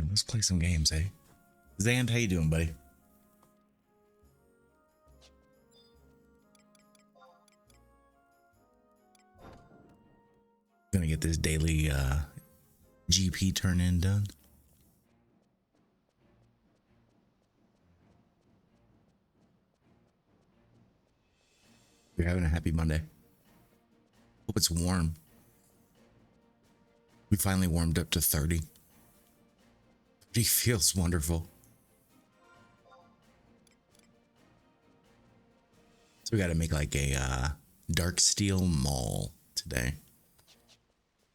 right, let's play some games, eh? Zand, how you doing, buddy? Gonna get this daily GP turn in done. You're having a happy Monday. Hope it's warm. We finally warmed up to 30. 30 feels wonderful. So we got to make like a dark steel mall today.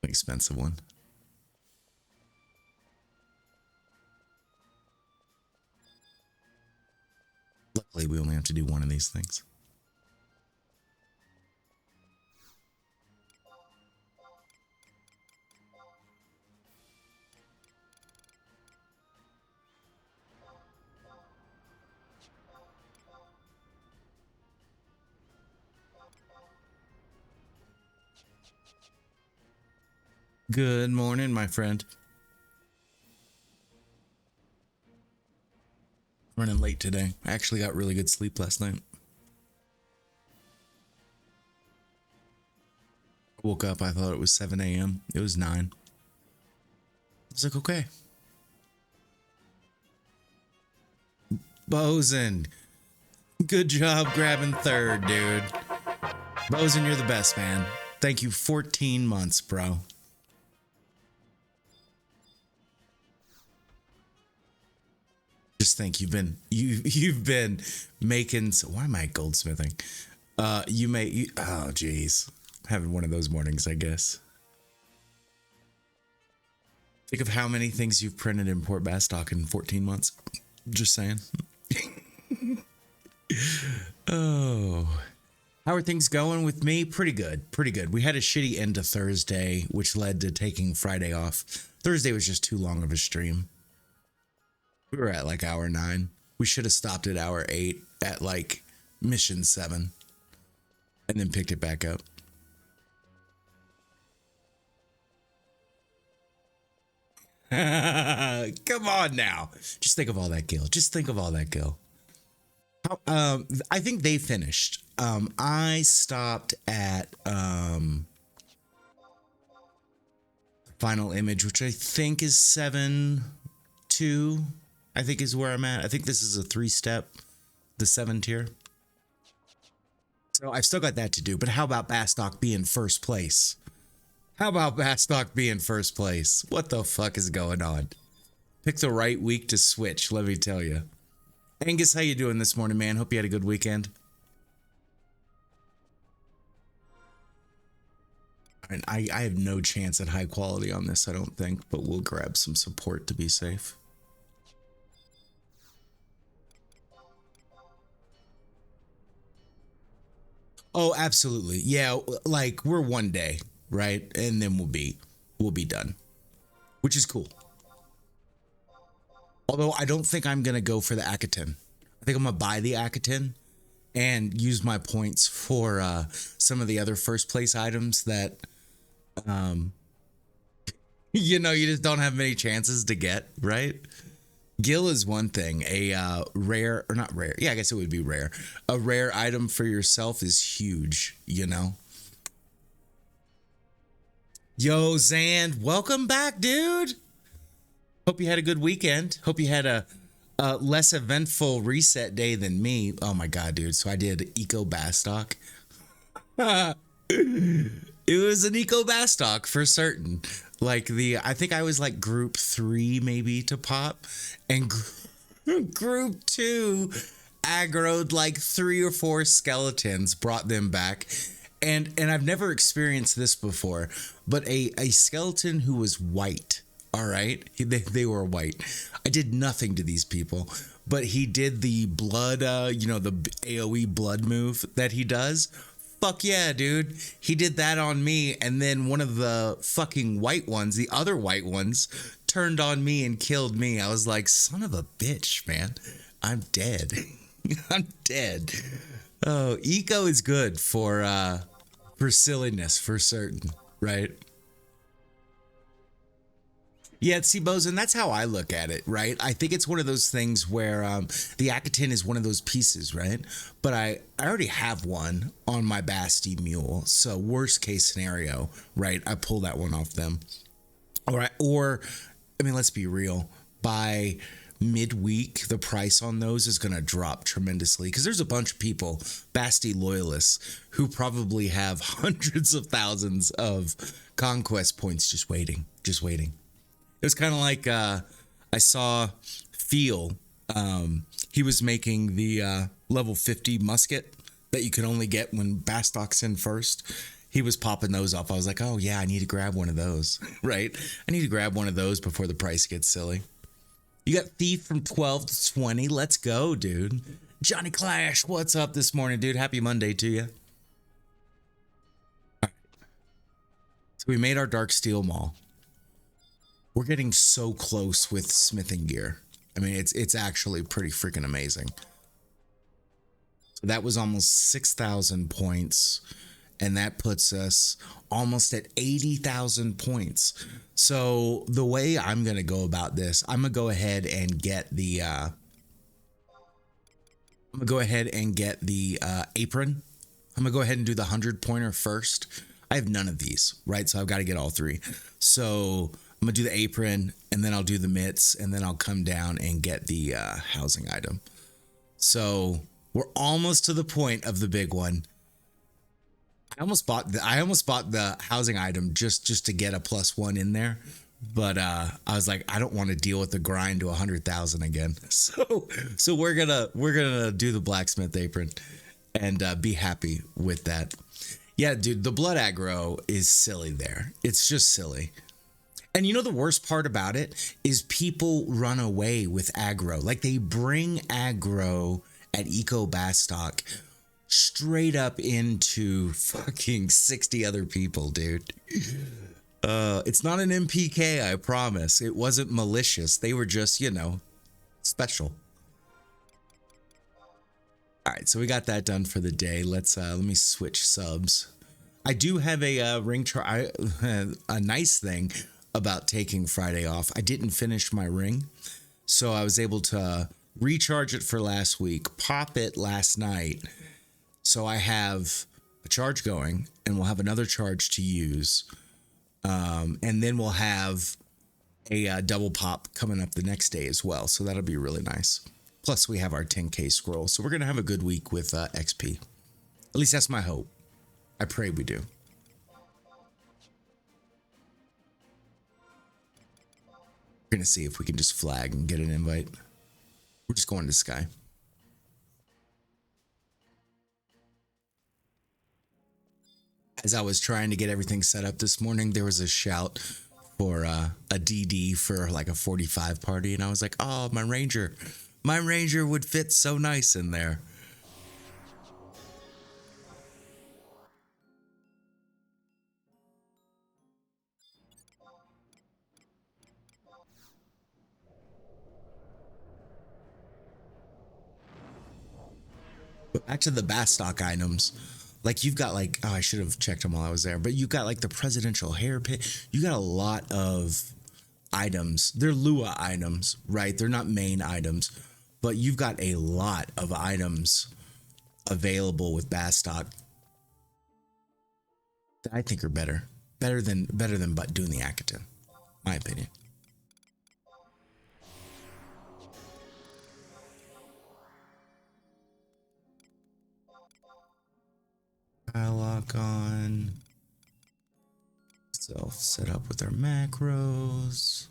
An expensive one. Luckily, we only have to do one of these things. Good morning, my friend. Running late today. I actually got really good sleep last night. Woke up, I thought it was 7 a.m. It was 9. I was like, okay. Bosun, good job grabbing third, dude. Bosun, you're the best, man. Thank you. 14 months, bro. Just think you've been making. Why am I goldsmithing? Oh geez, having one of those mornings, I guess. Think of how many things you've printed in Port Bastock in 14 months. Just saying. Oh, how are things going with me? Pretty good, pretty good. We had a shitty end to Thursday, which led to taking Friday off. Thursday was just too long of a stream. We were at like hour 9. We should have stopped at hour 8 at like mission 7 and then picked it back up. Come on now. Just think of all that, Gil. Just think of all that, Gil. I think they finished. I stopped at final image, which I think is 7-2. I think is where I'm at. I think this is a 3-step, the 7 tier. So I've still got that to do. But how about Bastock being first place? How about Bastock being first place? What the fuck is going on? Pick the right week to switch, let me tell you. Angus, how you doing this morning, man? Hope you had a good weekend. And I have no chance at high quality on this, I don't think, but we'll grab some support to be safe. Oh, absolutely. Yeah, like we're one day, right? And then we'll be done. Which is cool. Although I don't think I'm going to go for the Akaton. I think I'm going to buy the Akaton and use my points for some of the other first place items that you know, you just don't have many chances to get, right? Gil is one thing. A rare, or not rare. Yeah, I guess it would be rare. A rare item for yourself is huge, you know? Yo, Zand, welcome back, dude. Hope you had a good weekend. Hope you had a less eventful reset day than me. Oh my God, dude. So I did Eco Bastock. It was an Eco Bastock for certain. Like I think I was like group 3 maybe to pop, and group 2 aggroed like 3 or 4 skeletons, brought them back. And I've never experienced this before, but a skeleton who was white. All right. They were white. I did nothing to these people, but he did the blood, you know, the AoE blood move that he does. Fuck yeah, dude. He did that on me. And then one of the fucking white ones, the other white ones, turned on me and killed me. I was like, son of a bitch, man. I'm dead. I'm dead. Oh, Eco is good for silliness for certain, right? Yeah, see, Bosun, that's how I look at it, right? I think it's one of those things where the Akaton is one of those pieces, right? But I already have one on my Basti mule, so worst case scenario, right? I pull that one off them, or I mean, let's be real. By midweek, the price on those is going to drop tremendously because there's a bunch of people, Basti loyalists, who probably have hundreds of thousands of conquest points just waiting, just waiting. It was kind of like I saw Feel. He was making the level 50 musket that you could only get when Bastoc's in first. He was popping those off. I was like, oh yeah, I need to grab one of those, right? I need to grab one of those before the price gets silly. You got Thief from 12 to 20. Let's go, dude. Johnny Clash, what's up this morning, dude? Happy Monday to you. All right. So we made our Dark Steel Maul. We're getting so close with smithing gear. I mean, it's actually pretty freaking amazing. So that was almost 6,000 points, and that puts us almost at 80,000 points. So the way I'm going to go about this, I'm going to go ahead and get the apron. I'm going to go ahead and do the 100 pointer first. I have none of these, right? So I've got to get all three. So I'm going to do the apron, and then I'll do the mitts, and then I'll come down and get the housing item. So we're almost to the point of the big one. I almost bought the housing item just to get a +1 in there, but I was like, I don't want to deal with the grind to 100,000 again. So we're gonna do the blacksmith apron and be happy with that. Yeah, dude, the blood aggro is silly there. It's just silly. And you know the worst part about it is people run away with aggro. Like they bring aggro at Eco Bastock straight up into fucking 60 other people, dude. It's not an MPK, I promise. It wasn't malicious. They were just, special. All right, so we got that done for the day. Let me switch subs. I do have a ring chart. A nice thing about taking Friday off. I didn't finish my ring, so I was able to recharge it for last week, pop it last night. So I have a charge going, and we'll have another charge to use. And then we'll have a double pop coming up the next day as well. So that'll be really nice. Plus, we have our 10K scroll. So we're going to have a good week with XP. At least that's my hope. I pray we do. We're going to see if we can just flag and get an invite. We're just going to Sky. As I was trying to get everything set up this morning, there was a shout for a DD for like a 45 party. And I was like, oh, my Ranger would fit so nice in there. But back to the Bastock items. Like you've got like, oh, I should have checked them while I was there, but you've got like the presidential hair pit. You got a lot of items. They're Lua items, right? They're not main items, but you've got a lot of items available with Bastock that I think are better than but doing the Akaton, my opinion. Lock on. Self set up with our macros.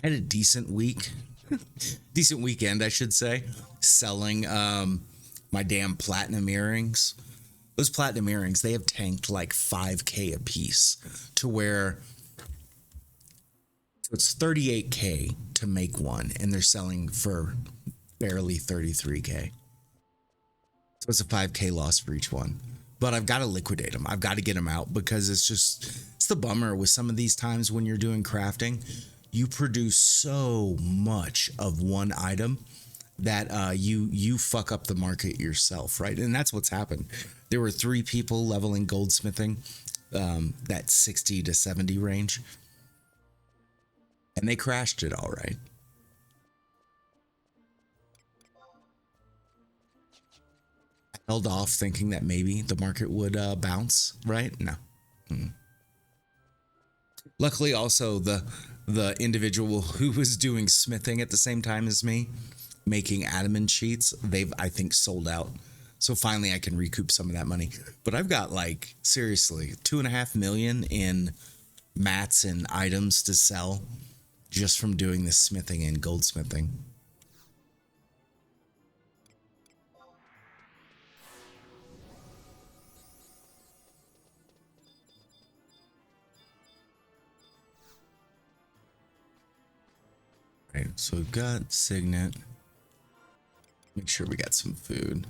I had a decent week. Decent weekend, I should say, selling my damn platinum earrings. Those platinum earrings, they have tanked like 5K a piece to where it's 38K to make one, and they're selling for barely 33K. So it's a 5K loss for each one. But I've got to liquidate them. I've got to get them out because it's the bummer with some of these times when you're doing crafting. you produce so much of one item that you fuck up the market yourself, right? And that's what's happened. There were 3 people leveling goldsmithing, that 60 to 70 range, and they crashed it all right. I held off thinking that maybe the market would bounce, right? No. Luckily, also the individual who was doing smithing at the same time as me, making adamant sheets, they've, I think, sold out. So finally I can recoup some of that money. But I've got, like, seriously 2.5 million in mats and items to sell just from doing this smithing and goldsmithing. Right, so we've got Signet. Make sure we got some food.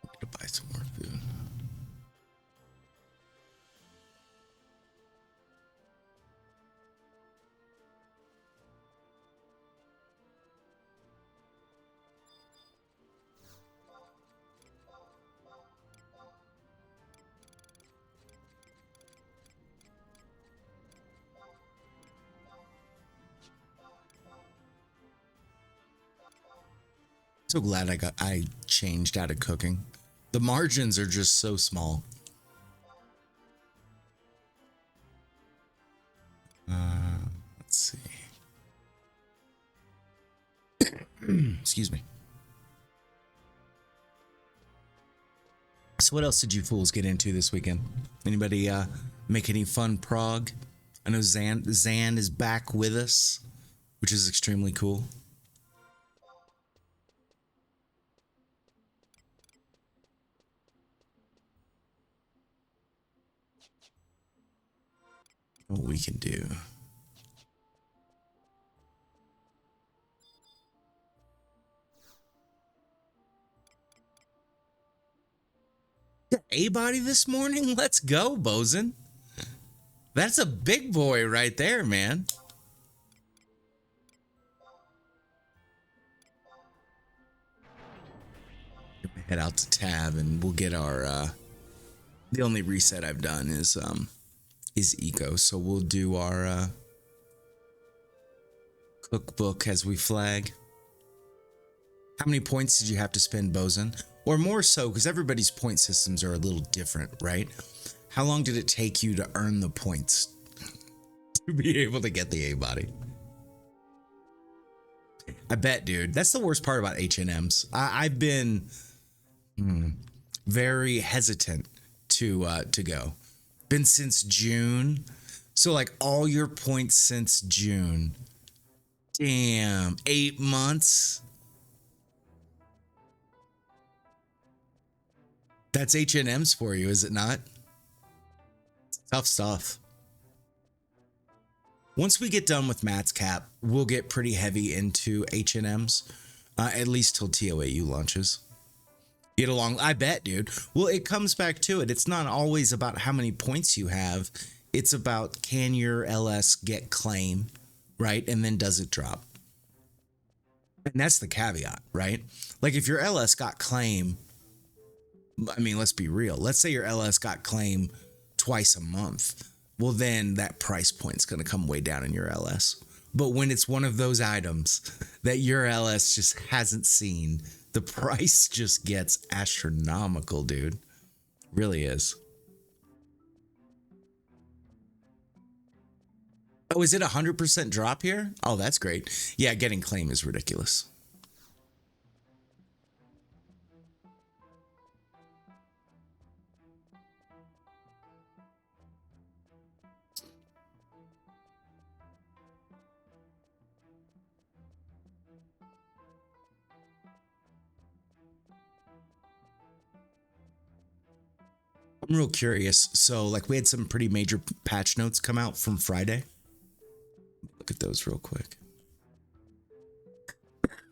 I'm gonna buy some more food. So glad I changed out of cooking. The margins are just so small. Let's see. Excuse me. So what else did you fools get into this weekend? Anybody make any fun prog? I know Zan is back with us, which is extremely cool. What we can do. A body this morning? Let's go, Bosun. That's a big boy right there, man. Head out to tab and we'll get our the only reset I've done is eco, so we'll do our cookbook as we flag. How many points did you have to spend, Bosun? Or more so, because everybody's point systems are a little different, right? How long did it take you to earn the points to be able to get the A body? I bet, dude. That's the worst part about H&Ms. I've been very hesitant to go. Been since June. So like all your points since June. Damn, 8 months. That's H&M's for you, is it not? Tough stuff. Once we get done with Matt's cap, we'll get pretty heavy into H&M's, at least till TOAU launches. Get along, I bet, dude. Well, it comes back to it. It's not always about how many points you have. It's about, can your LS get claim, right? And then does it drop? And that's the caveat, right? Like if your LS got claim, I mean, let's be real. Let's say your LS got claim twice a month. Well, then that price point's going to come way down in your LS. But when it's one of those items that your LS just hasn't seen, the price just gets astronomical, dude. Really is. Oh, is it 100% drop here? Oh, that's great. Yeah, getting claim is ridiculous. I'm real curious. So, like, we had some pretty major patch notes come out from Friday. Look at those real quick.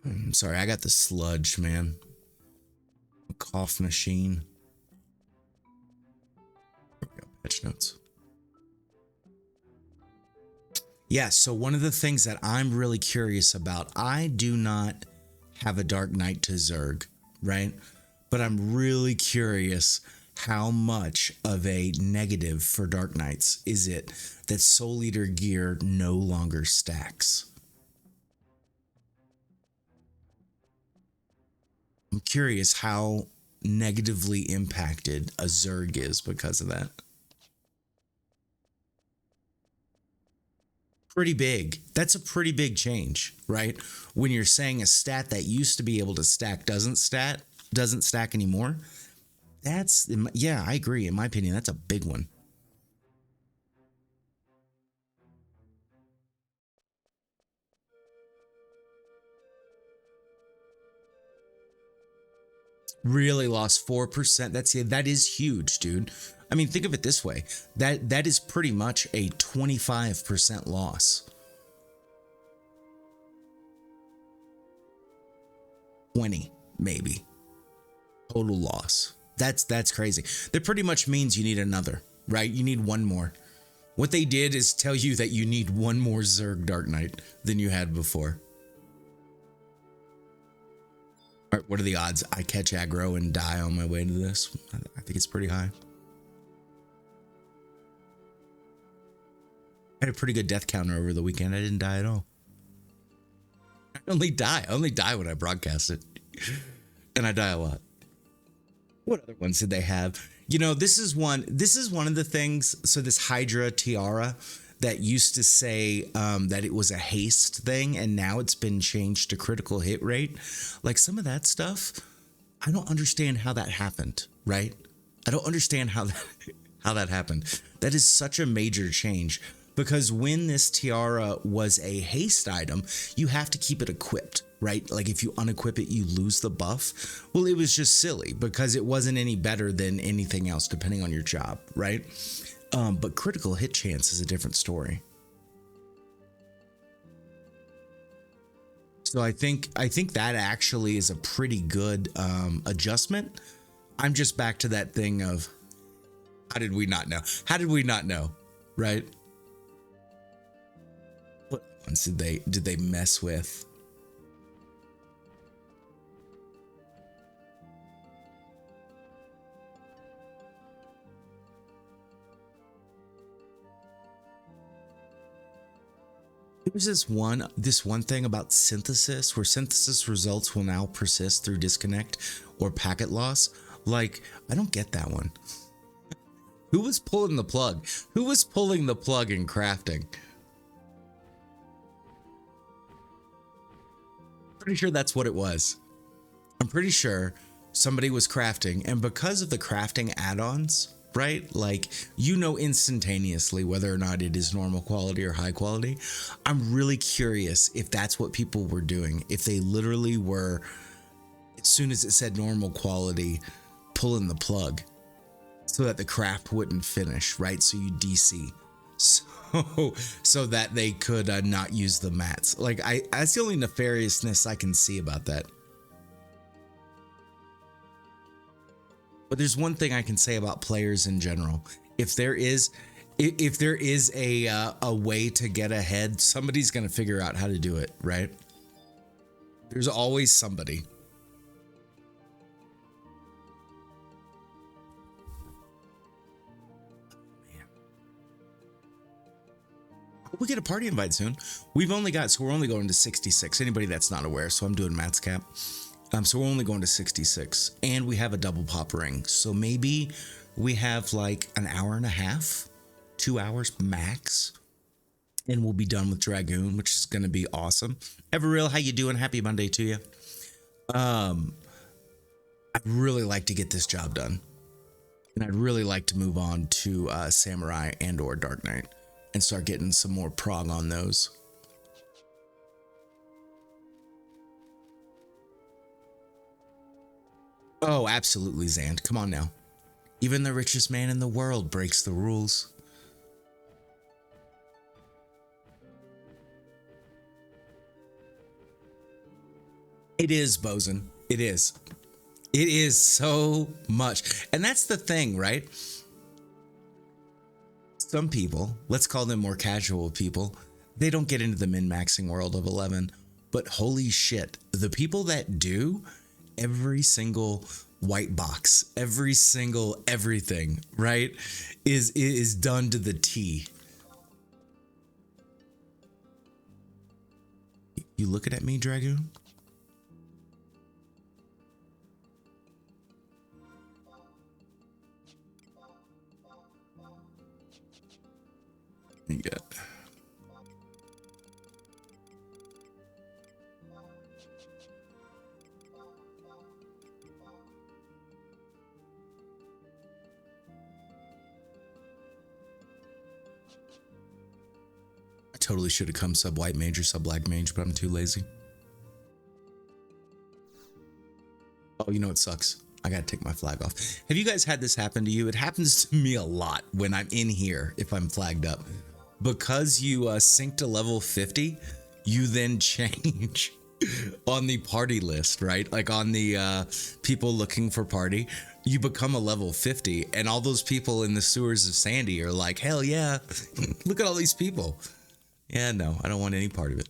I'm sorry, I got the sludge, man. Cough machine. Patch notes. Yeah, so one of the things that I'm really curious about, I do not have a Dark Knight to Zerg, right? But I'm really curious how much of a negative for Dark Knights is it that Soul Eater gear no longer stacks? I'm curious how negatively impacted a Zerg is because of that. Pretty big. That's a pretty big change, right? When you're saying a stat that used to be able to stack doesn't stack anymore. That's yeah, I agree. In my opinion, that's a big one. Really lost 4%. That is huge, dude. I mean, think of it this way. That is pretty much a 25% loss. 20 maybe total loss. That's crazy. That pretty much means you need another, right? You need one more. What they did is tell you that you need one more Zerg Dark Knight than you had before. All right, what are the odds I catch aggro and die on my way to this? I think it's pretty high. I had a pretty good death counter over the weekend. I didn't die at all. I only die when I broadcast it. And I die a lot. What other ones did they have? You know, this is one of the things. So this Hydra tiara that used to say that it was a haste thing, and now it's been changed to critical hit rate. Like some of that stuff, I don't understand how that happened, right? I don't understand how that happened. That is such a major change, because when this tiara was a haste item, you have to keep it equipped, right? Like if you unequip it, you lose the buff. Well, it was just silly because it wasn't any better than anything else, depending on your job, right? But critical hit chance is a different story. So I think that actually is a pretty good adjustment. I'm just back to that thing of how did we not know? How did we not know? Right? What ones did they mess with? There's this one thing about synthesis where synthesis results will now persist through disconnect or packet loss. Like, I don't get that one. Who was pulling the plug? Who was pulling the plug in crafting? Pretty sure that's what it was. I'm pretty sure somebody was crafting, and because of the crafting add-ons, right? Like, you know instantaneously whether or not it is normal quality or high quality. I'm really curious if that's what people were doing. If they literally were, as soon as it said normal quality, pulling the plug so that the craft wouldn't finish, right? So you DC. So that they could not use the mats. Like, that's the only nefariousness I can see about that. But there's one thing I can say about players in general. If there is a way to get ahead, somebody's going to figure out how to do it, right? There's always somebody. We'll get a party invite soon. We're only going to 66. Anybody that's not aware, so I'm doing Matt's cap. So we're only going to 66, and we have a double pop ring. So maybe we have like an hour and a half, 2 hours max, and we'll be done with Dragoon, which is going to be awesome. Everreal, how you doing? Happy Monday to you. I'd really like to get this job done, and I'd really like to move on to Samurai and or Dark Knight and start getting some more prog on those. Oh, absolutely, Zand. Come on now. Even the richest man in the world breaks the rules. It is, Bosun. It is. It is so much. And that's the thing, right? some people, let's call them more casual people, they don't get into the min-maxing world of 11. But holy shit, the people that do, every single white box, every single everything, right, is done to the T. You looking at me, Dragoon? Yeah. I totally should have come sub white mage or sub black mage, but I'm too lazy. Oh, you know what sucks? I gotta take my flag off. Have you guys had this happen to you? It happens to me a lot when I'm in here if I'm flagged up. Because you sync to level 50, you then change on the party list, right? Like on the people looking for party, you become a level 50, and all those people in the sewers of Sandy are like, hell yeah, look at all these people. Yeah, no, I don't want any part of it.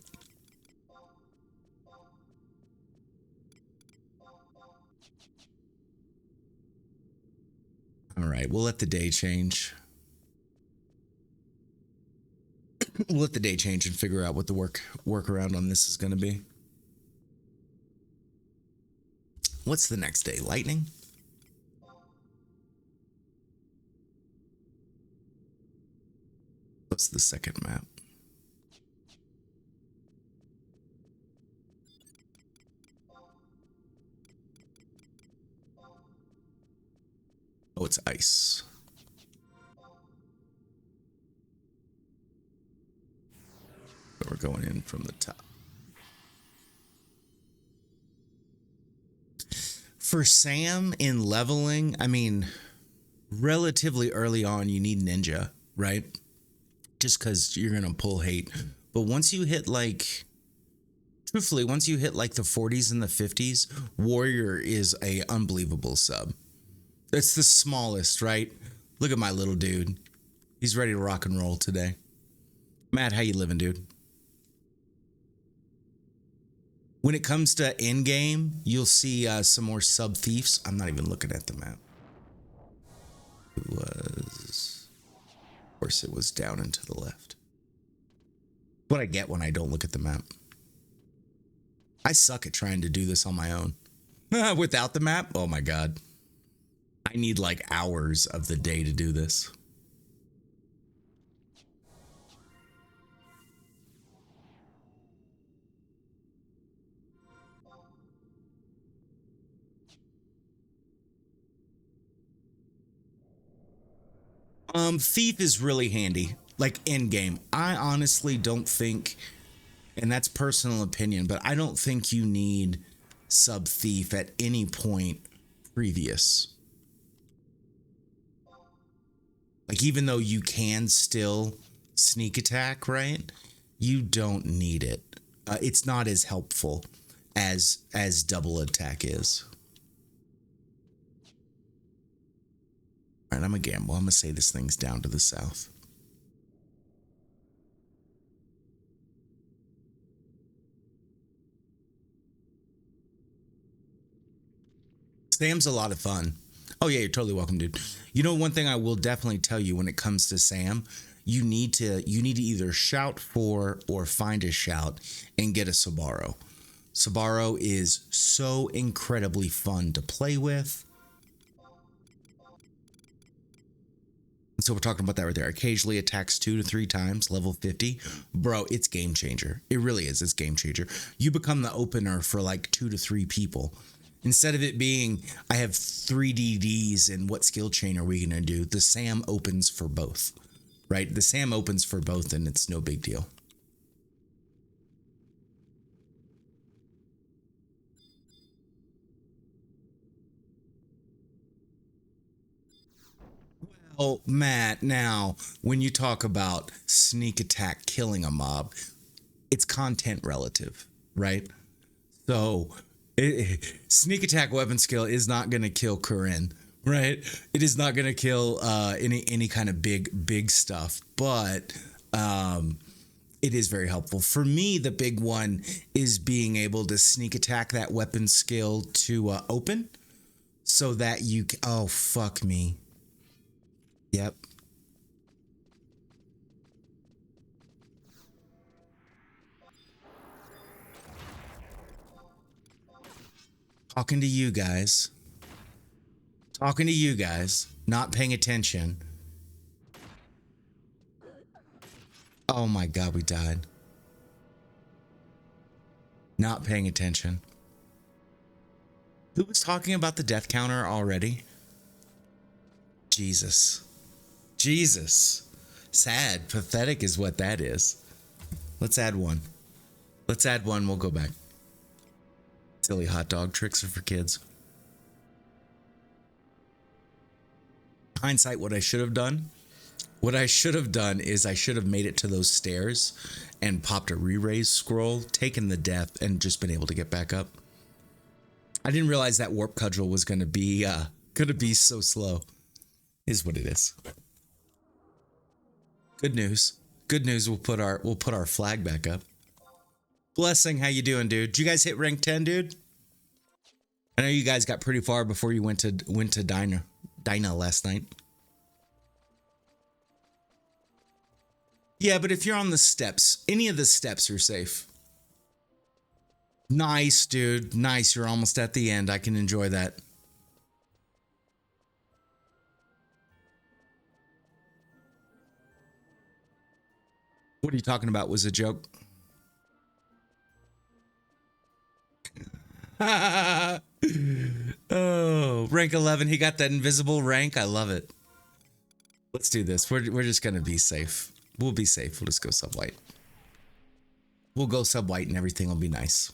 All right, we'll let the day change. We'll let the day change and figure out what the workaround on this is going to be. What's the next day? Lightning? What's the second map? Oh, it's ice. So we're going in from the top. For Sam in leveling, I mean, relatively early on, you need ninja, right? Just because you're going to pull hate. But once you hit like, truthfully, once you hit like the 40s and the 50s, warrior is a unbelievable sub. It's the smallest, right? Look at my little dude. He's ready to rock and roll today. Matt, how you living, dude? When it comes to end game, you'll see some more sub thieves. I'm not even looking at the map. It was, of course, it was down and to the left. What I get when I don't look at the map. I suck at trying to do this on my own. Without the map, oh my god. I need like hours of the day to do this. Thief is really handy, like end game. I honestly don't think, and that's personal opinion, but I don't think you need sub thief at any point previous. Like, even though you can still sneak attack, right? You don't need it. It's not as helpful as double attack is. All right, I'm gonna gamble. I'm gonna say this thing's down to the south. Sam's a lot of fun. Oh yeah, you're totally welcome, dude. You know, one thing I will definitely tell you when it comes to Sam, you need to either shout for or find a shout and get a Sabaro. Sabaro is so incredibly fun to play with. So we're talking about that right there. Occasionally attacks 2 to 3 times, level 50. Bro, it's game changer. It really is. It's game changer. You become the opener for like 2 to 3 people. Instead of it being, I have 3 DDs and what skill chain are we going to do? The Sam opens for both, right? The Sam opens for both and it's no big deal. Oh, Matt, now, when you talk about sneak attack killing a mob, it's content relative, right? So, sneak attack weapon skill is not going to kill Corinne, right? It is not going to kill any kind of big stuff, but it is very helpful. For me, the big one is being able to sneak attack that weapon skill to open so that you can, oh, fuck me. Yep. Talking to you guys. Talking to you guys. Not paying attention. Oh my God, we died. Not paying attention. Who was talking about the death counter already? Jesus. Jesus. Sad. Pathetic is what that is. Let's add one. Let's add one. We'll go back. Silly hot dog tricks are for kids. Hindsight, what I should have done. What I should have done is I should have made it to those stairs and popped a re-raise scroll, taken the death, and just been able to get back up. I didn't realize that warp cudgel was gonna be so slow. Is what it is. Good news. Good news. We'll put our flag back up. Blessing, how you doing, dude? Did you guys hit rank 10, dude? I know you guys got pretty far before you went to Dinah last night. Yeah, but if you're on the steps, any of the steps are safe. Nice, dude. Nice. You're almost at the end. I can enjoy that. What are you talking about? Was a joke? Oh, rank 11. He got that invisible rank. I love it. Let's do this. We're just going to be safe. We'll be safe. We'll just go sub-white. We'll go sub-white and everything will be nice.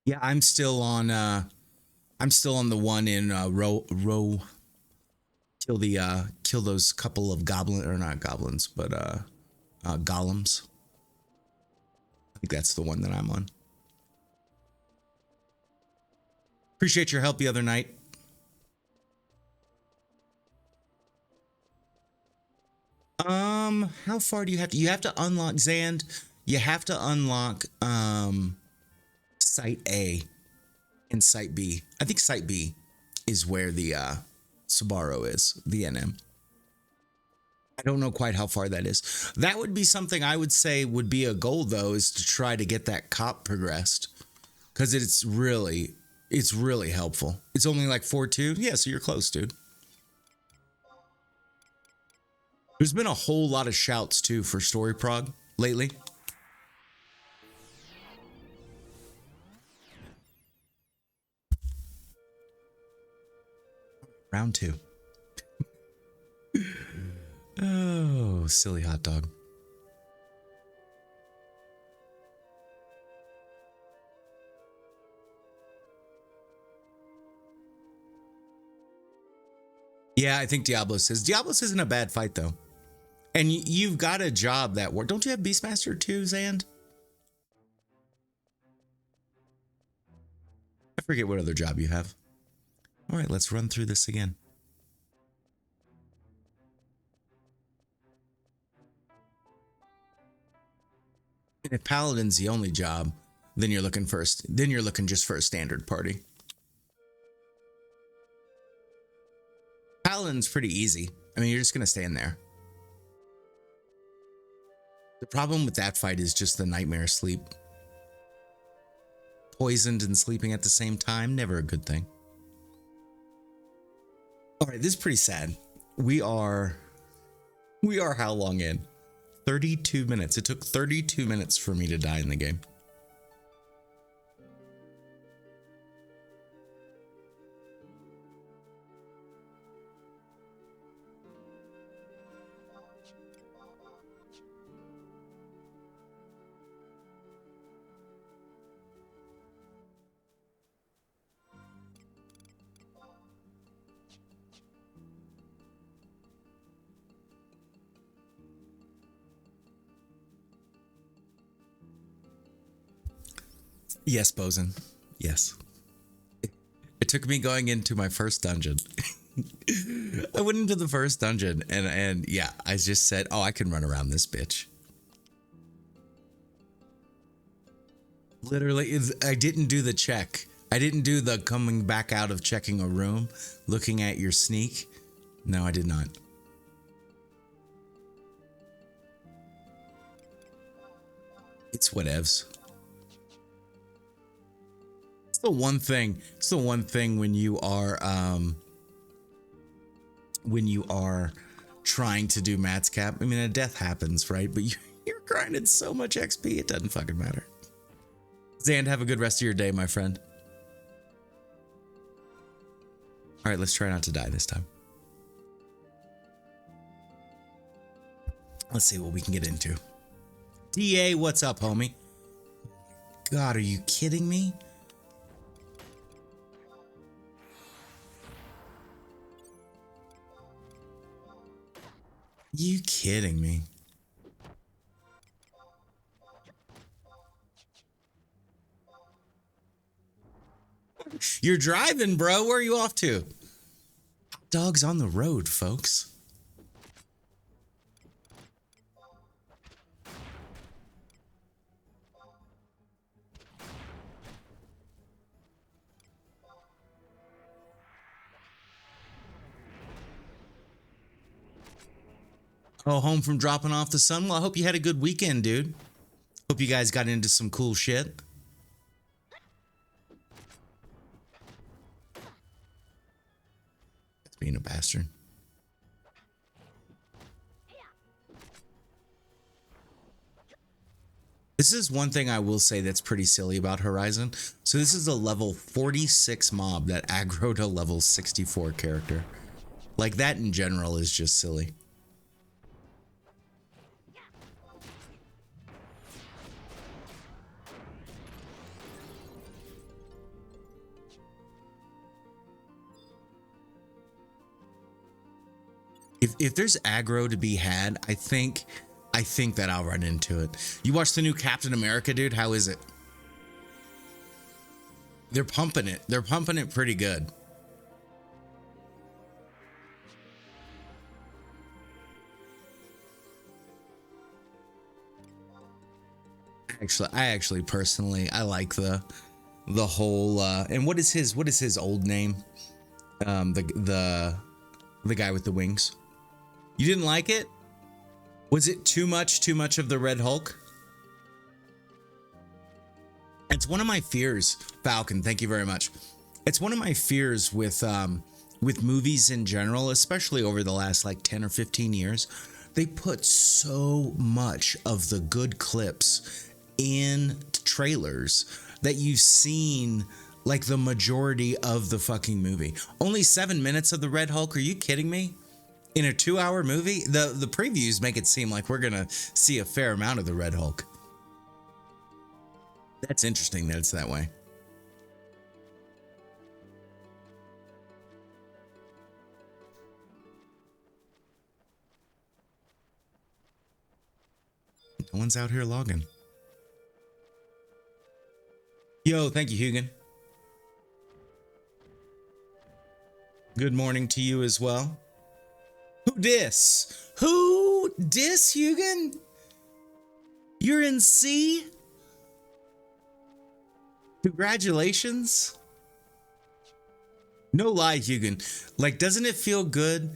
Yeah, I'm still on the one in row kill those couple of goblin or not goblins, but golems. I think that's the one that I'm on. Appreciate your help the other night. How far do you have to? You have to unlock Zand. You have to unlock Site A and Site B. I think Site B is where the Subaru is, the NM. I don't know quite how far that is. That would be something I would say would be a goal, though, is to try to get that cop progressed. Because it's really helpful. It's only like 4-2. Yeah, so you're close, dude. There's been a whole lot of shouts, too, for Story Prog lately. Round 2. Oh, silly hot dog. Yeah, I think Diablos isn't a bad fight, though. And you've got a job that work. Don't you have Beastmaster too, Zand? I forget what other job you have. All right, let's run through this again. And if Paladin's the only job, then you're looking just for a standard party. Paladin's pretty easy. I mean, you're just gonna stay in there. The problem with that fight is just the nightmare sleep. Poisoned and sleeping at the same time, never a good thing. All right, this is pretty sad. We are how long in? 32 minutes. It took 32 minutes for me to die in the game. Yes, Bosun. Yes. It took me going into my first dungeon. I went into the first dungeon and yeah, I just said, oh, I can run around this bitch. Literally, I didn't do the check. I didn't do the coming back out of checking a room, looking at your sneak. No, I did not. It's whatevs. It's the one thing. It's the one thing when you are trying to do Matt's cap. I mean, a death happens, right? But you're grinding so much XP, it doesn't fucking matter. Zand, have a good rest of your day, my friend. All right, let's try not to die this time. Let's see what we can get into. DA, what's up, homie? God, are you kidding me? You kidding me? You're driving, bro. Where are you off to? Dogs on the road, folks. Oh, home from dropping off the sun. Well, I hope you had a good weekend, dude. Hope you guys got into some cool shit. That's being a bastard. This is one thing I will say that's pretty silly about Horizon. So this is a level 46 mob that aggroed a level 64 character. Like, that in general is just silly. If there's aggro to be had, I think that I'll run into it. You watch the new Captain America, dude? How is it? They're pumping it. They're pumping it pretty good. I actually personally, I like the whole and what is his old name? The guy with the wings. You didn't like it? Was it too much of the Red Hulk? It's one of my fears, Falcon, thank you very much. It's one of my fears with movies in general, especially over the last like 10 or 15 years. They put so much of the good clips in trailers that you've seen like the majority of the fucking movie. Only 7 minutes of the Red Hulk? Are you kidding me? In a 2-hour movie? The previews make it seem like we're gonna see a fair amount of the Red Hulk. That's interesting that it's that way. No one's out here logging. Yo, thank you, Hugan. Good morning to you as well. Who dis? Who dis, Hugan? You're in C? Congratulations. No lie, Hugan. Like, doesn't it feel good?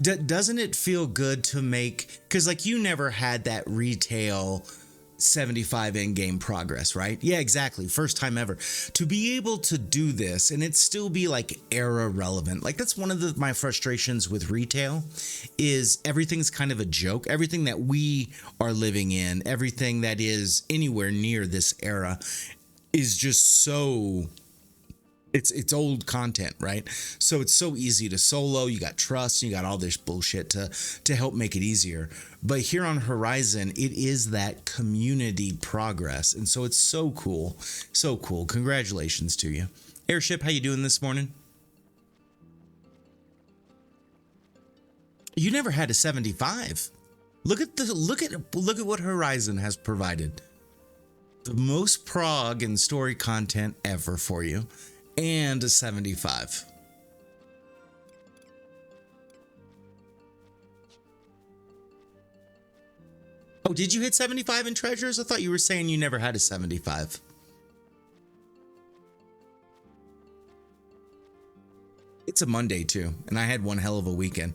Doesn't it feel good to make... Because, like, you never had that retail 75 in-game progress, right? Yeah, exactly. First time ever. To be able to do this and it still be like era relevant. Like, that's one of my frustrations with retail is everything's kind of a joke. Everything that we are living in, everything that is anywhere near this era is just so... It's old content, right? So it's so easy to solo. You got trust, you got all this bullshit to help make it easier. But here on Horizon, it is that community progress. And so it's so cool. So cool. Congratulations to you. Airship, how you doing this morning? You never had a 75. Look at what Horizon has provided. The most prog and story content ever for you, and a 75. Oh, did you hit 75 in treasures? I thought you were saying you never had a 75. It's a Monday too, and I had one hell of a weekend.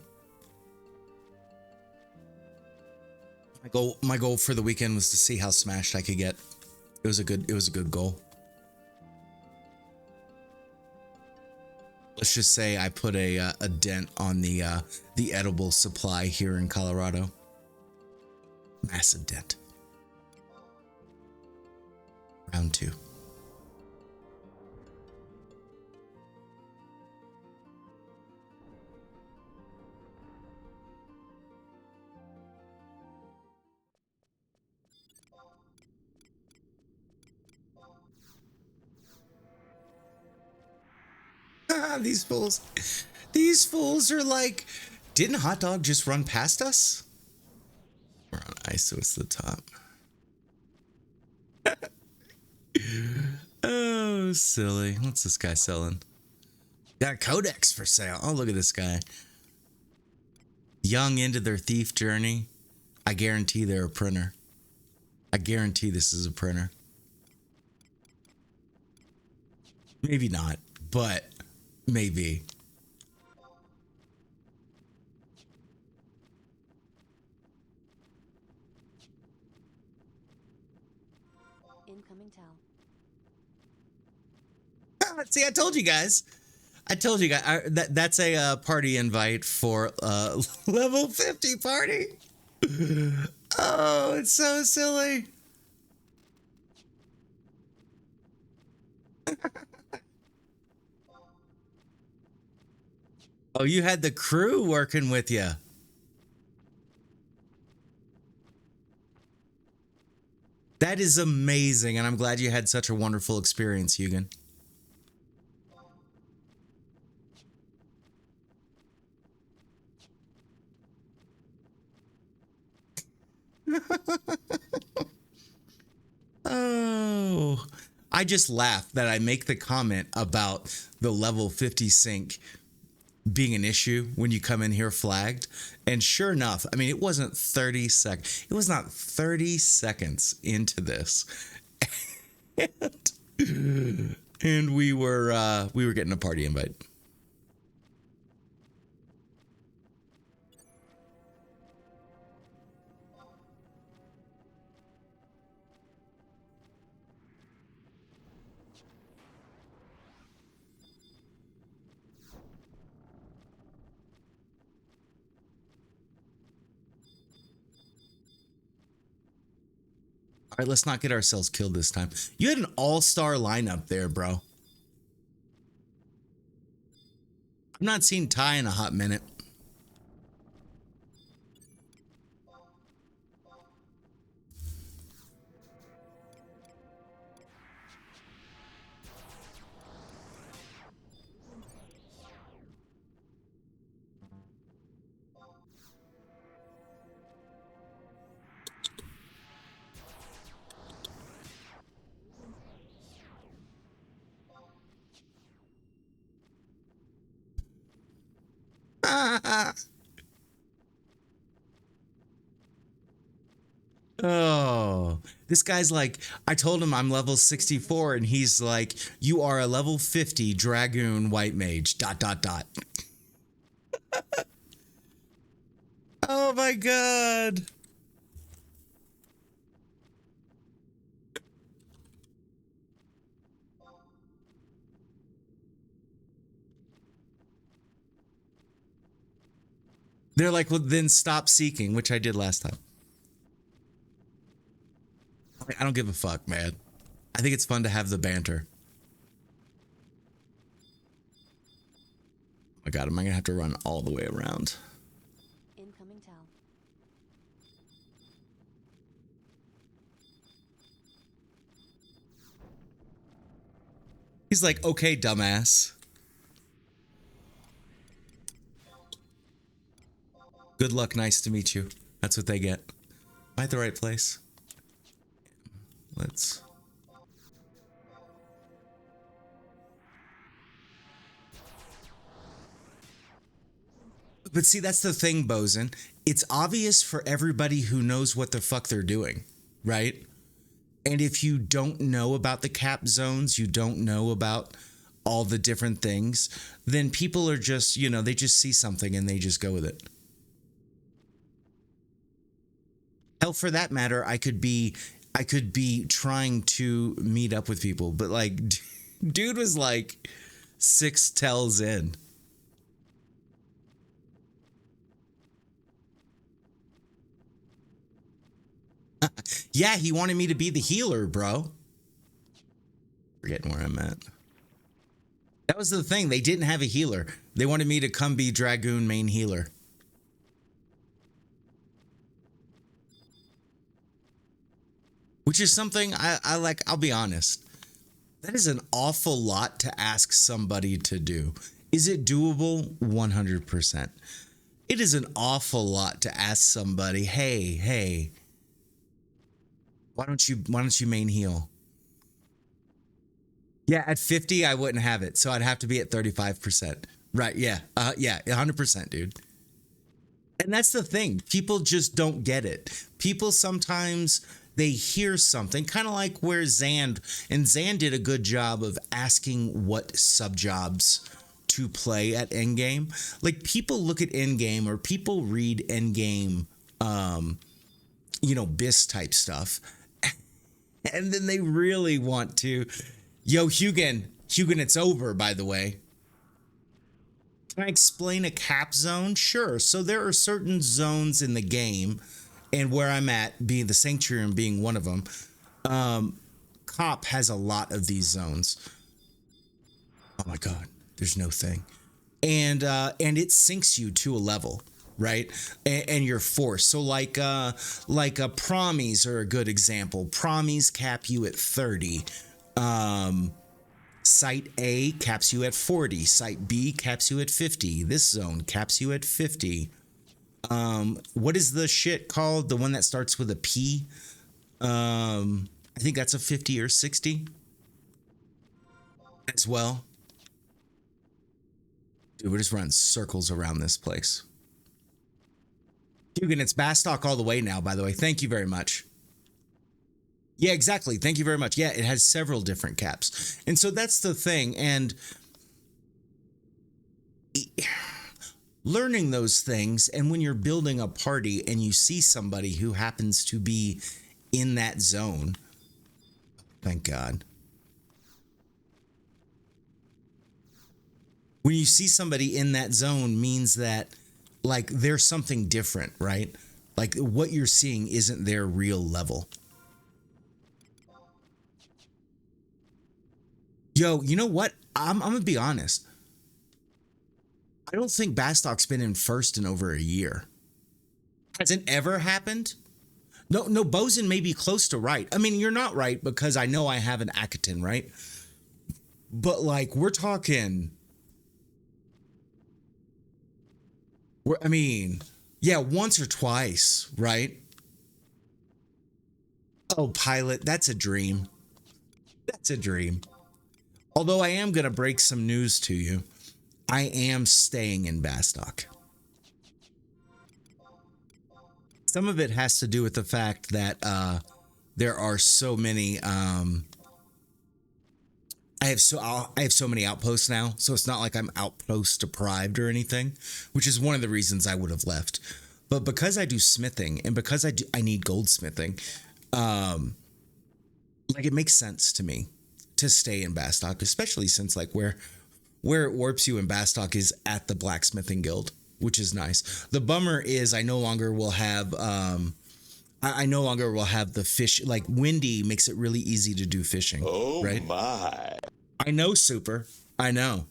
My goal for the weekend was to see how smashed I could get. It was a good goal. Let's just say I put a dent on the edible supply here in Colorado. Massive dent. Round 2. These fools. These fools are like, didn't Hot Dog just run past us? We're on ice, so it's the top. Oh, silly. What's this guy selling? Got a codex for sale. Oh, look at this guy. Young into their thief journey. I guarantee they're a printer. I guarantee this is a printer. Maybe not, but maybe. Incoming tell. See, I told you guys. That's a party invite for level 50 party. Oh, it's so silly. Oh, you had the crew working with you. That is amazing, and I'm glad you had such a wonderful experience, Hugan. Oh, I just laughed that I make the comment about the level 50 sync being an issue when you come in here flagged. And sure enough, I mean, it wasn't 30 seconds. It was not 30 seconds into this. And we were getting a party invite. All right, let's not get ourselves killed this time. You had an all-star lineup there, bro. I'm not seeing Ty in a hot minute. Oh, this guy's like, I told him I'm level 64 and he's like, you are a level 50 Dragoon White Mage, ... Oh my God. They're like, well, then stop seeking, which I did last time. I don't give a fuck, man. I think it's fun to have the banter. Oh my God, am I gonna have to run all the way around? Incoming tell. He's like, okay, dumbass. Good luck, nice to meet you. That's what they get. Am I at the right place? Let's But see, that's the thing, Bosun. It's obvious for everybody who knows what the fuck they're doing, right? And if you don't know about the cap zones, you don't know about all the different things, then people are just, they just see something and they just go with it. Hell, for that matter, I could be trying to meet up with people, but like, dude was like 6 tells in. Yeah, he wanted me to be the healer, bro. Forgetting where I'm at. That was the thing. They didn't have a healer. They wanted me to come be Dragoon main healer. Which is something I like. I'll be honest. That is an awful lot to ask somebody to do. Is it doable? 100%. It is an awful lot to ask somebody, hey, why don't you main heal? Yeah, at 50 I wouldn't have it. So I'd have to be at 35%. Right, yeah. Yeah, 100%, dude. And that's the thing. People just don't get it. People sometimes they hear something kind of like where Zan did a good job of asking what sub jobs to play at endgame. Like people look at endgame or people read endgame BIS type stuff. And then they really want to Hugan, it's over, by the way. Can I explain a cap zone? Sure. So there are certain zones in the game, and where I'm at, being the Sanctuary being one of them, Cop has a lot of these zones. Oh my God, there's no thing. And it sinks you to a level, right? And you're forced. So like promies are a good example. Promies cap you at 30. Site A caps you at 40. Site B caps you at 50. This zone caps you at 50. What is the shit called? The one that starts with a P? I think that's a 50 or 60 as well. Dude, we're just running circles around this place. Hugan, it's Bastock all the way now, by the way. Thank you very much. Yeah, exactly. Thank you very much. Yeah, it has several different caps. And so that's the thing. And learning those things, and when you're building a party and you see somebody who happens to be in that zone, thank God. When you see somebody in that zone means that like there's something different, right? Like what you're seeing isn't their real level. Yo, you know what? I'm gonna be honest. I don't think Bastock's been in first in over a year. Has it ever happened? No, Bosun may be close to right. I mean, you're not right because I know I have an Akaton, right? But like, we're talking. Yeah, once or twice, right? Oh, Pilot, that's a dream. That's a dream. Although I am going to break some news to you. I am staying in Bastock. Some of it has to do with the fact that there are so many. I have so many outposts now, so it's not like I'm outpost deprived or anything, which is one of the reasons I would have left. But because I do smithing and because I need goldsmithing, like it makes sense to me to stay in Bastock, especially since like where it warps you in Bastock is at the blacksmithing guild, which is nice. The bummer is I no longer will have I no longer will have the fish. Like Windy makes it really easy to do fishing. Oh right? My! I know, Super. I know.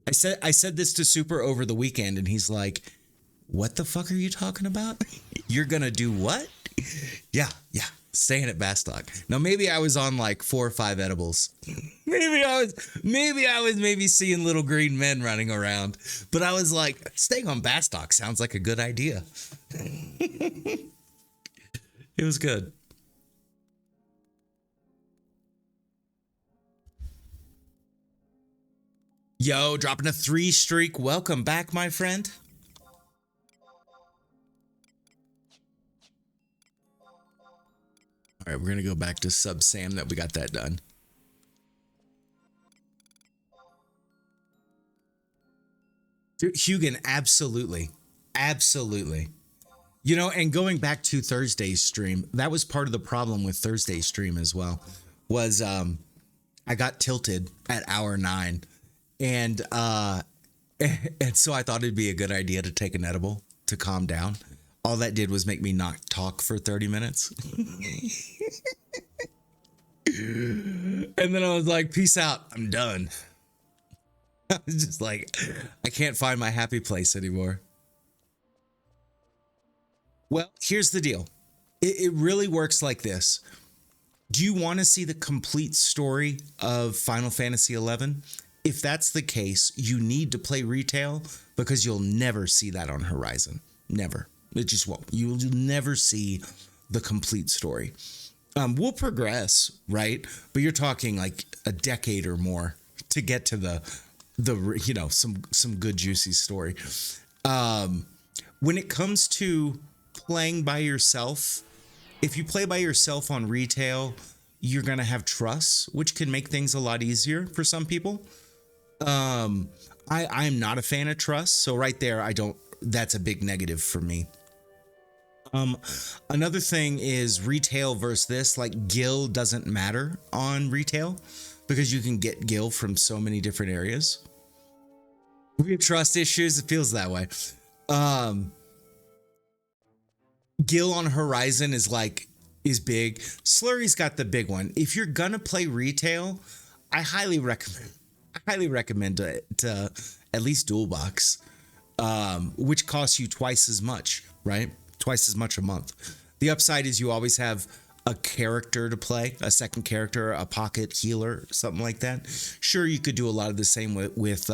I said this to Super over the weekend, and he's like, "What the fuck are you talking about? You're gonna do what?" Yeah. Staying at Bastock. Now maybe I was on like 4 or 5 edibles. maybe I was seeing little green men running around, but I was like, staying on Bastock sounds like a good idea. It was good. Yo, dropping a 3 streak. Welcome back, my friend. All right, we're gonna go back to Sub Sam that we got that done. Dude, Hugin, absolutely. Absolutely. You know, and going back to Thursday's stream, that was part of the problem with Thursday's stream as well. Was I got tilted at hour 9 and and so I thought it'd be a good idea to take an edible to calm down. All that did was make me not talk for 30 minutes. And then I was like, peace out. I'm done. I was just like, I can't find my happy place anymore. Well, here's the deal. It really works like this. Do you want to see the complete story of Final Fantasy XI? If that's the case, you need to play retail because you'll never see that on Horizon. Never. It just won't. You'll never see the complete story. We'll progress, right? But you're talking like a decade or more to get to the you know, some good juicy story. When it comes to playing by yourself, if you play by yourself on retail, you're gonna have trusts, which can make things a lot easier for some people. I'm not a fan of trust, so right there, that's a big negative for me. Another thing is retail versus this, like Gil doesn't matter on retail because you can get Gil from so many different areas. We have trust issues, it feels that way. Gil on Horizon is big. Slurry's got the big one. If you're gonna play retail, I highly recommend to at least dual box, which costs you twice as much, right? Twice as much a month. The upside is you always have a character to play, a second character, a pocket healer, something like that. Sure, you could do a lot of the same with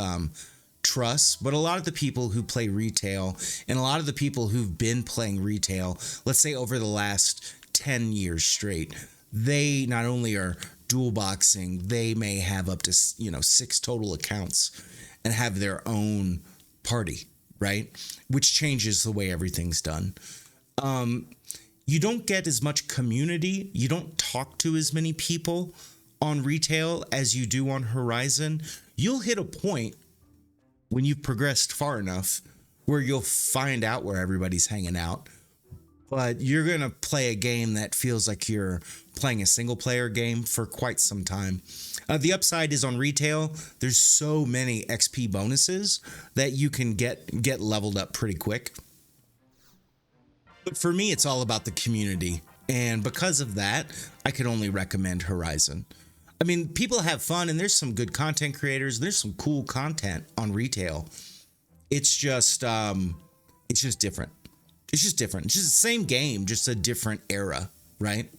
trust, but a lot of the people who play retail and a lot of the people who've been playing retail, let's say over the last 10 years straight, they not only are dual boxing, they may have up to 6 total accounts and have their own party, right? Which changes the way everything's done. You don't get as much community. You don't talk to as many people on retail as you do on Horizon. You'll hit a point when you've progressed far enough where you'll find out where everybody's hanging out. But you're going to play a game that feels like you're playing a single player game for quite some time. The upside is on retail, there's so many XP bonuses that you can get leveled up pretty quick. But for me, it's all about the community. And because of that, I could only recommend Horizon. I mean, people have fun and there's some good content creators. There's some cool content on retail. It's just different. It's just different. It's just the same game, just a different era, right?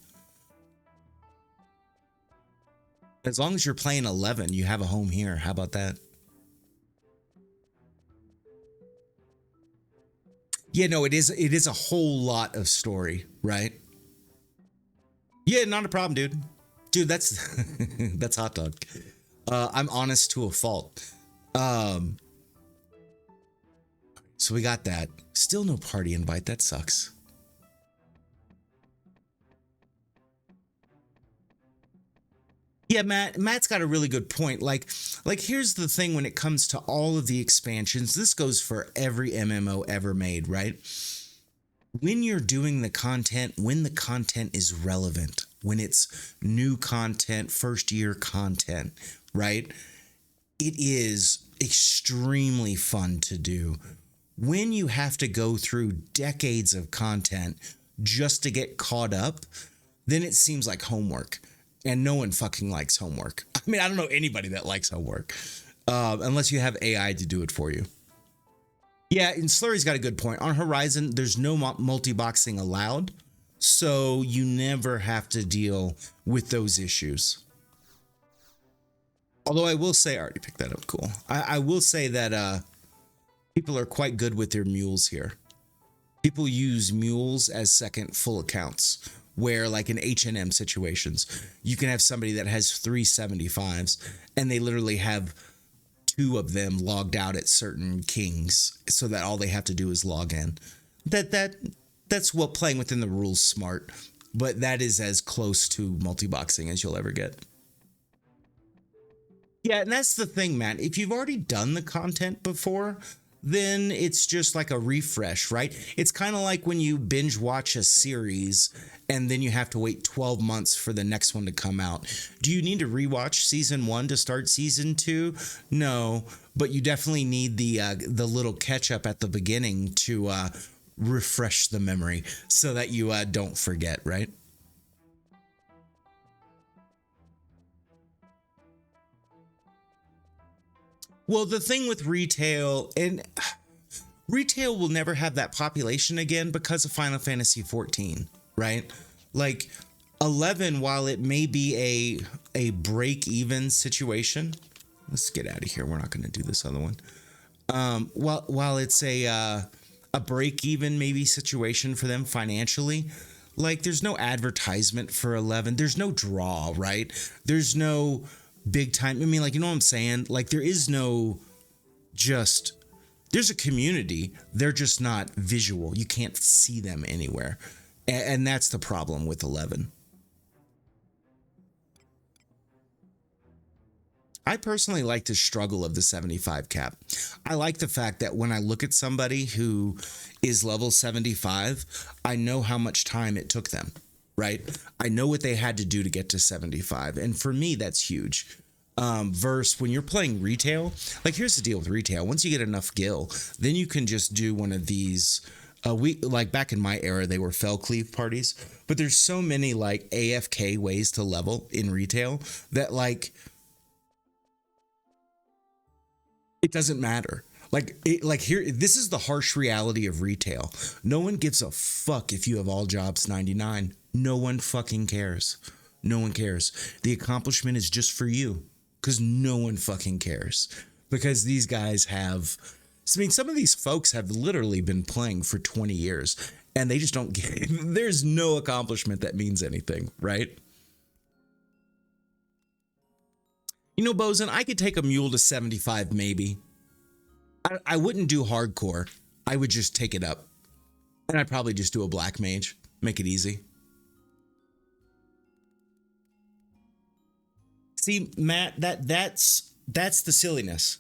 As long as you're playing 11, you have a home here. How about that? Yeah, no, it is a whole lot of story, right? Yeah, not a problem, dude. Dude, that's that's hot dog. I'm honest to a fault. So we got that. Still no party invite. That sucks. Yeah, Matt's got a really good point. Like here's the thing when it comes to all of the expansions. This goes for every MMO ever made, right? When you're doing the content, when the content is relevant, when it's new content, first year content, right? It is extremely fun to do. When you have to go through decades of content just to get caught up, then it seems like homework. And no one fucking likes homework. I mean, I don't know anybody that likes homework, unless you have AI to do it for you. Yeah, and Slurry's got a good point. On Horizon, there's no multi-boxing allowed, so you never have to deal with those issues. Although I will say, I already picked that up, cool. I will say that people are quite good with their mules here. People use mules as second full accounts, where like in H&M situations, you can have somebody that has 375s and they literally have 2 of them logged out at certain kings so that all they have to do is log in. That's what playing within the rules smart. but that is as close to multi-boxing as you'll ever get. Yeah, and that's the thing, Matt. If you've already done the content before, then it's just like a refresh, right? It's kind of like when you binge watch a series and then you have to wait 12 months for the next one to come out. Do you need to rewatch season 1 to start season 2? No, but you definitely need the little catch up at the beginning to refresh the memory so that you don't forget, right? Well, the thing with retail, and retail will never have that population again because of Final Fantasy 14, right? Like 11, while it may be a break even situation, let's get out of here. We're not going to do this other one. While it's a break even maybe situation for them financially, like there's no advertisement for 11. There's no draw, right? There's no big time. I mean, like, you know what I'm saying? Like there is no just, there's a community. They're just not visual. You can't see them anywhere. And that's the problem with 11. I personally like the struggle of the 75 cap. I like the fact that when I look at somebody who is level 75, I know how much time it took them, right? I know what they had to do to get to 75. And for me, that's huge. Versus when you're playing retail, like here's the deal with retail. Once you get enough gil, then you can just do one of these. We like back in my era, they were fell cleave parties, but there's so many like AFK ways to level in retail that like it doesn't matter. Like here, this is the harsh reality of retail. No one gives a fuck if you have all jobs 99. No one fucking cares. No one cares. The accomplishment is just for you because no one fucking cares. Because these guys have, I mean, some of these folks have literally been playing for 20 years and they just don't get, there's no accomplishment that means anything, right? You know, Bozen, I could take a mule to 75 maybe. I wouldn't do hardcore. I would just take it up. And I'd probably just do a black mage. Make it easy. See, Matt, that's the silliness.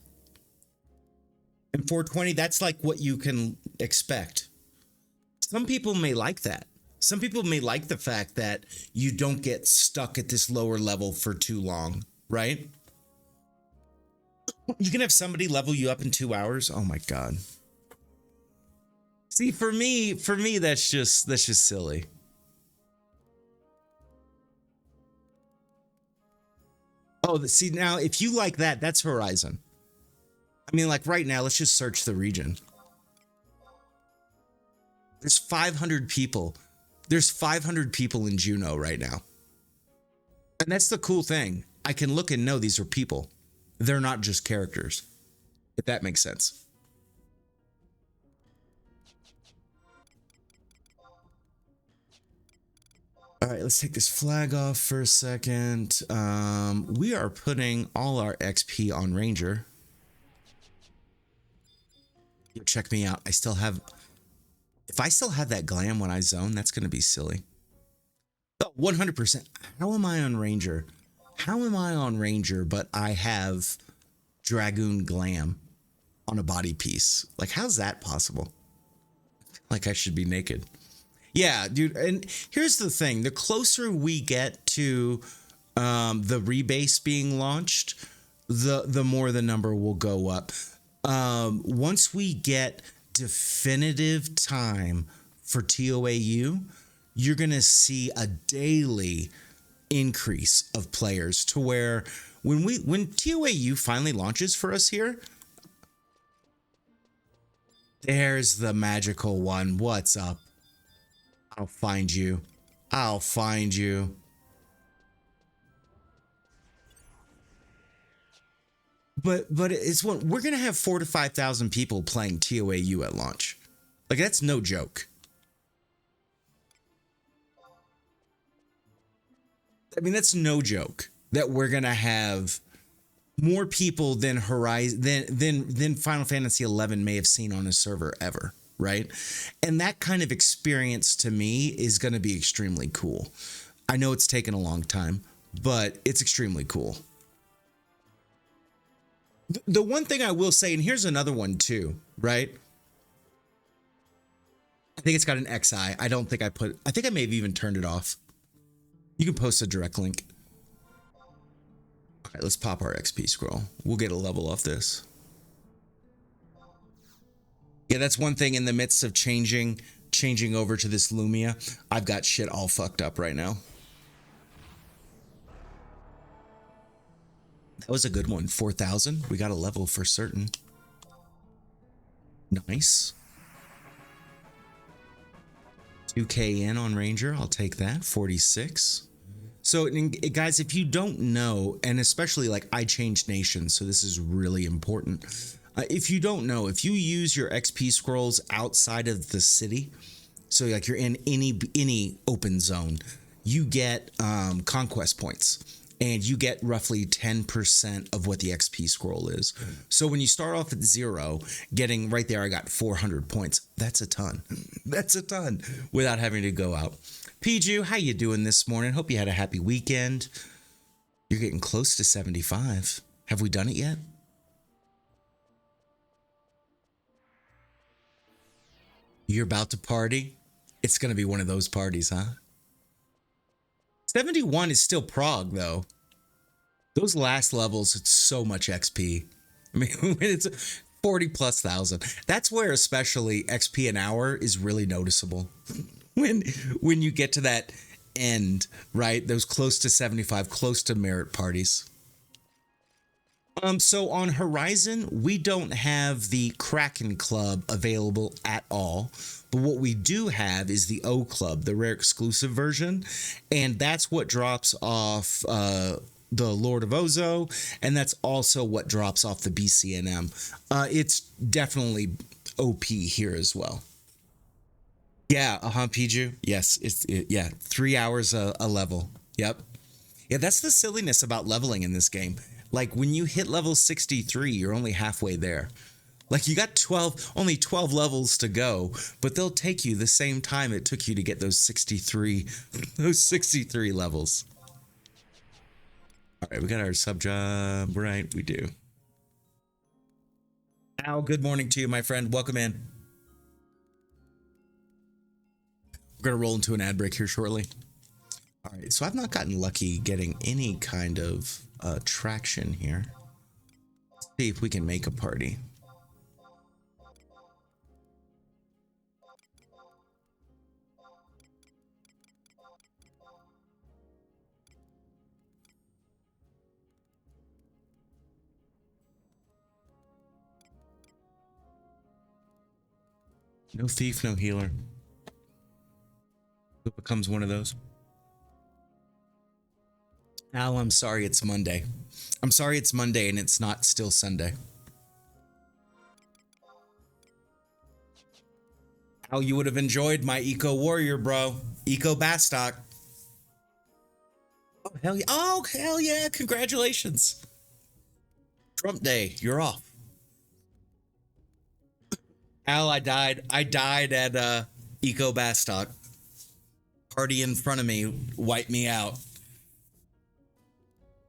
And 420, that's like what you can expect. Some people may like that. Some people may like the fact that you don't get stuck at this lower level for too long, right? You can have somebody level you up in 2 hours. Oh my God. See, for me, that's just silly. Oh, see, now if you like that, that's Horizon. I mean, like right now, let's just search the region. There's 500 people. There's 500 people in Juneau right now. And that's the cool thing. I can look and know these are people. They're not just characters, if that makes sense. All right, let's take this flag off for a second. We are putting all our XP on Ranger. Yo, check me out. I still have, if I still have that glam when I zone, that's going to be silly. Oh, 100%. How am I on Ranger? How am I on Ranger, but I have Dragoon Glam on a body piece? Like, how's that possible? Like, I should be naked. Yeah, dude. And here's the thing. The closer we get to the rebase being launched, the more the number will go up. Once we get definitive time for TOAU, you're going to see a daily increase of players to where when TOAU finally launches for us here, there's the magical one. What's up? I'll find you. I'll find you. But it's one, we're gonna have 4,000 to 5,000 people playing TOAU at launch. Like, that's no joke. I mean, that's no joke that we're gonna have more people than Horizon than Final Fantasy 11 may have seen on a server ever, right? And that kind of experience to me is going to be extremely cool. I know it's taken a long time, but it's extremely cool. The one thing I will say, and here's another one too, right? I think it's got an XI. I think I may have even turned it off. You can post a direct link. All right, let's pop our XP scroll. We'll get a level off this. Yeah, that's one thing in the midst of changing over to this Lumia. I've got shit all fucked up right now. That was a good one. 4,000. We got a level for certain. Nice. 2K in on Ranger. I'll take that. 46. So, guys, if you don't know, and especially like I changed nations, so this is really important. If you don't know, if you use your XP scrolls outside of the city, so like you're in any open zone, you get conquest points, and you get roughly 10% of what the XP scroll is. So when you start off at 0, getting right there, I got 400 points. That's a ton. That's a ton without having to go out. Piju, how you doing this morning? Hope you had a happy weekend. You're getting close to 75. Have we done it yet? You're about to party? It's going to be one of those parties, huh? 71 is still Prague, though. Those last levels, it's so much XP. I mean, it's 40 plus thousand. That's where especially XP an hour is really noticeable. When you get to that end, right? Those close to 75, close to merit parties. So on Horizon, we don't have the Kraken Club available at all. But what we do have is the O Club, the rare exclusive version. And that's what drops off the Lord of Ozo. And that's also what drops off the BCNM. It's definitely OP here as well. Yeah, Piju. Yes, yeah, 3 hours a level. Yep. Yeah, that's the silliness about leveling in this game. Like when you hit level 63, you're only halfway there. Like you got only 12 levels to go, but they'll take you the same time it took you to get those 63 levels. All right, we got our sub job, right? We do. Al, good morning to you, my friend. Welcome in. We're going to roll into an ad break here shortly. All right, so I've not gotten lucky getting any kind of traction here. Let's see if we can make a party. No thief, no healer. Who becomes one of those? Al, I'm sorry it's Monday. I'm sorry it's Monday and it's not still Sunday. Al, you would have enjoyed my Eco Warrior, bro. Eco Bastock. Oh, hell yeah. Oh, hell yeah. Congratulations. Trump Day. You're off. Al, I died. I died at Eco Bastock. Party in front of me wiped me out.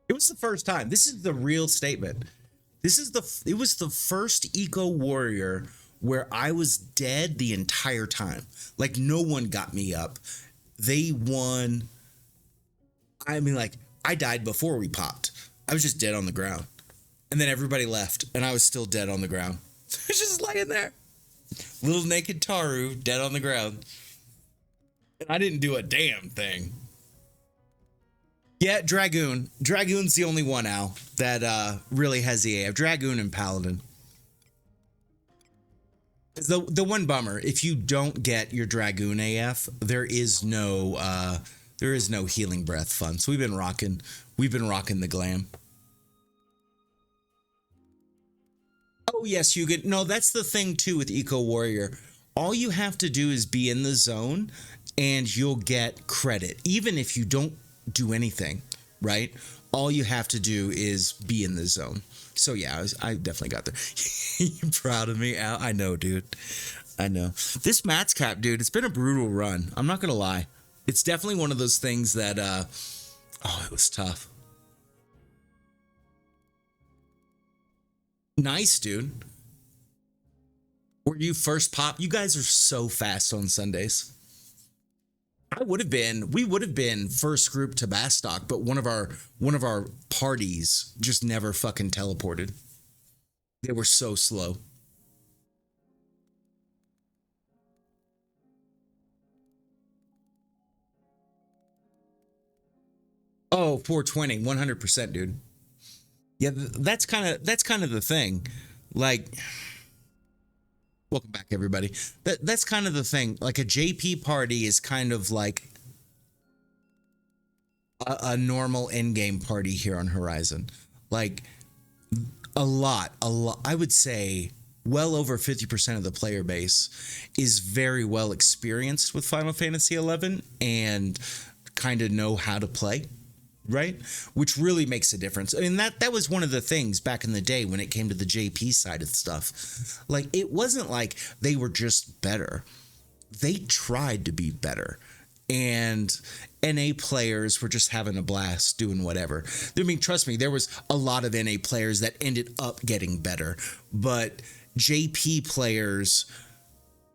It was the first time. This is the real statement. It was the first Eco Warrior where I was dead the entire time. Like no one got me up. They won. I mean, like I died before we popped. I was just dead on the ground. And then everybody left and I was still dead on the ground. I was just laying there. Little naked Taru dead on the ground. And I didn't do a damn thing. Yeah, Dragoon. Dragoon's the only one, Al, that really has the AF. Dragoon and Paladin. The one bummer, if you don't get your Dragoon AF, there is no healing breath fun. So we've been rocking the glam. Oh yes, you get no, that's the thing too with Eco Warrior. All you have to do is be in the zone and you'll get credit, even if you don't do anything, right? All you have to do is be in the zone. So yeah, I definitely got there. You proud of me, Al? I know, dude. I know. This Mats Cap, dude, it's been a brutal run. I'm not gonna lie. It's definitely one of those things that oh, it was tough. Nice, dude. Were you first pop? You guys are so fast on Sundays. We would have been first group to Bastock, but one of our parties just never fucking teleported. They were so slow. Oh, 420, 100%, dude. Yeah, that's kind of the thing. Like, welcome back, everybody. That's kind of the thing. Like a JP party is kind of like a normal in-game party here on Horizon. Like a lot. I would say well over 50% of the player base is very well experienced with Final Fantasy 11 and kind of know how to play, right? Which really makes a difference. I mean, that was one of the things back in the day when it came to the JP side of stuff. Like, it wasn't like they were just better. They tried to be better. And NA players were just having a blast doing whatever. I mean, trust me, there was a lot of NA players that ended up getting better, but JP players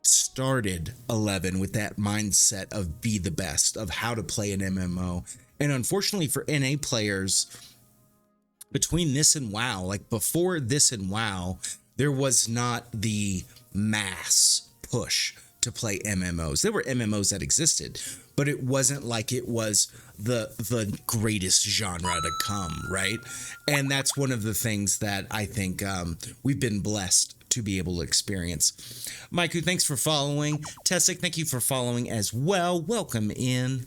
started 11 with that mindset of be the best, of how to play an MMO. And unfortunately for NA players, between this and WoW, like before this and WoW, there was not the mass push to play MMOs. There were MMOs that existed, but it wasn't like it was the greatest genre to come, right? And that's one of the things that I think we've been blessed to be able to experience. Maiku, thanks for following. Tessic, thank you for following as well. Welcome in.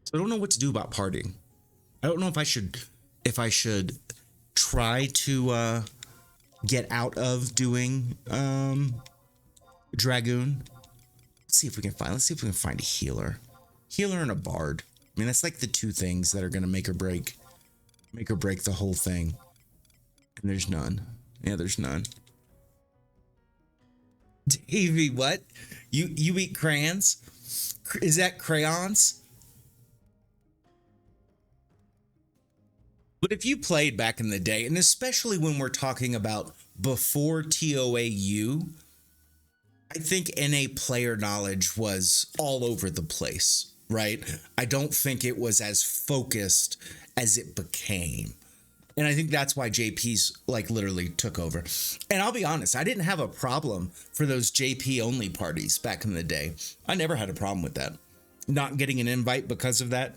So I don't know what to do about partying. I don't know if I should try to get out of doing Dragoon. Let's see if we can find a healer. Healer and a bard. I mean, that's like the two things that are gonna make or break the whole thing. And there's none. Yeah, there's none. Davey, what? You eat crayons? Is that crayons? But if you played back in the day, and especially when we're talking about before TOAU, I think NA player knowledge was all over the place, right? I don't think it was as focused as it became. And I think that's why JP's like literally took over. And I'll be honest, I didn't have a problem for those JP only parties back in the day. I never had a problem with that. Not getting an invite because of that.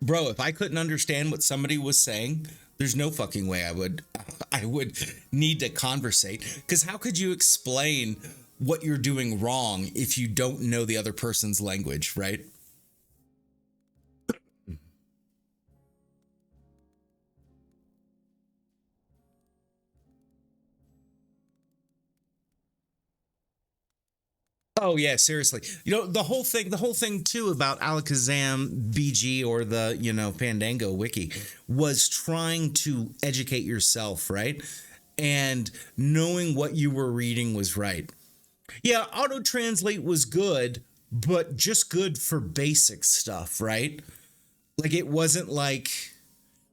Bro, if I couldn't understand what somebody was saying, there's no fucking way I would need to conversate. Because how could you explain what you're doing wrong if you don't know the other person's language, right? Oh yeah, seriously. You know, the whole thing too about Alakazam BG or the, Fandango wiki was trying to educate yourself, right? And knowing what you were reading was right. Yeah, auto translate was good, but just good for basic stuff, right? Like it wasn't like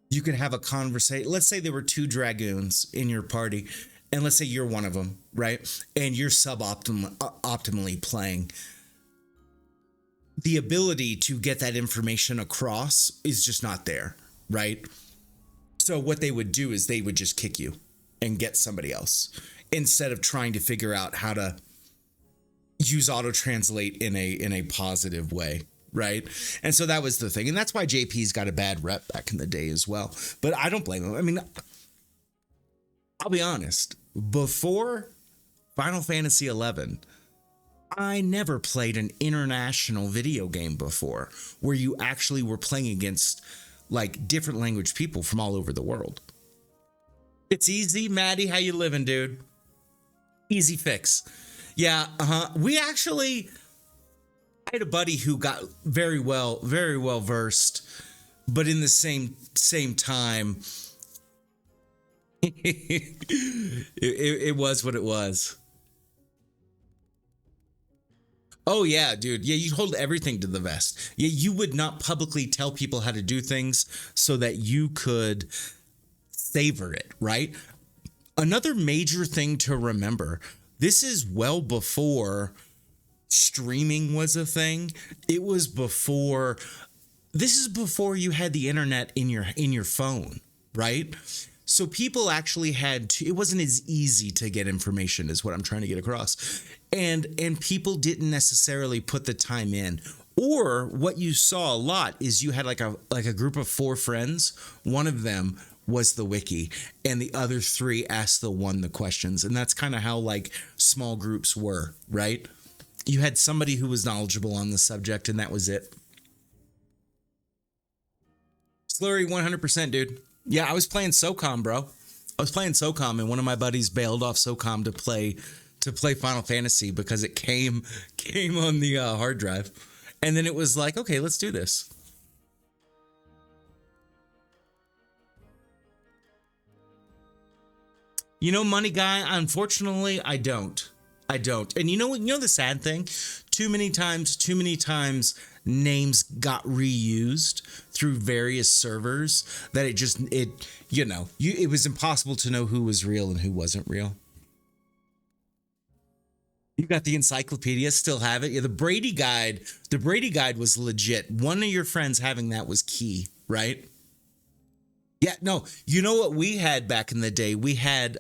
you could have a conversation. Let's say there were two dragoons in your party, and let's say you're one of them, right? And you're optimally playing. The ability to get that information across is just not there, right? So what they would do is they would just kick you and get somebody else instead of trying to figure out how to use auto translate in a positive way, right? And so that was the thing. And that's why JP's got a bad rep back in the day as well. But I don't blame him. I mean, I'll be honest, before Final Fantasy 11, I never played an international video game before where you actually were playing against like different language people from all over the world. It's easy, Maddie. How you living, dude? Easy fix. Yeah, I had a buddy who got very well versed, but in the same time, It was what it was. Oh yeah, dude. Yeah, you hold everything to the vest. Yeah, you would not publicly tell people how to do things so that you could savor it, right? Another major thing to remember, this is well before streaming was a thing. It was before this is before you had the internet in your phone, right? So people actually had to, it wasn't as easy to get information is what I'm trying to get across. And people didn't necessarily put the time in. Or what you saw a lot is you had like a group of four friends. One of them was the wiki and the other three asked the one the questions. And that's kind of how like small groups were, right? You had somebody who was knowledgeable on the subject and that was it. Slurry 100%, dude. Yeah, I was playing SOCOM, bro. I was playing SOCOM, and one of my buddies bailed off SOCOM to play Final Fantasy because it came on the hard drive, and then it was like, okay, let's do this. You know, money guy. Unfortunately, I don't. I don't. And you know what? You know the sad thing? Too many times, names got reused through various servers that it was impossible to know who was real and who wasn't real. You got the encyclopedia, still have it. Yeah, the Brady Guide was legit. One of your friends having that was key, right? Yeah, no, you know what we had back in the day? We had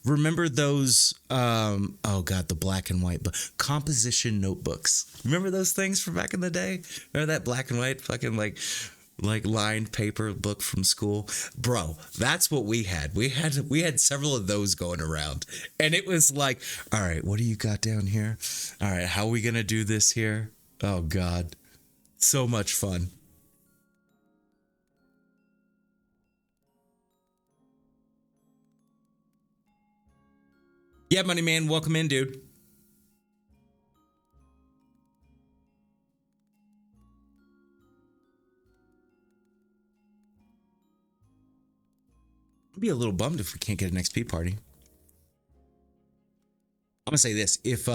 remember those oh god, the black and white but composition notebooks. Remember those things from back in the day? Remember that black and white fucking like lined paper book from school? Bro, that's what we had. We had several of those going around. And it was like, all right, what do you got down here? All right, how are we going to do this here? Oh god. So much fun. Yeah, money man, welcome in, dude. I'd be a little bummed if we can't get an XP party. I'm gonna say this: if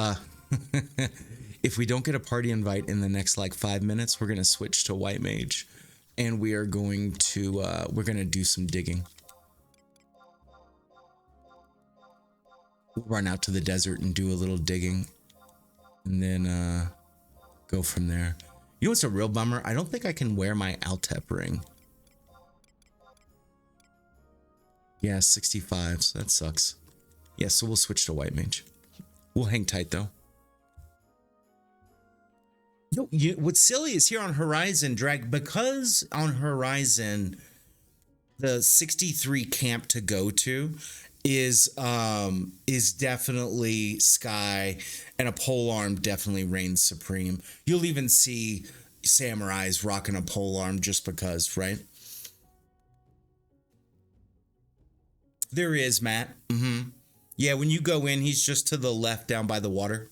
if we don't get a party invite in the next like 5 minutes, we're gonna switch to white mage, and we're gonna do some digging. We'll run out to the desert and do a little digging, and then go from there. You know what's a real bummer? I don't think I can wear my Altep ring. Yeah, 65. So that sucks. Yeah, so we'll switch to white mage. We'll hang tight though. What's silly is here on Horizon drag because on Horizon the 63 camp to go to is definitely Sky and a pole arm definitely reigns supreme. You'll even see samurais rocking a pole arm just because, right? There is, Matt. Yeah, when you go in, he's just to the left down by the water.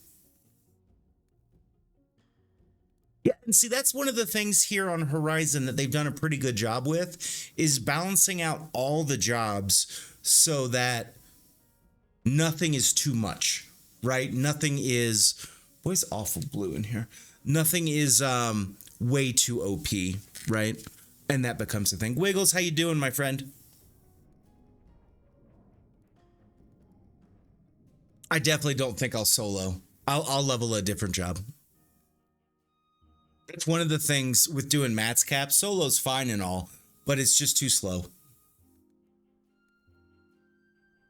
Yeah, and see, that's one of the things here on Horizon that they've done a pretty good job with is balancing out all the jobs so that nothing is too much, right? Nothing is, boy, it's awful blue in here. Nothing is way too OP, right? And that becomes the thing. Wiggles, how you doing, my friend? I definitely don't think I'll solo. I'll level a different job. That's one of the things with doing Matt's cap. Solo's fine and all, but it's just too slow.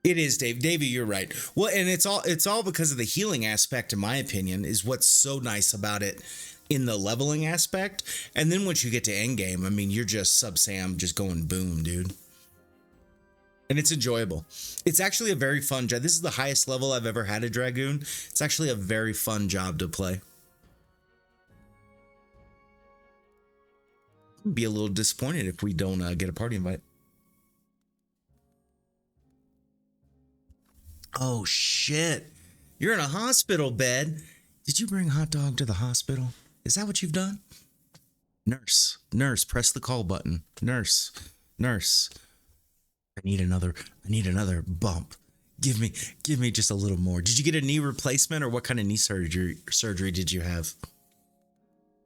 It is, Dave. Davey, you're right. Well, and it's all because of the healing aspect, in my opinion, is what's so nice about it in the leveling aspect. And then once you get to endgame, I mean, you're just sub Sam, just going boom, dude. And it's enjoyable. It's actually a very fun job. This is the highest level I've ever had a Dragoon. It's actually a very fun job to play. Be a little disappointed if we don't get a party invite. Oh shit. You're in a hospital bed. Did you bring hot dog to the hospital? Is that what you've done? Nurse, press the call button. Nurse. I need another bump. Give me give me just a little more. Did you get a knee replacement or what kind of knee surgery did you have?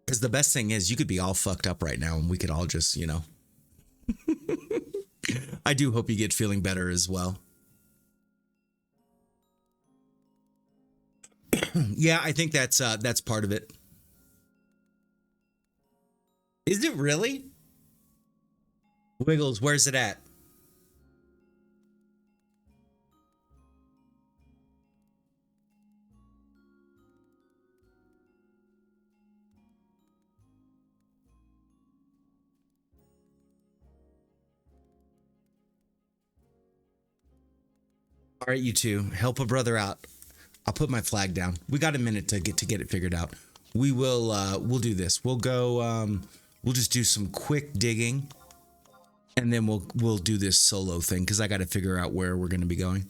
Because the best thing is you could be all fucked up right now and we could all just, you know. I do hope you get feeling better as well. Yeah, I think that's part of it. Is it really? Wiggles, where's it at? All right, you two, help a brother out. I'll put my flag down. We got a minute to get it figured out. We'll do this. We'll just do some quick digging and then we'll do this solo thing cuz I got to figure out where we're going to be going.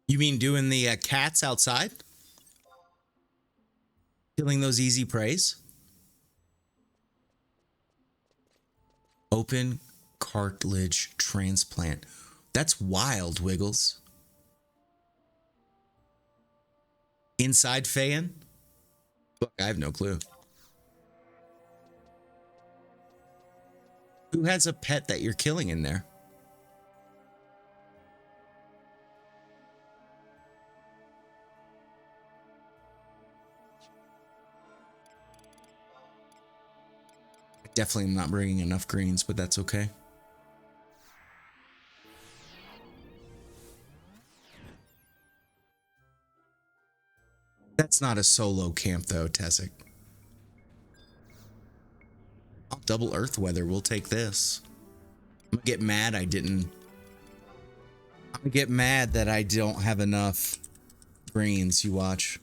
You mean doing the cats outside? Killing those easy preys? Open cartilage transplant. That's wild, Wiggles. Inside Fayan? Look, I have no clue. Who has a pet that you're killing in there? Definitely not bringing enough greens, but that's okay. That's not a solo camp though, Tessic. I'll double earth weather. We'll take this. I'm gonna get mad I didn't. I'm gonna get mad that I don't have enough greens. You watch.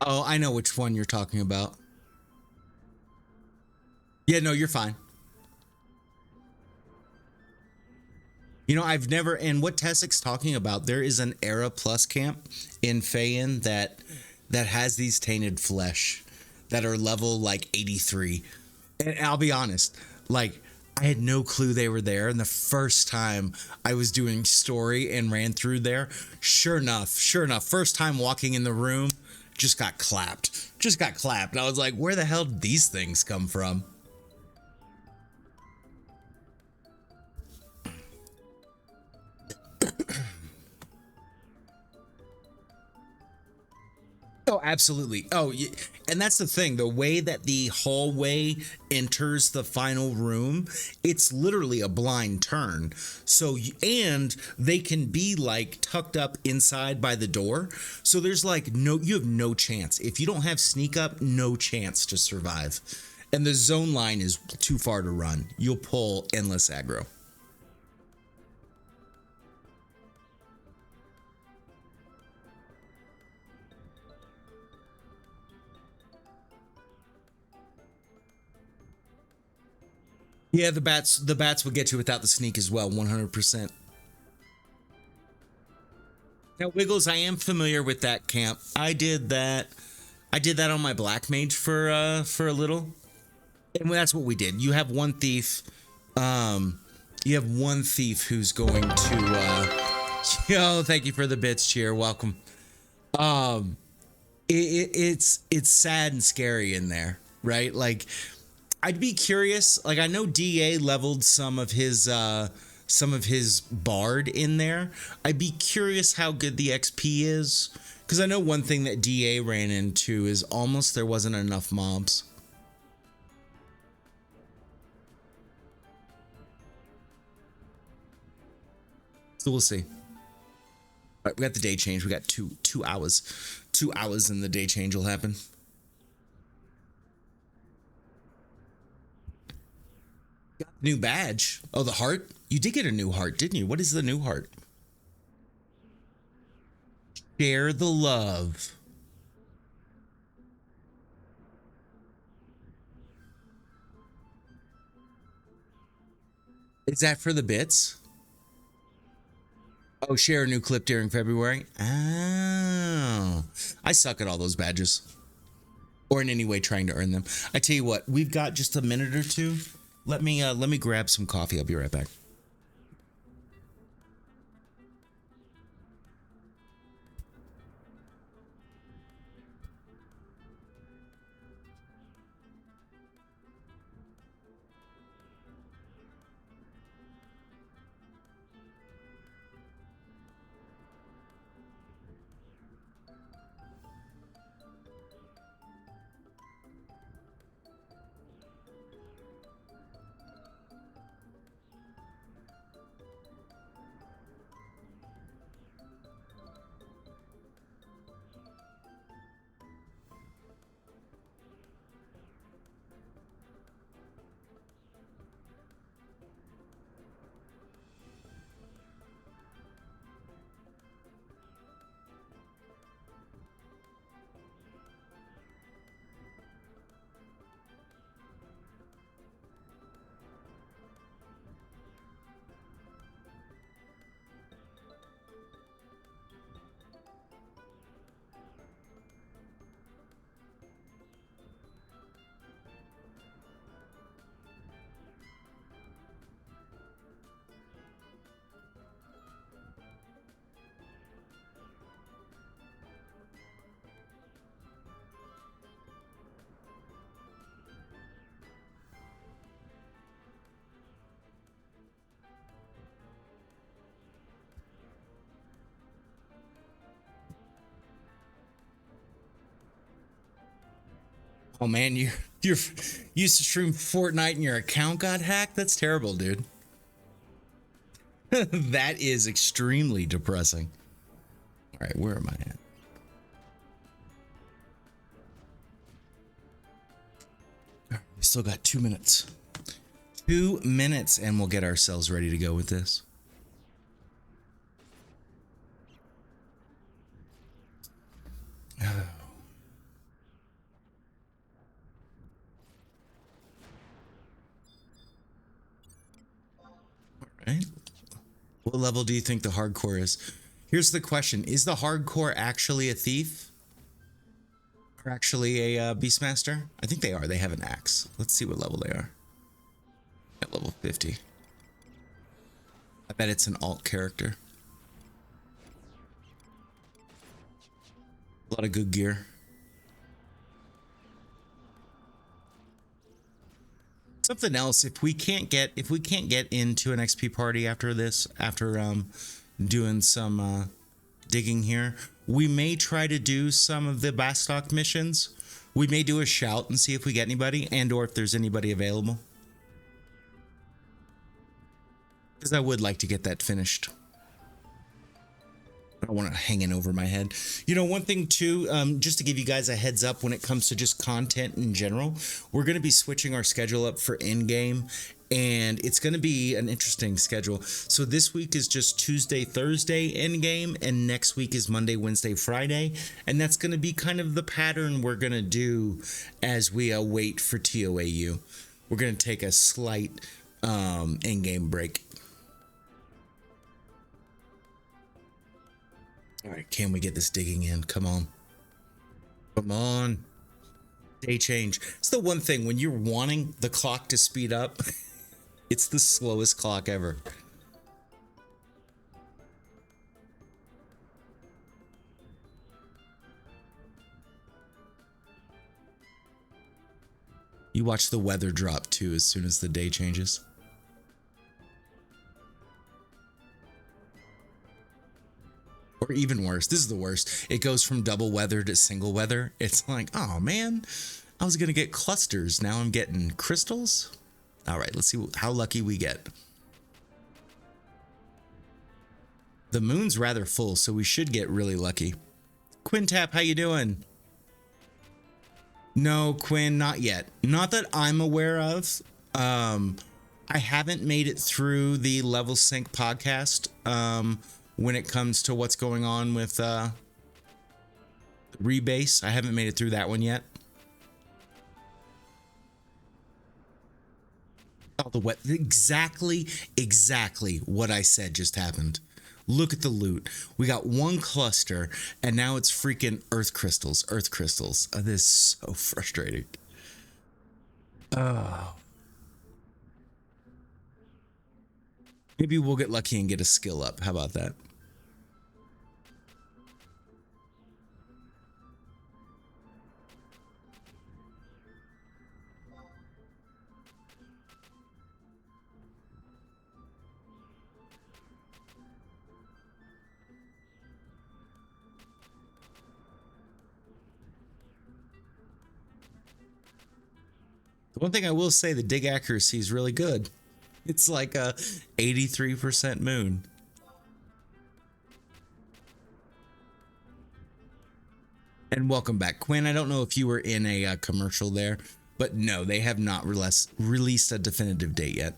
Oh, I know which one you're talking about. Yeah, no, you're fine. You know, I've never, and what Tessic's talking about, there is an Era Plus camp in Fayan that has these tainted flesh that are level like 83. And I'll be honest, like I had no clue they were there. And the first time I was doing story and ran through there, sure enough, first time walking in the room, just got clapped. Just got clapped. And I was like, where the hell did these things come from? Oh, absolutely. Oh, and that's the thing. The way that the hallway enters the final room, it's literally a blind turn. So, and they can be like tucked up inside by the door. So there's like you have no chance. If you don't have sneak up, no chance to survive. And the zone line is too far to run. You'll pull endless aggro. Yeah, the bats will get you without the sneak as well, 100%. Now, Wiggles, I am familiar with that camp. I did that. I did that on my black mage for a little, and that's what we did. You have one thief. You have one thief who's going to. Yo, thank you for the bits, cheer. Welcome. Um, it's sad and scary in there, right? Like I'd be curious. Like I know DA leveled some of his bard in there. I'd be curious how good the XP is because I know one thing that DA ran into is almost there wasn't enough mobs. So we'll see. All right, we got the day change. We got two hours. 2 hours and the day change will happen. New badge. Oh, the heart? You did get a new heart, didn't you? What is the new heart? Share the love. Is that for the bits? Oh, share a new clip during February. Oh, I suck at all those badges, or in any way trying to earn them. I tell you what, we've got just a minute or two. Let me grab some coffee. I'll be right back. Oh man, you're used to stream Fortnite and your account got hacked? That's terrible, dude. That is extremely depressing. All right, where am I at? All right, we still got 2 minutes. 2 minutes and we'll get ourselves ready to go with this. Right? What level do you think the hardcore is? Here's the question. Is the hardcore actually a thief? Or actually a beastmaster? I think they are. They have an axe. Let's see what level they are. At level 50. I bet it's an alt character. A lot of good gear. Something else, if we can't get into an XP party after this, after doing some digging here, we may try to do some of the Bastock missions. We may do a shout and see if we get anybody, and or if there's anybody available, because I would like to get that finished. I don't want it hanging over my head. You know, one thing too, just to give you guys a heads up when it comes to just content in general, we're going to be switching our schedule up for in-game, and it's going to be an interesting schedule. So this week is just Tuesday, Thursday in-game, and next week is Monday, Wednesday, Friday, and that's going to be kind of the pattern we're going to do as we wait for TOAU. We're going to take a slight in-game break. All right, can we get this digging in? Come on. Come on. Day change. It's the one thing, when you're wanting the clock to speed up, it's the slowest clock ever. You watch the weather drop too as soon as the day changes. Or even worse, this is the worst. It goes from double weather to single weather. It's like, oh man, I was gonna get clusters. Now I'm getting crystals. All right, let's see how lucky we get. The moon's rather full, so we should get really lucky. Quintap, how you doing? No, Quinn, not yet. Not that I'm aware of. I haven't made it through the Level Sync podcast. When it comes to what's going on with Rebase, I haven't made it through that one yet. Oh, the what? Exactly what I said just happened. Look at the loot. We got one cluster, and now it's freaking earth crystals. Earth crystals. This is so frustrating. Oh. Maybe we'll get lucky and get a skill up. How about that? The one thing I will say, the dig accuracy is really good. It's like a 83% moon. And welcome back, Quinn. I don't know if you were in a commercial there, but no, they have not released a definitive date yet.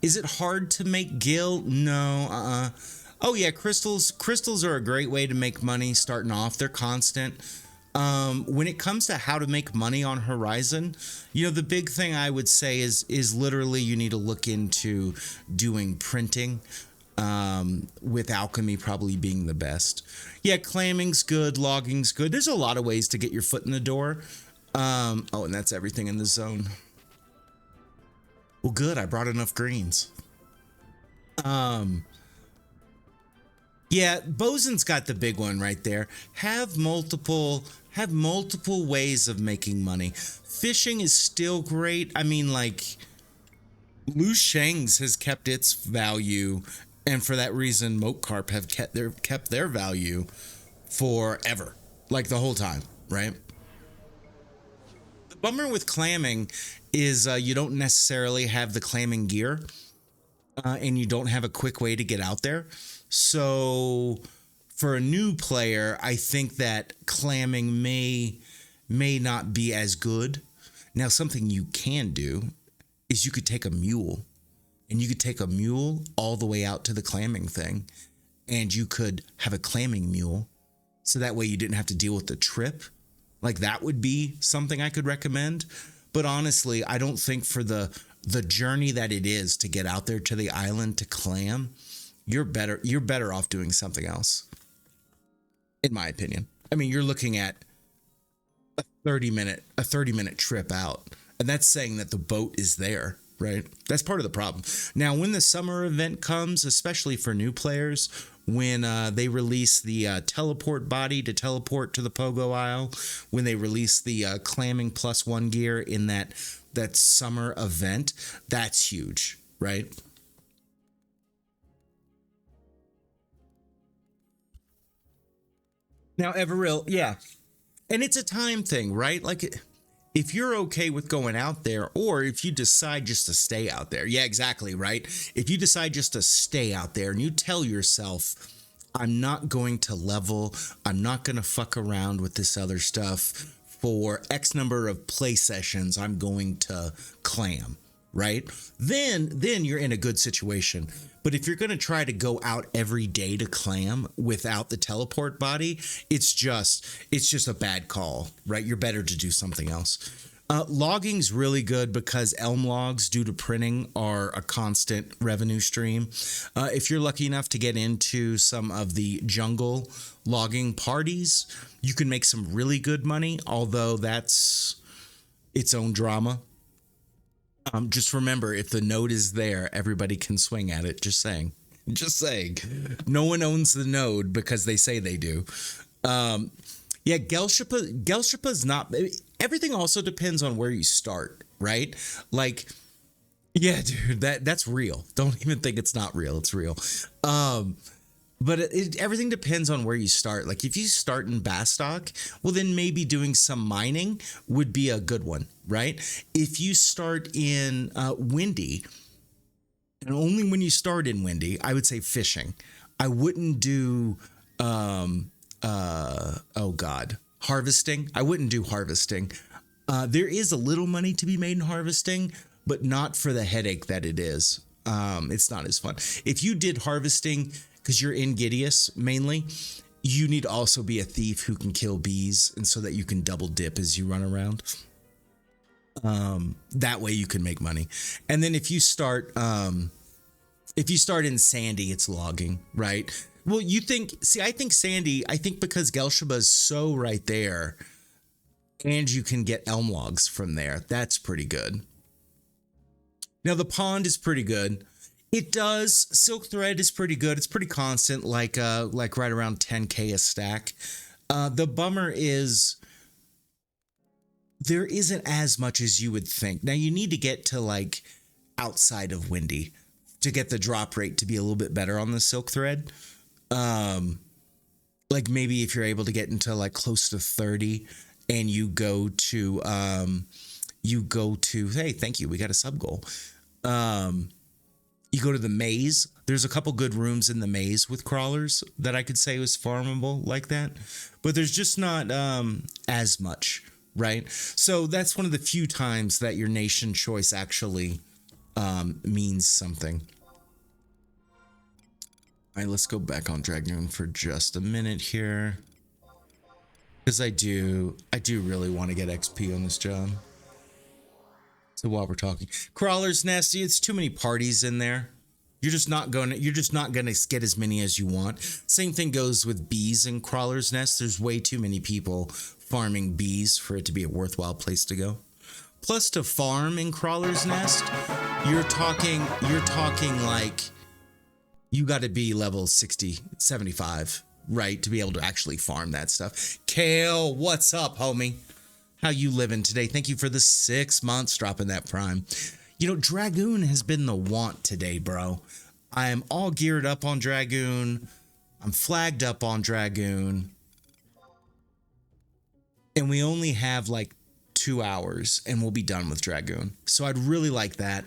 Is it hard to make gil? No. Oh yeah, crystals are a great way to make money starting off. They're constant. When it comes to how to make money on Horizon, you know, the big thing I would say is literally you need to look into doing printing, with alchemy probably being the best. Yeah, clamming's good, logging's good. There's a lot of ways to get your foot in the door. Oh, and that's everything in the zone. Well, good. I brought enough greens. Yeah, Bosun's got the big one right there. Have multiple ways of making money. Fishing is still great. I mean, like, Lu Sheng's has kept its value, and for that reason, moat carp have kept their value forever, like the whole time, right? The bummer with clamming is you don't necessarily have the clamming gear, and you don't have a quick way to get out there. So for a new player, I think that clamming may not be as good. Now, something you can do is you could take a mule, and you could take a mule all the way out to the clamming thing, and you could have a clamming mule, so that way you didn't have to deal with the trip. Like, that would be something I could recommend. But honestly, I don't think for the journey that it is to get out there to the island to clam, you're better off doing something else, in my opinion. I mean, you're looking at a 30-minute trip out, and that's saying that the boat is there, right? That's part of the problem. Now, when the summer event comes, especially for new players, when they release the teleport body to teleport to the Pogo Isle, when they release the clamming +1 gear in that summer event, that's huge, right? Now, Everil, yeah. And it's a time thing, right? Like, if you're okay with going out there, or if you decide just to stay out there. Yeah, exactly, right? If you decide just to stay out there and you tell yourself, I'm not going to level, I'm not going to fuck around with this other stuff for X number of play sessions, I'm going to clam, right? Then you're in a good situation. But if you're going to try to go out every day to clam without the teleport body, it's just a bad call, right? You're better to do something else. Logging's really good because elm logs, due to printing, are a constant revenue stream. If you're lucky enough to get into some of the jungle logging parties, you can make some really good money, although that's its own drama. Just remember, if the node is there, everybody can swing at it. Just saying. Just saying. No one owns the node because they say they do. Yeah, Gelshipa's not. Everything also depends on where you start, right? Like, yeah, dude, that's real. Don't even think it's not real. It's real. But everything depends on where you start. Like, if you start in Bastock, well, then maybe doing some mining would be a good one, right? If you start in Windy, and only when you start in Windy, I would say fishing. I wouldn't do, harvesting. I wouldn't do harvesting. There is a little money to be made in harvesting, but not for the headache that it is. It's not as fun. If you did harvesting, because you're in Gideus mainly, you need to also be a thief who can kill bees, and so that you can double dip as you run around. That way you can make money. And then if you start in Sandy, it's logging, right? Well, you think, see, I think Sandy, I think because Gelshaba is so right there and you can get elm logs from there, that's pretty good. Now, the pond is pretty good. It does. Silk thread is pretty good. It's pretty constant, like right around 10K a stack. The bummer is there isn't as much as you would think. Now, you need to get to like outside of Windy to get the drop rate to be a little bit better on the silk thread. Like maybe if you're able to get into like close to 30 and you go to hey, thank you, we got a sub goal. You go to the maze. There's a couple good rooms in the maze with crawlers that I could say was farmable like that, but there's just not as much, right? So that's one of the few times that your nation choice actually means something. All right, let's go back on Dragoon for just a minute here, because I do really want to get XP on this job. So while we're talking, Crawler's Nest, it's too many parties in there. You're just not gonna get as many as you want. Same thing goes with bees in Crawler's Nest. There's way too many people farming bees for it to be a worthwhile place to go. Plus, to farm in Crawler's Nest, you're talking like you got to be level 60, 75, right, to be able to actually farm that stuff. Kale, what's up, homie? How you living today? Thank you for the 6 months dropping that prime. You know, Dragoon has been the want today, bro. I am all geared up on Dragoon. I'm flagged up on Dragoon. And we only have like 2 hours and we'll be done with Dragoon. So I'd really like that.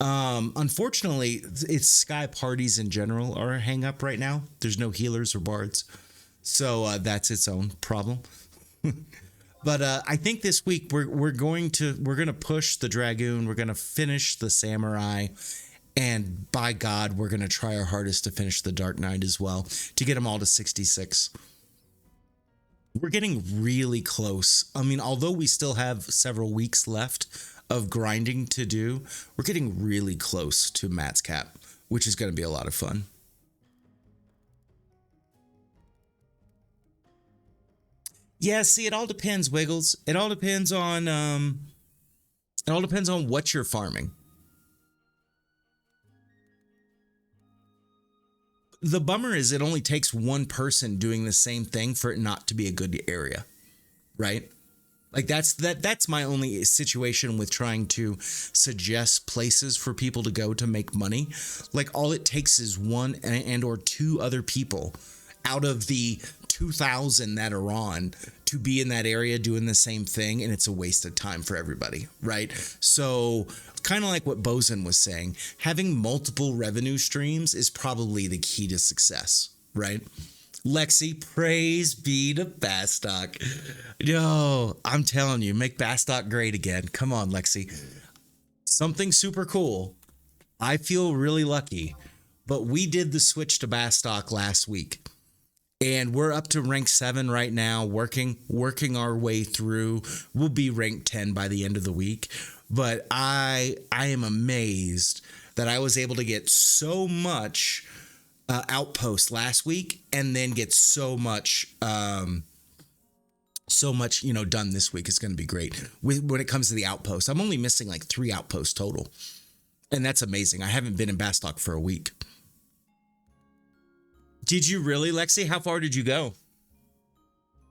Unfortunately, it's Sky parties in general are a hang up right now. There's no healers or bards. So that's its own problem. But I think this week we're going to push the Dragoon. We're going to finish the Samurai, and by God, we're going to try our hardest to finish the Dark Knight as well to get them all to 66. We're getting really close. I mean, although we still have several weeks left of grinding to do, we're getting really close to Matt's cap, which is going to be a lot of fun. Yeah, see, it all depends, Wiggles. It all depends on what you're farming. The bummer is it only takes one person doing the same thing for it not to be a good area, right? Like that's my only situation with trying to suggest places for people to go to make money. Like all it takes is one and or two other people out of the 2,000 that are on to be in that area doing the same thing, and it's a waste of time for everybody, right? So kind of like what Bosun was saying, having multiple revenue streams is probably the key to success, right? Lexi, praise be to Bastock. Yo, I'm telling you, make Bastock great again. Come on, Lexi. Something super cool. I feel really lucky, but we did the switch to Bastock last week. And we're up to rank 7 right now, working our way through. We'll be rank 10 by the end of the week. But I am amazed that I was able to get so much outpost last week and then get so much, done this week. It's going to be great. When it comes to the outpost, I'm only missing like 3 outposts total. And that's amazing. I haven't been in Bastock for a week. Did you really, Lexi? How far did you go?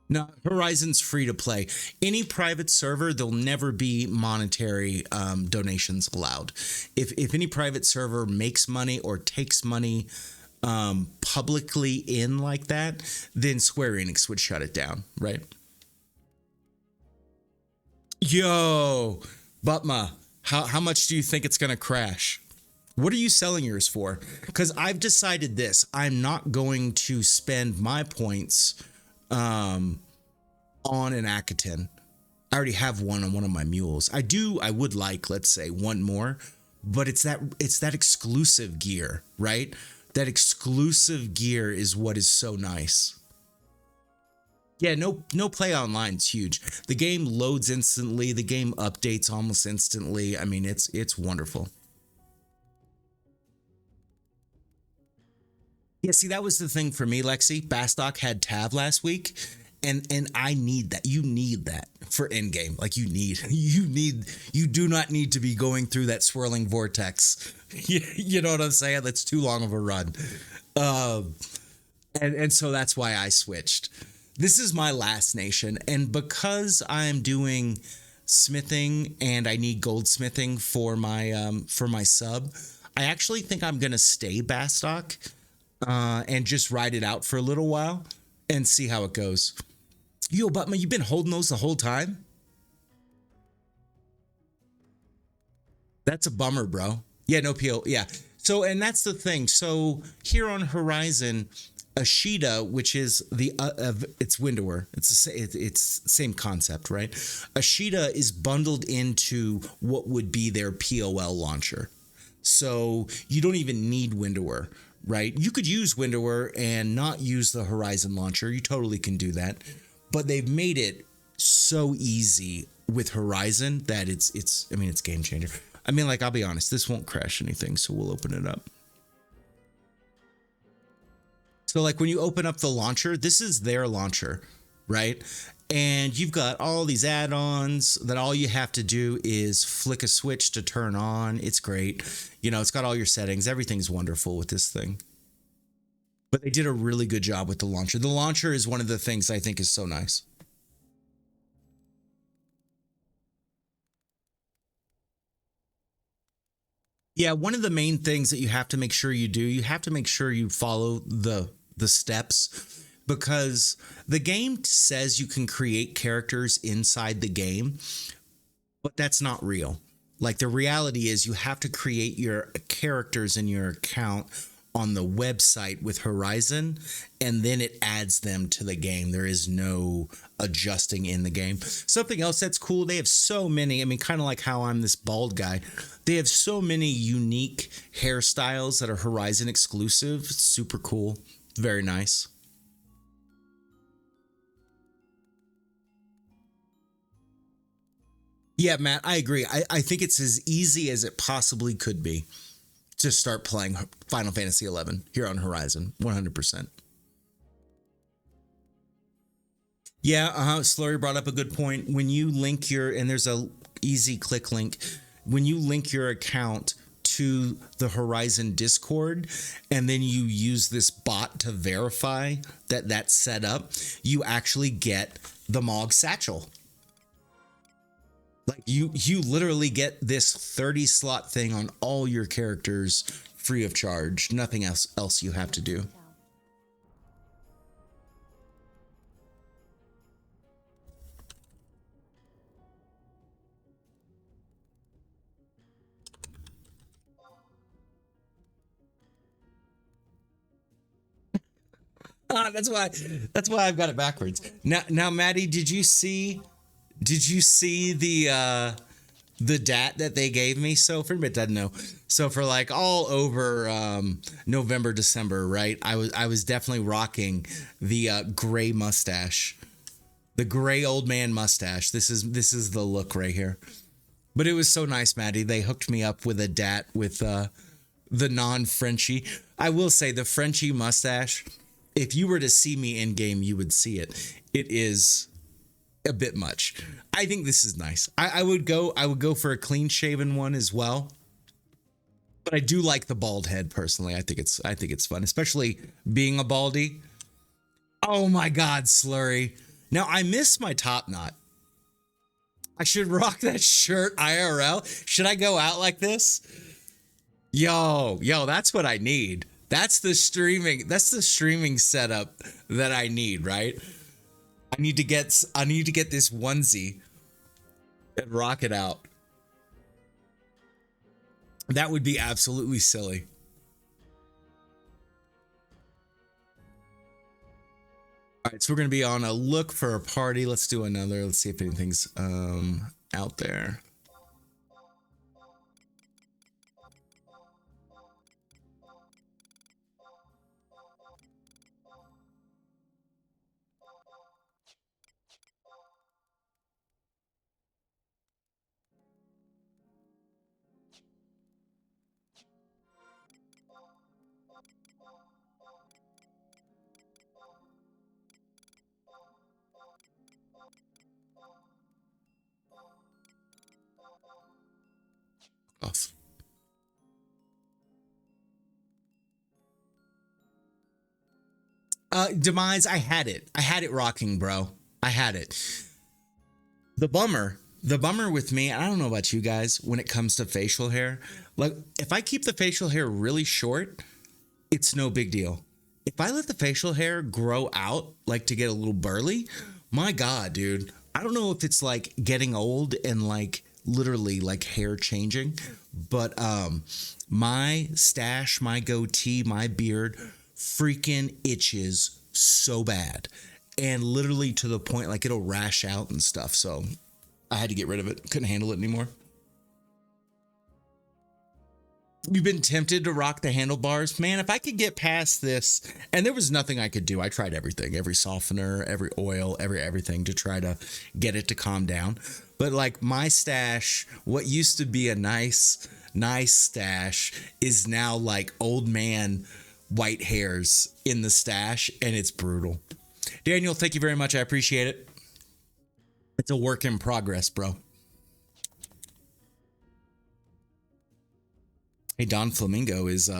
No, Horizon's free to play. Any private server, there'll never be monetary donations allowed. If any private server makes money or takes money publicly in like that, then Square Enix would shut it down, right? Yo, Butma, how much do you think it's going to crash? What are you selling yours for? Because I've decided this. I'm not going to spend my points on an Akaton. I already have one on one of my mules. I would like, let's say, one more, but it's that exclusive gear, right? That exclusive gear is what is so nice. Yeah, no play online is huge. The game loads instantly. The game updates almost instantly. I mean, it's wonderful. Yeah, see, that was the thing for me, Lexi. Bastock had Tav last week, and I need that. You need that for endgame. Like you do not need to be going through that swirling vortex. You know what I'm saying? That's too long of a run. Um, and so that's why I switched. This is my last nation, and because I'm doing smithing and I need goldsmithing for my sub, I actually think I'm gonna stay Bastock and just ride it out for a little while and see how it goes. Yo, Butman, you've been holding those the whole time? That's a bummer, bro. Yeah, no PO. Yeah. So, and that's the thing. So here on Horizon, Ashita, which is it's Windower. It's same concept, right? Ashita is bundled into what would be their POL launcher. So you don't even need Windower, right? You could use Windower and not use the Horizon launcher. You totally can do that. But they've made it so easy with Horizon that it's I mean it's game changer. I mean, like, I'll be honest, this won't crash anything, so we'll open it up. So like when you open up the launcher, this is their launcher, right? And you've got all these add-ons that all you have to do is flick a switch to turn on. It's great. You know, it's got all your settings. Everything's wonderful with this thing. But they did a really good job with the launcher. The launcher is one of the things I think is so nice. Yeah, one of the main things that you have to make sure you do, you have to make sure you follow the steps because the game says you can create characters inside the game, but that's not real. Like the reality is you have to create your characters in your account on the website with Horizon and then it adds them to the game. There is no adjusting in the game. Something else that's cool, they have so many, I mean kind of like how I'm this bald guy. They have so many unique hairstyles that are Horizon exclusive. It's super cool. Very nice. Yeah, Matt, I agree. I think it's as easy as it possibly could be to start playing Final Fantasy 11 here on Horizon. 100%. Yeah, Slurry brought up a good point. When you link your, and there's a easy click link, when you link your account to the Horizon Discord, and then you use this bot to verify that that's set up, you actually get the Mog Satchel. Like you literally get this 30 slot thing on all your characters free of charge. Nothing else you have to do. Incoming Tal. Ah, that's why I've got it backwards. Now Maddie, did you see the DAT that they gave me? So for anybody that doesn't know, so for like all over November, December, right? I was definitely rocking the gray mustache. The gray old man mustache. This is the look right here. But it was so nice, Maddie. They hooked me up with a DAT with the non-Frenchy. I will say the Frenchy mustache. If you were to see me in game, you would see it. It is a bit much. I think this is nice. I would go for a clean shaven one as well. But I do like the bald head personally. I think it's fun, especially being a baldy. Oh my god, Slurry. Now I miss my top knot. I should rock that shirt IRL. Should I go out like this? Yo, that's what I need. That's the streaming setup that I need, right? I need to get this onesie and rock it out. That would be absolutely silly. All right, so we're gonna be on a look for a party. Let's do another. Let's see if anything's out there. Demise, I had it. I had it rocking, bro. I had it. The bummer with me, I don't know about you guys, when it comes to facial hair, like if I keep the facial hair really short, it's no big deal. If I let the facial hair grow out, like to get a little burly, my God, dude, I don't know if it's like getting old and like literally like hair changing, but my stash, my goatee, my beard freaking itches so bad. And literally to the point like it'll rash out and stuff. So I had to get rid of it. Couldn't handle it anymore. You've been tempted to rock the handlebars, man. If I could get past this, and there was nothing I could do. I tried everything, every softener, every oil, everything to try to get it to calm down. But like my stash, what used to be a nice stash is now like old man white hairs in the stash, and it's brutal. Daniel, thank you very much. I appreciate it. It's a work in progress, bro. Hey, Don Flamingo is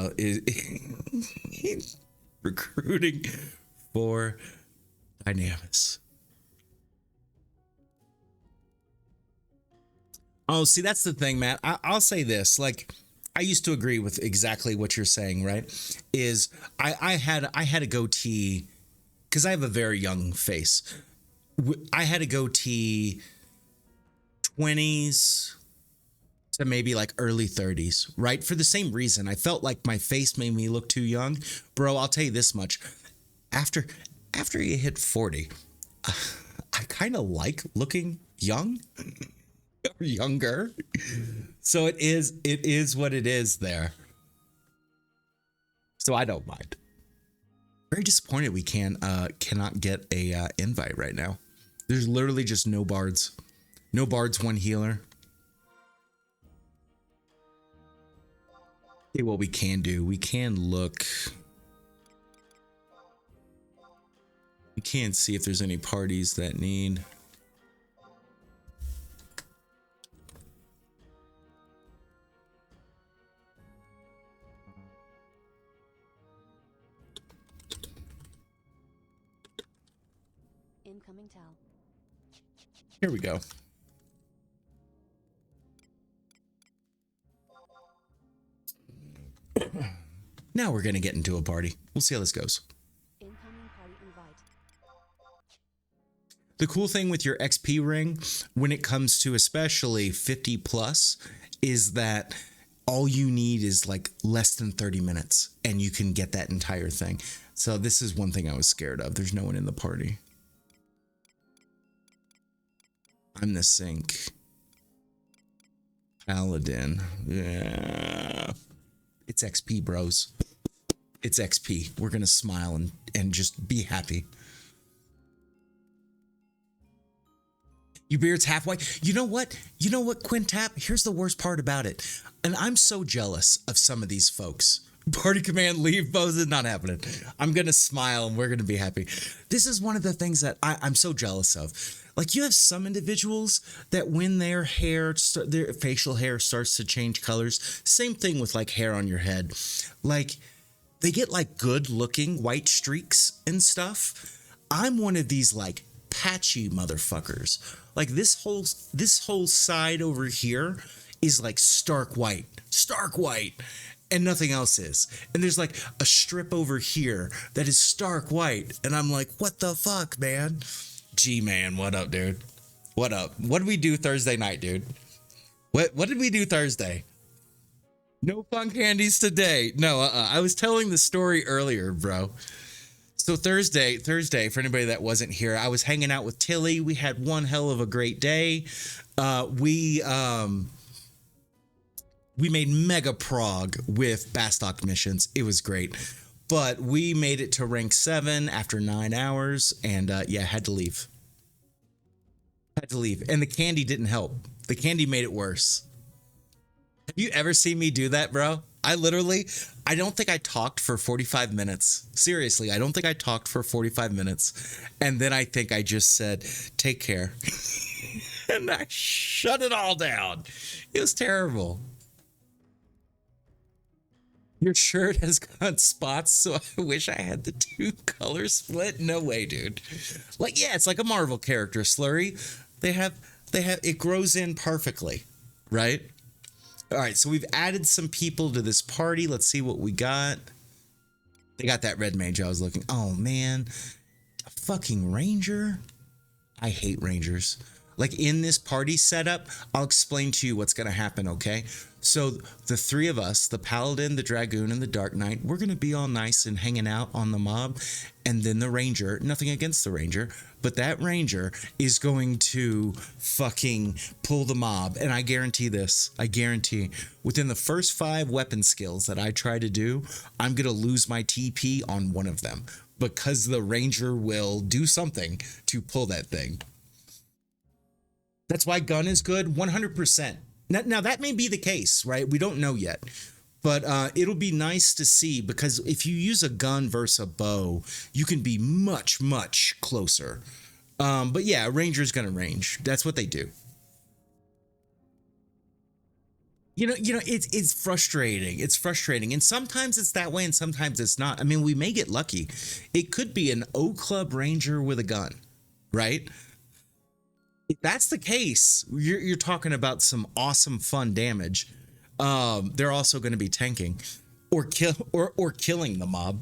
recruiting for Dynamis. Oh, see, that's the thing, Matt. I'll say this. Like, I used to agree with exactly what you're saying, right? Is I had a goatee because I have a very young face. I had a goatee 20s to maybe like early 30s, right? For the same reason. I felt like my face made me look too young. Bro, I'll tell you this much. After you hit 40, I kind of like looking young or younger. So it is what it is there. So I don't mind. Very disappointed we cannot get a invite right now. There's literally just no bards. No bards, one healer. Okay, what we can do, we can look. We can see if there's any parties that need. Incoming towel. Here we go. Now we're going to get into a party. We'll see how this goes. Incoming party invite. The cool thing with your XP ring, when it comes to especially 50 plus, is that all you need is like less than 30 minutes and you can get that entire thing. So this is one thing I was scared of. There's no one in the party. I'm the sync. Paladin. Yeah. It's XP, bros. It's XP. We're going to smile and just be happy. Your beard's half white. You know what? You know what, Quintap? Here's the worst part about it. And I'm so jealous of some of these folks. Party command, leave, Bose, not happening. I'm going to smile and we're going to be happy. This is one of the things that I'm so jealous of. Like, you have some individuals that when their hair, their facial hair starts to change colors, same thing with like hair on your head. Like, they get like good looking white streaks and stuff. I'm one of these like patchy motherfuckers. Like this whole side over here is like stark white, and nothing else is. And there's like a strip over here that is stark white, and I'm like, what the fuck, man? G-Man, what up, dude? What up? What did we do Thursday night, dude? What did we do Thursday? No fun candies today. No, I was telling the story earlier, bro. So Thursday, for anybody that wasn't here, I was hanging out with Tilly. We had one hell of a great day. We made mega prog with Bastock missions. It was great. But we made it to rank 7 after 9 hours, and yeah, had to leave. And the candy didn't help. The candy made it worse. Have you ever seen me do that, bro? I don't think I talked for 45 minutes. Seriously, I don't think I talked for 45 minutes. And then I think I just said, take care. And I shut it all down. It was terrible. Your shirt has got spots, so I wish I had the two color split. No way, dude. Like, yeah, it's like a Marvel character, Slurry. They have it grows in perfectly, right? All right, so we've added some people to this party. Let's see what we got. They got that red mage I was looking. Oh man, a fucking ranger. I hate rangers. Like in this party setup, I'll explain to you what's going to happen, okay? So the three of us, the paladin, the dragoon, and the dark knight, we're going to be all nice and hanging out on the mob. And then the ranger, nothing against the ranger, but that ranger is going to fucking pull the mob. And I guarantee this, I guarantee within the first 5 weapon skills that I try to do, I'm going to lose my TP on one of them because the ranger will do something to pull that thing. That's why gun is good 100%. Now that may be the case, right? We don't know yet. But it'll be nice to see because if you use a gun versus a bow, you can be much, much closer. But yeah, a ranger's gonna range. That's what they do. It's frustrating. It's frustrating, and sometimes it's that way, and sometimes it's not. I mean, we may get lucky. It could be an O Club Ranger with a gun, right? If that's the case, you're talking about some awesome fun damage. They're also going to be tanking or killing the mob.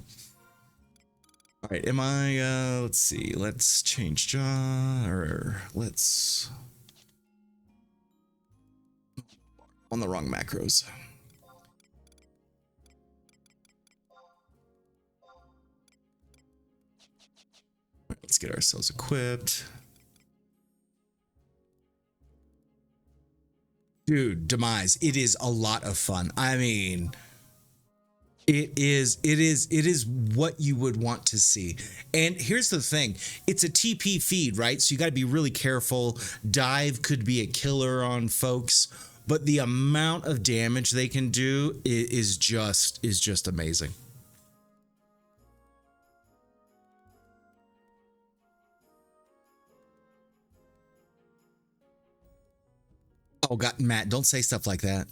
All right, am I let's see. Let's change job or let's on the wrong macros. Let's get ourselves equipped. Dude, demise. It is a lot of fun. I mean, it is what you would want to see. And here's the thing. It's a TP feed, right? So you got to be really careful. Dive could be a killer on folks, but the amount of damage they can do is just amazing. Oh god, Matt, don't say stuff like that.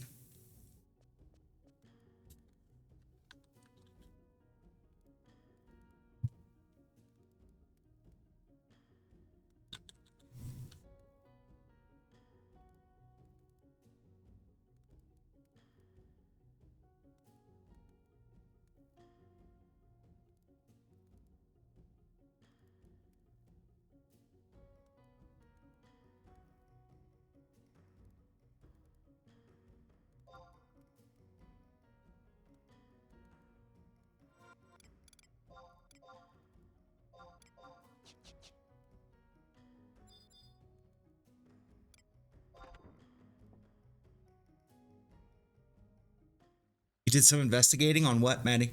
You did some investigating on what, Maddie?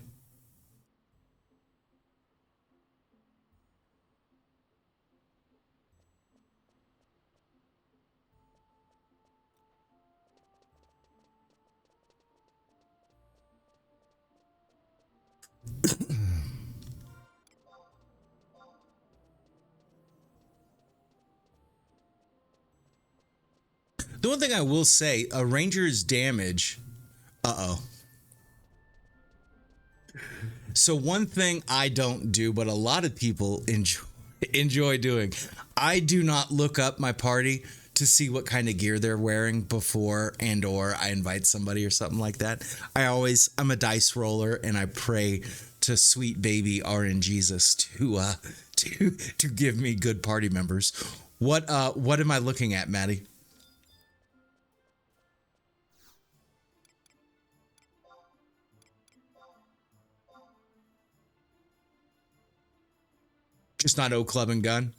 The one thing I will say, a ranger's damage. Uh-oh. So one thing I don't do, but a lot of people enjoy doing, I do not look up my party to see what kind of gear they're wearing before and or I invite somebody or something like that. I'm a dice roller and I pray to sweet baby RN Jesus to give me good party members. What am I looking at, Maddie? Just not O Club and Gun.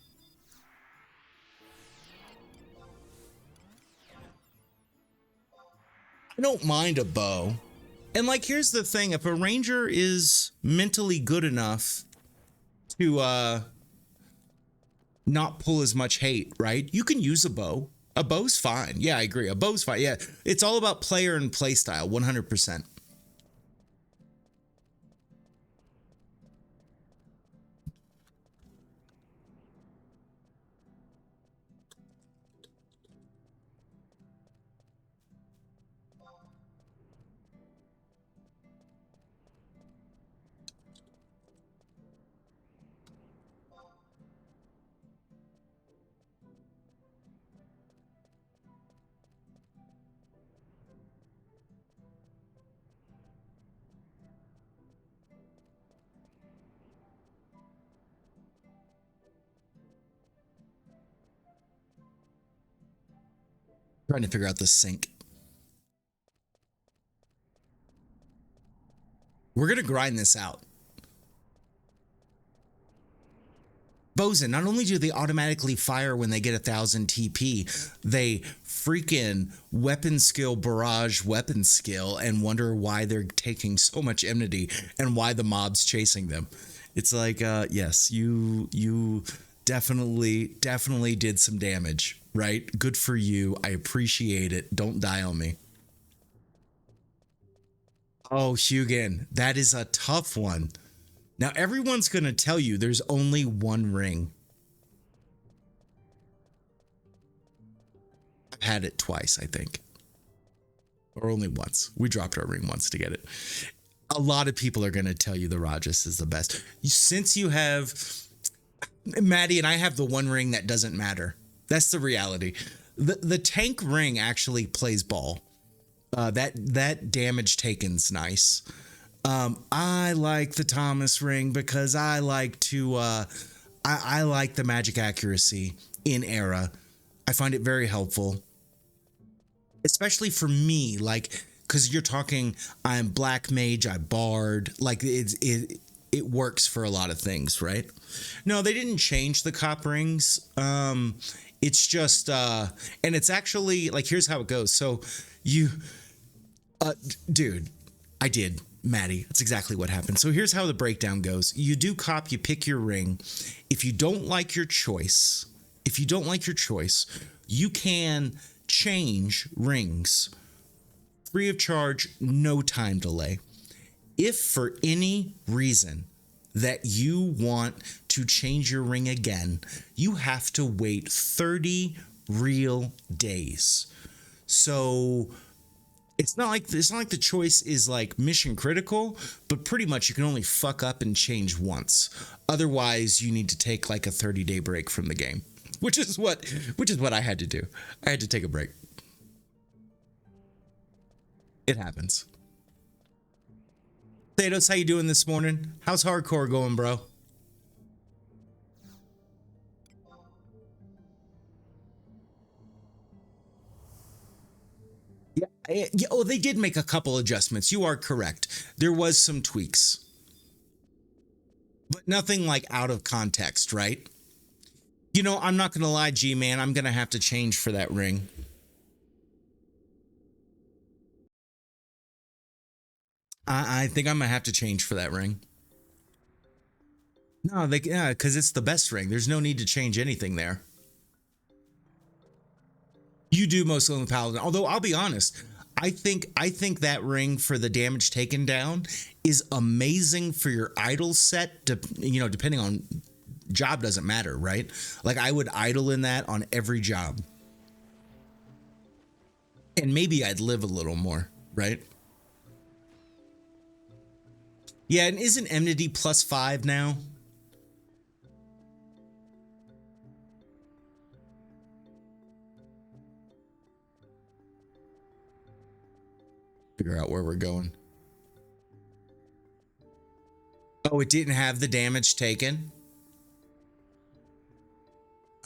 I don't mind a bow. And like here's the thing, if a ranger is mentally good enough to not pull as much hate, right? You can use a bow. A bow's fine. Yeah, I agree. A bow's fine. Yeah. It's all about player and play style, 100%. Trying to figure out the sync. We're gonna grind this out. Bosun, not only do they automatically fire when they get 1,000 TP, they freaking weapon skill barrage weapon skill and wonder why they're taking so much enmity and why the mob's chasing them. It's like, yes, you definitely did some damage, right? Good for you. I appreciate it. Don't die on me. Oh, Hugin, that is a tough one. Now, everyone's going to tell you there's only one ring. I've had it twice, I think. Or only once. We dropped our ring once to get it. A lot of people are going to tell you the Rajas is the best. Since you have... Maddie and I have the one ring that doesn't matter. That's the reality. The tank ring actually plays ball. That damage taken's nice. I like the Thomas ring because I like to I like the magic accuracy in Era. I find it very helpful, especially for me, like because you're talking I'm black mage, I bard, like it works for a lot of things, right? No, they didn't change the cop rings. It's just and it's actually like here's how it goes. So you dude, I did. Maddie, that's exactly what happened. So here's how the breakdown goes. You do cop, you pick your ring. If you don't like your choice, you can change rings free of charge, no time delay. If for any reason that you want to change your ring again, you have to wait 30 real days. So it's not like the choice is like mission critical, but pretty much you can only fuck up and change once. Otherwise, you need to take like a 30-day break from the game, which is what I had to do. I had to take a break. It happens. Thanos, how you doing this morning? How's hardcore going, bro? Yeah, oh, they did make a couple adjustments. You are correct. There was some tweaks, but nothing like out of context, right? You know, I'm not gonna lie, G-Man. I'm gonna have to change for that ring. I think I'm gonna have to change for that ring. No, yeah, because it's the best ring. There's no need to change anything there. You do most of the paladin. Although I'll be honest, I think that ring for the damage taken down is amazing for your idle set. Depending on job doesn't matter, right? Like I would idle in that on every job, and maybe I'd live a little more, right? Yeah, and isn't enmity +5 now? Figure out where we're going. Oh, it didn't have the damage taken.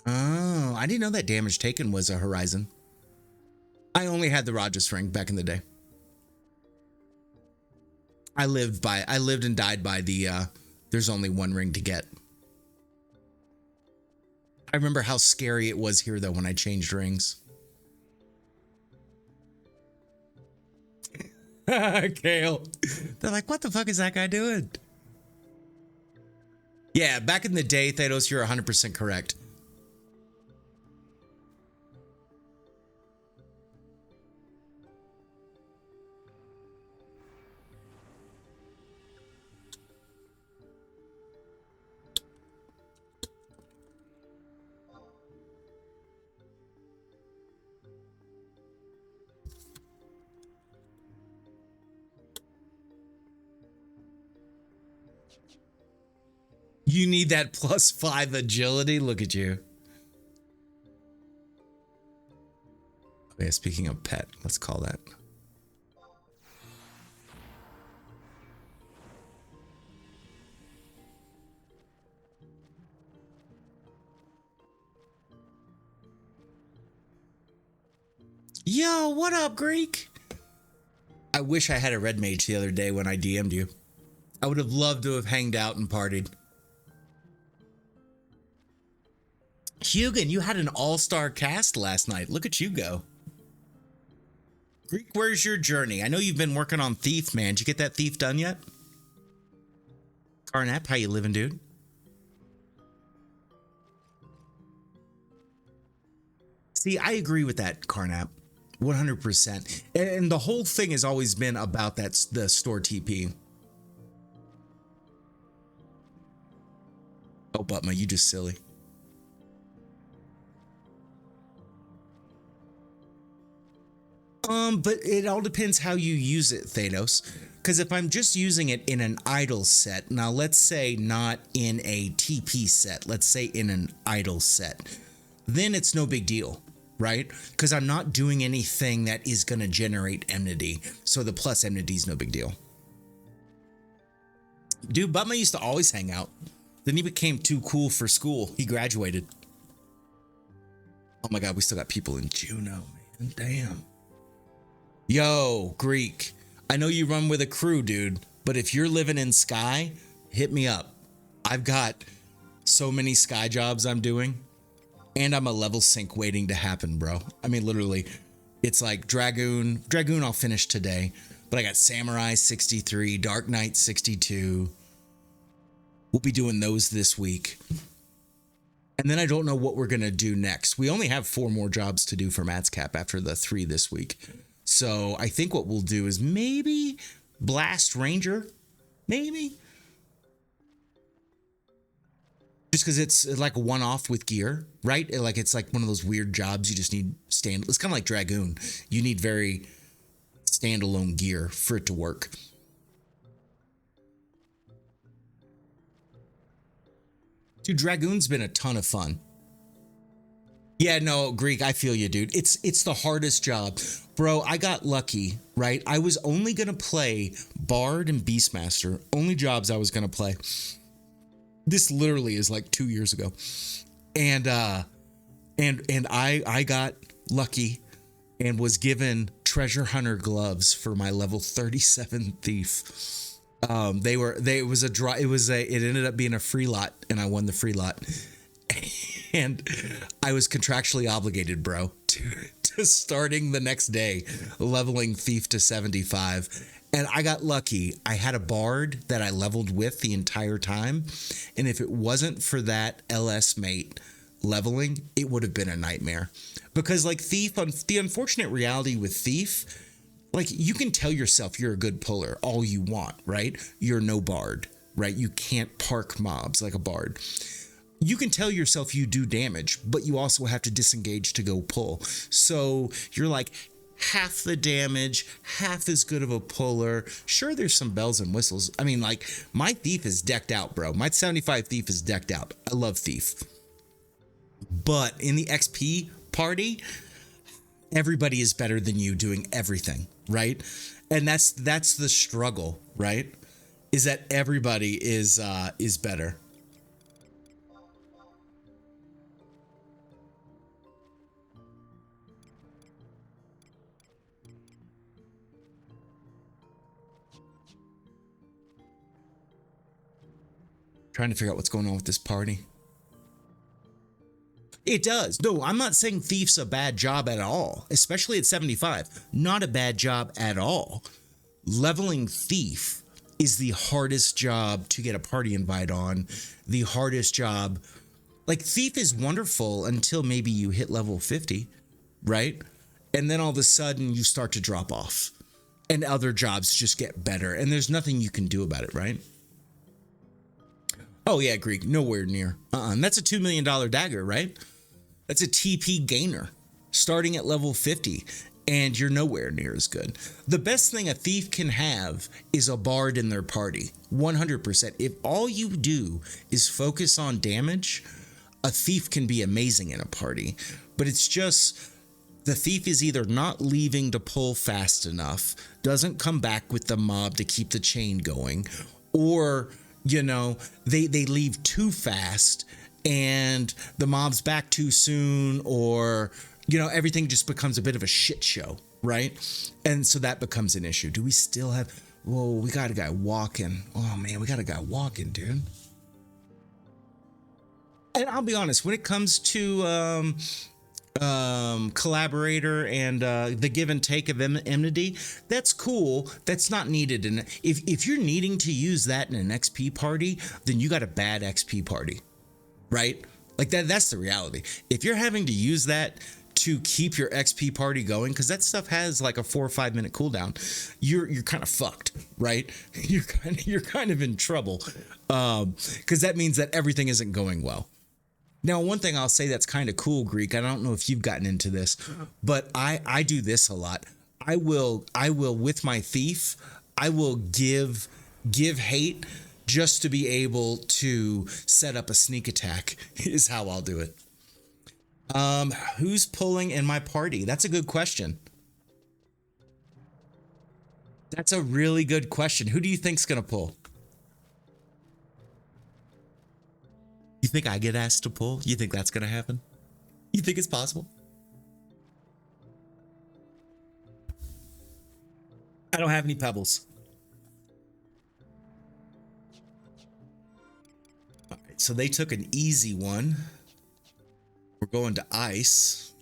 Oh, I didn't know that damage taken was a Horizon. I only had the Rajas ring back in the day. I lived and died by the there's only one ring to get. I remember how scary it was here though when I changed rings. Kale. They're like, what the fuck is that guy doing? Yeah, back in the day, Thanos, you're 100% correct. You need that +5 agility. Look at you. Okay, speaking of pet, let's call that. Yo, what up, Greek? I wish I had a red mage the other day when I DM'd you. I would have loved to have hanged out and partied. Hugan, you had an all-star cast last night. Look at you go. Greek, where's your journey? I know you've been working on Thief, man. Did you get that Thief done yet? Carnap, how you living, dude? See, I agree with that, Carnap. 100%. And the whole thing has always been about the store TP. Oh, Butma, you just silly. But it all depends how you use it, Thanos. Because if I'm just using it in an idle set, now let's say not in a TP set, let's say in an idle set, then it's no big deal, right? Because I'm not doing anything that is going to generate enmity. So the plus enmity is no big deal. Dude, Butma used to always hang out. Then he became too cool for school. He graduated. Oh my God, we still got people in Juno, man. Damn. Yo, Greek, I know you run with a crew, dude, but if you're living in Sky, hit me up. I've got so many Sky jobs I'm doing, and I'm a level sync waiting to happen, bro. I mean, literally, it's like Dragoon I'll finish today, but I got Samurai 63, Dark Knight 62. We'll be doing those this week. And then I don't know what we're going to do next. We only have 4 more jobs to do for Matt's Cap after the 3 this week. So I think what we'll do is maybe Blast Ranger, maybe. Just because it's like a one-off with gear, right? It's like one of those weird jobs you just need stand. It's kind of like Dragoon. You need very standalone gear for it to work. Dude, Dragoon's been a ton of fun. Yeah, no, Greek, I feel you, dude. It's the hardest job. Bro, I got lucky, right? I was only going to play Bard and Beastmaster. Only jobs I was going to play. This literally is like 2 years ago. And I got lucky and was given Treasure Hunter gloves for my level 37 Thief. It ended up being a free lot, and I won the free lot. And I was contractually obligated, bro, to starting the next day, leveling Thief to 75. And I got lucky. I had a Bard that I leveled with the entire time. And if it wasn't for that LS mate leveling, it would have been a nightmare. Because like Thief, the unfortunate reality with Thief, like you can tell yourself you're a good puller all you want, right? You're no Bard, right? You can't park mobs like a Bard. You can tell yourself you do damage, but you also have to disengage to go pull. So you're like half the damage, half as good of a puller. Sure, there's some bells and whistles. I mean, like my Thief is decked out, bro. My 75 Thief is decked out. I love Thief. But in the XP party, everybody is better than you doing everything, right? And that's the struggle, right? Is that everybody is better. Trying to figure out what's going on with this party. It does. No, I'm not saying Thief's a bad job at all, especially at 75. Not a bad job at all. Leveling Thief is the hardest job to get a party invite on. The hardest job. Like Thief is wonderful until maybe you hit level 50, right? And then all of a sudden you start to drop off and other jobs just get better and there's nothing you can do about it, right? Oh yeah, Greek, nowhere near. And that's a $2 million dagger, right? That's a TP gainer starting at level 50, and you're nowhere near as good. The best thing a Thief can have is a Bard in their party, 100%. If all you do is focus on damage, a Thief can be amazing in a party, but it's just the Thief is either not leaving to pull fast enough, doesn't come back with the mob to keep the chain going, or you know, they leave too fast and the mob's back too soon, or everything just becomes a bit of a shit show, right? And so that becomes an issue. Do we still have, whoa, we got a guy walking. Oh man, we got a guy walking, dude. And I'll be honest, when it comes to collaborator and the give and take of enmity, that's cool. That's not needed. And if you're needing to use that in an XP party, then you got a bad XP party, right? Like that's the reality. If you're having to use that to keep your XP party going, because that stuff has like a 4 or 5 minute cooldown, you're kind of fucked, right? You're kind of in trouble, because that means that everything isn't going well. Now, one thing I'll say that's kind of cool, Greek, I don't know if you've gotten into this, but I do this a lot. I will with my thief, I will give hate just to be able to set up a sneak attack is how I'll do it. Who's pulling in my party? That's a good question. That's a really good question. Who do you think's gonna pull? You think I get asked to pull? You think that's gonna happen? You think it's possible? I don't have any pebbles. All right, so they took an easy one. We're going to ice.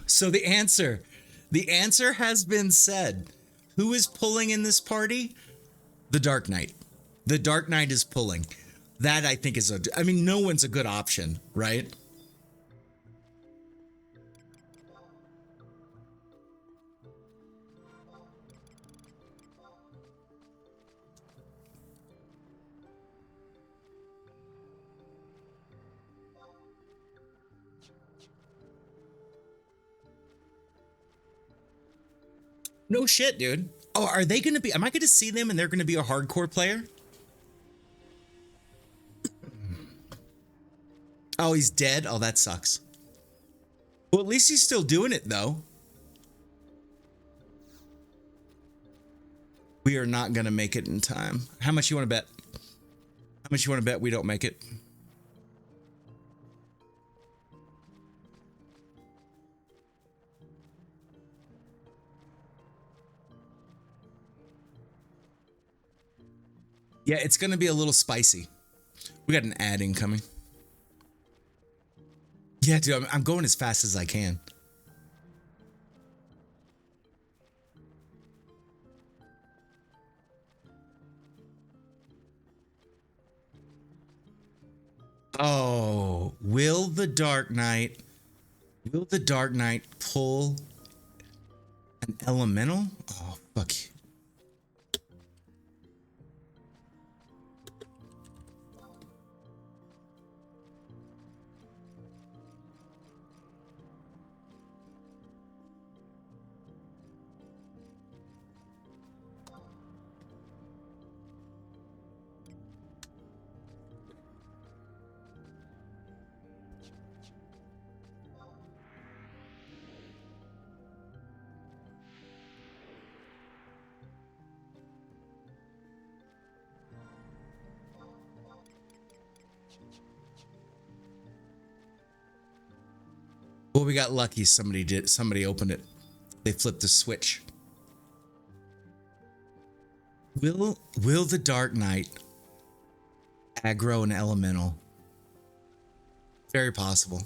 So the answer has been said. Who is pulling in this party? The Dark Knight. The Dark Knight is pulling. That I think is I mean, no one's a good option, right? No shit, dude. Oh, are they going to be, am I going to see them and they're going to be a hardcore player? Oh, he's dead? Oh, that sucks. Well, at least he's still doing it, though. We are not going to make it in time. How much you want to bet? How much you want to bet we don't make it? Yeah, it's going to be a little spicy. We got an ad incoming. Yeah, dude, I'm going as fast as I can. Oh, will the Dark Knight pull an elemental? Oh, fuck. Well, we got lucky. Somebody opened it. They flipped the switch. Will the Dark Knight aggro an elemental? Very possible.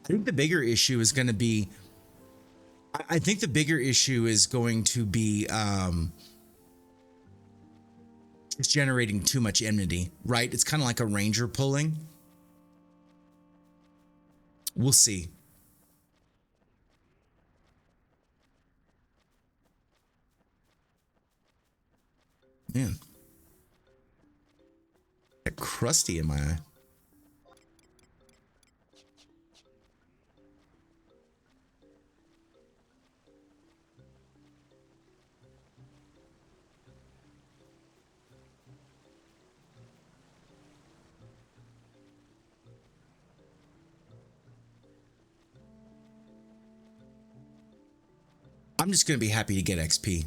I think the bigger issue is going to be it's generating too much enmity, right? It's kind of like a ranger pulling. We'll see. Man, that crusty in my eye. I'm just going to be happy to get XP.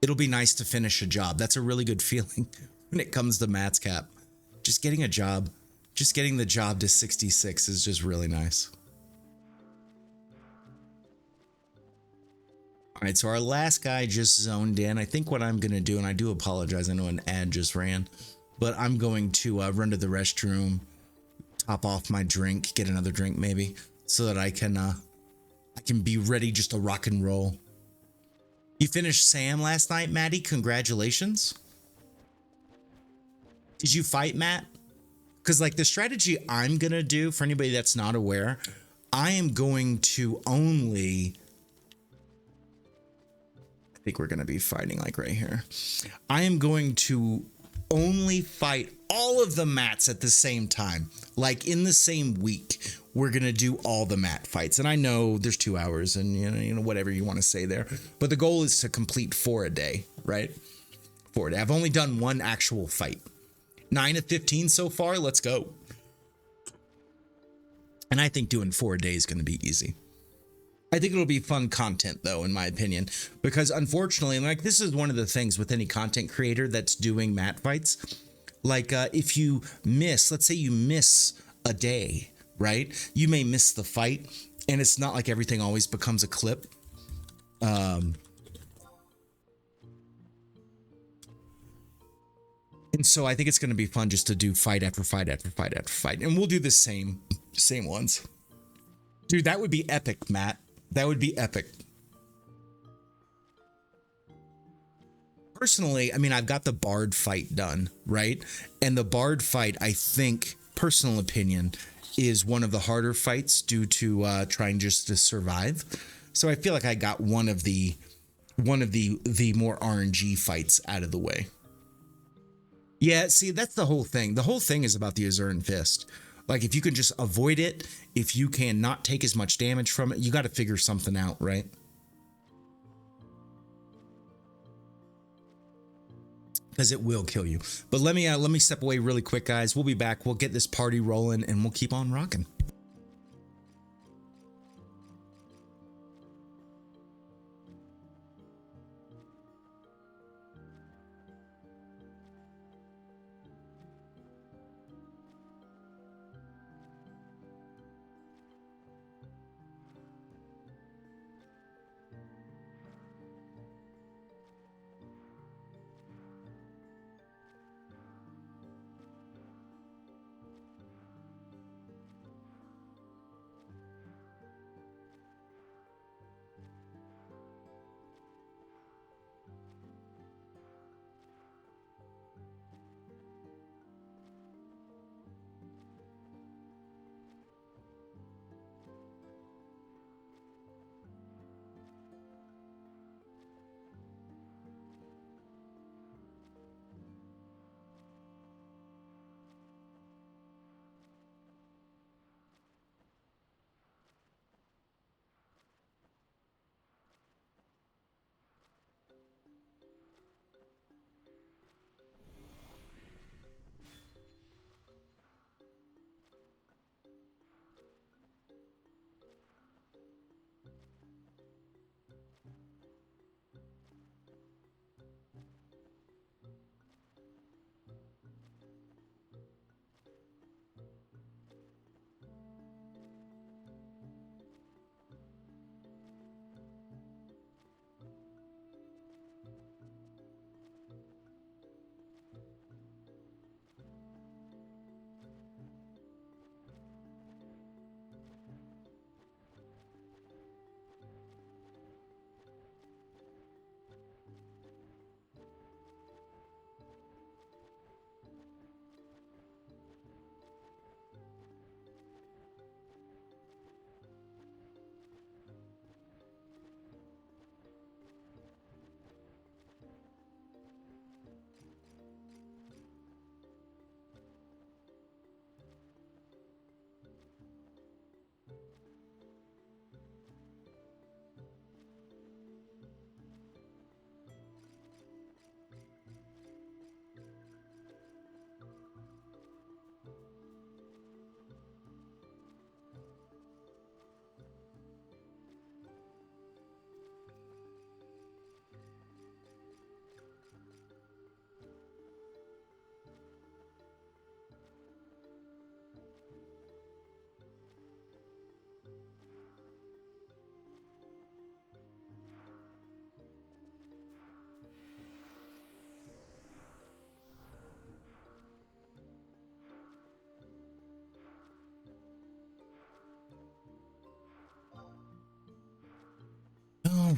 It'll be nice to finish a job. That's a really good feeling when it comes to Matt's cap. Just getting a job, just getting the job to 66 is just really nice. All right, so our last guy just zoned in. I think what I'm going to do, and I do apologize, I know an ad just ran, but I'm going to run to the restroom, top off my drink, get another drink maybe, so that I can be ready just to rock and roll. You finished Sam last night, Maddie. Congratulations. Did you fight Matt? Because like the strategy I'm going to do, for anybody that's not aware, I am going to only... I think we're going to be fighting like right here. I am going to only fight all of the mats at the same time. Like in the same week, we're going to do all the mat fights. And I know there's 2 hours and you know, whatever you want to say there. But the goal is to complete 4 a day, right? 4 a day. I've only done 1 actual fight. 9 of 15 so far. Let's go. And I think doing 4 a day is going to be easy. I think it'll be fun content though, in my opinion, because unfortunately, like this is one of the things with any content creator that's doing mat fights. Like if you miss, let's say you miss a day, right? You may miss the fight and it's not like everything always becomes a clip. And so I think it's going to be fun just to do fight after fight after fight after fight. And we'll do the same ones. Dude, that would be epic, Matt. That would be epic. Personally, I mean, I've got the Bard fight done, right? And the Bard fight, I think, personal opinion, is one of the harder fights due to trying just to survive. So I feel like I got one of the more RNG fights out of the way. Yeah, see, that's the whole thing. The whole thing is about the Azuran Fist. Like, if you can just avoid it, if you can not take as much damage from it, you got to figure something out, right? Because it will kill you. But let me step away really quick, guys. We'll be back. We'll get this party rolling, and we'll keep on rocking.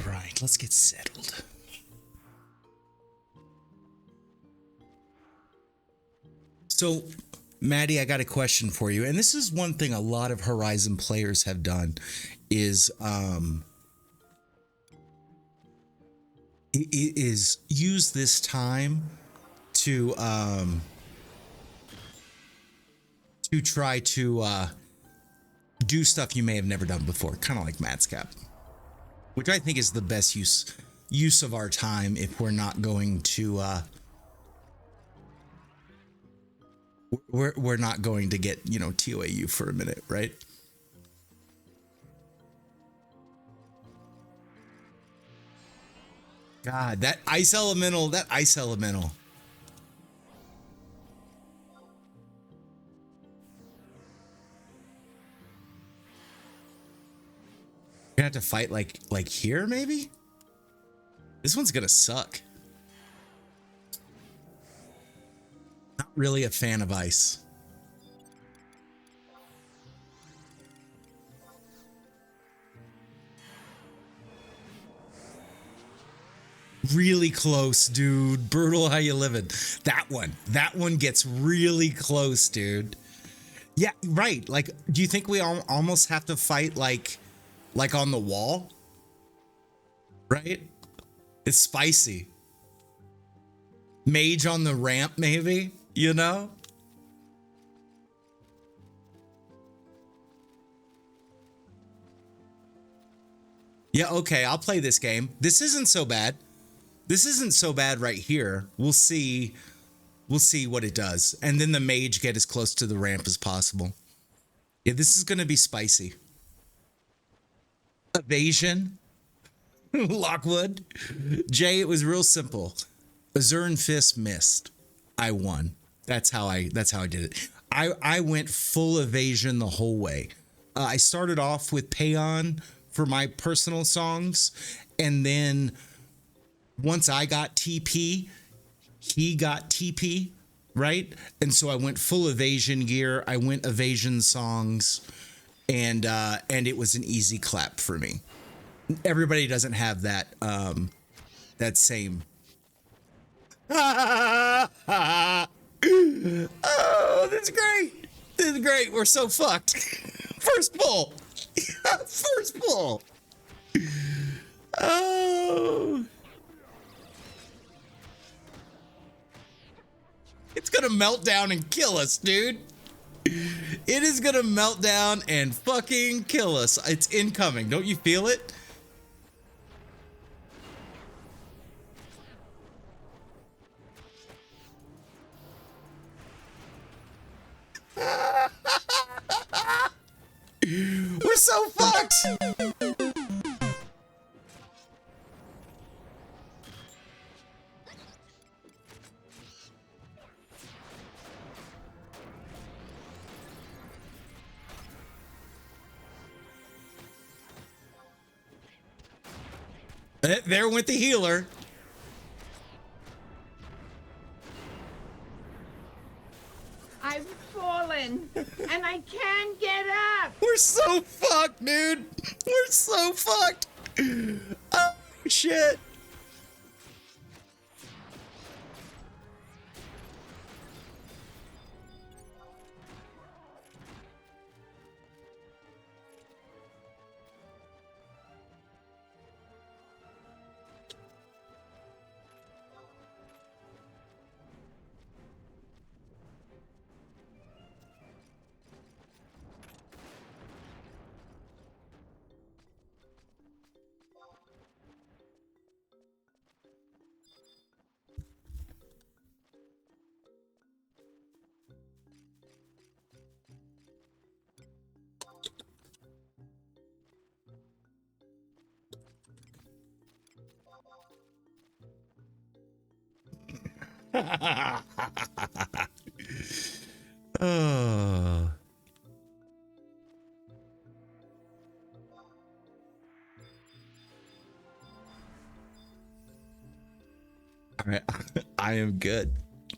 right, let's get settled. So, Maddie, I got a question for you. And this is one thing a lot of Horizon players have done is is use this time to try to do stuff you may have never done before, kind of like Madscap, which I think is the best use of our time if we're not going to we're not going to get, you know, TOAU for a minute, right? God, that ice elemental. You're gonna have to fight like here, maybe? This one's gonna suck. Not really a fan of ice. Really close, dude. Brutal, how you living? That one gets really close, dude. Yeah, right. Like, do you think we almost have to fight like on the wall? Right? It's spicy. Mage on the ramp, maybe, you know? Yeah, okay, I'll play this game. This isn't so bad. This isn't so bad right here. We'll see what it does. And then the mage get as close to the ramp as possible. Yeah, this is going to be spicy. Evasion. Lockwood. Jay, it was real simple. Azurin Fist missed. I won. That's how I did it. I went full evasion the whole way. I started off with Payon for my personal songs, and then once I got TP, he got TP, right? And so I went full evasion gear. I went evasion songs, and it was an easy clap for me. Everybody doesn't have that that same. Oh, this is great. This is great. We're so fucked. First pull. First pull. Oh. It's gonna melt down and kill us, dude. It is gonna melt down and fucking kill us. It's incoming. Don't you feel it? We're so fucked. There went the healer. I've fallen and I can't get up. We're so fucked, dude. We're so fucked. Oh, shit. Oh. All right, I am good.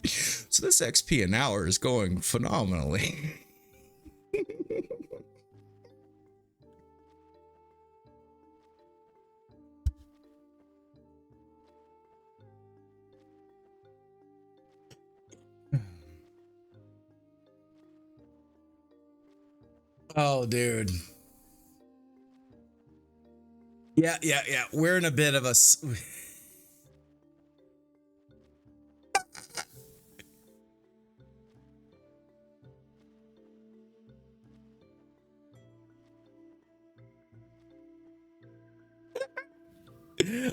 So this XP an hour is going phenomenally. Oh, dude. Yeah, yeah, yeah. We're in a bit of a.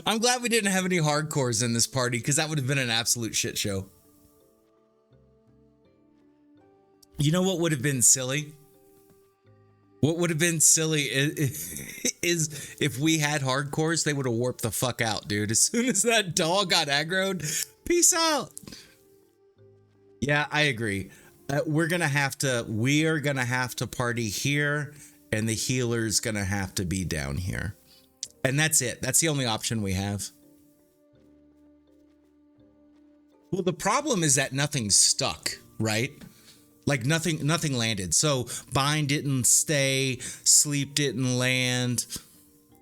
I'm glad we didn't have any hardcores in this party because that would have been an absolute shit show. You know what would have been silly? What would have been silly is if we had hardcores, they would have warped the fuck out, dude. As soon as that dog got aggroed, peace out. Yeah, I agree. We are gonna have to party here, and the healer's gonna have to be down here. And that's it. That's the only option we have. Well, the problem is that nothing's stuck, right? Like nothing landed. So bind didn't stay, sleep didn't land.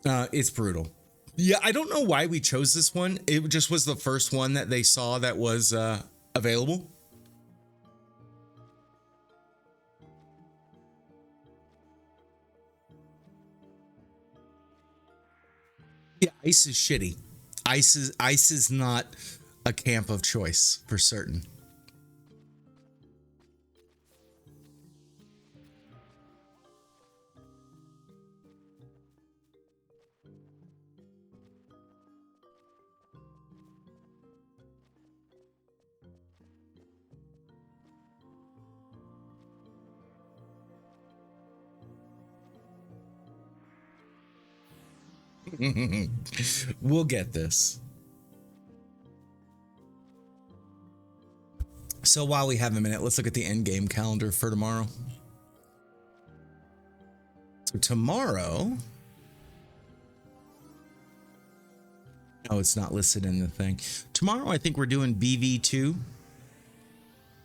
It's brutal. Yeah, I don't know why we chose this one. It just was the first one that they saw that was available. Yeah, ice is shitty. Ice is not a camp of choice for certain. We'll get this. So while we have a minute, let's look at the end game calendar for tomorrow. So tomorrow, oh, it's not listed in the thing. Tomorrow, I think we're doing BV2.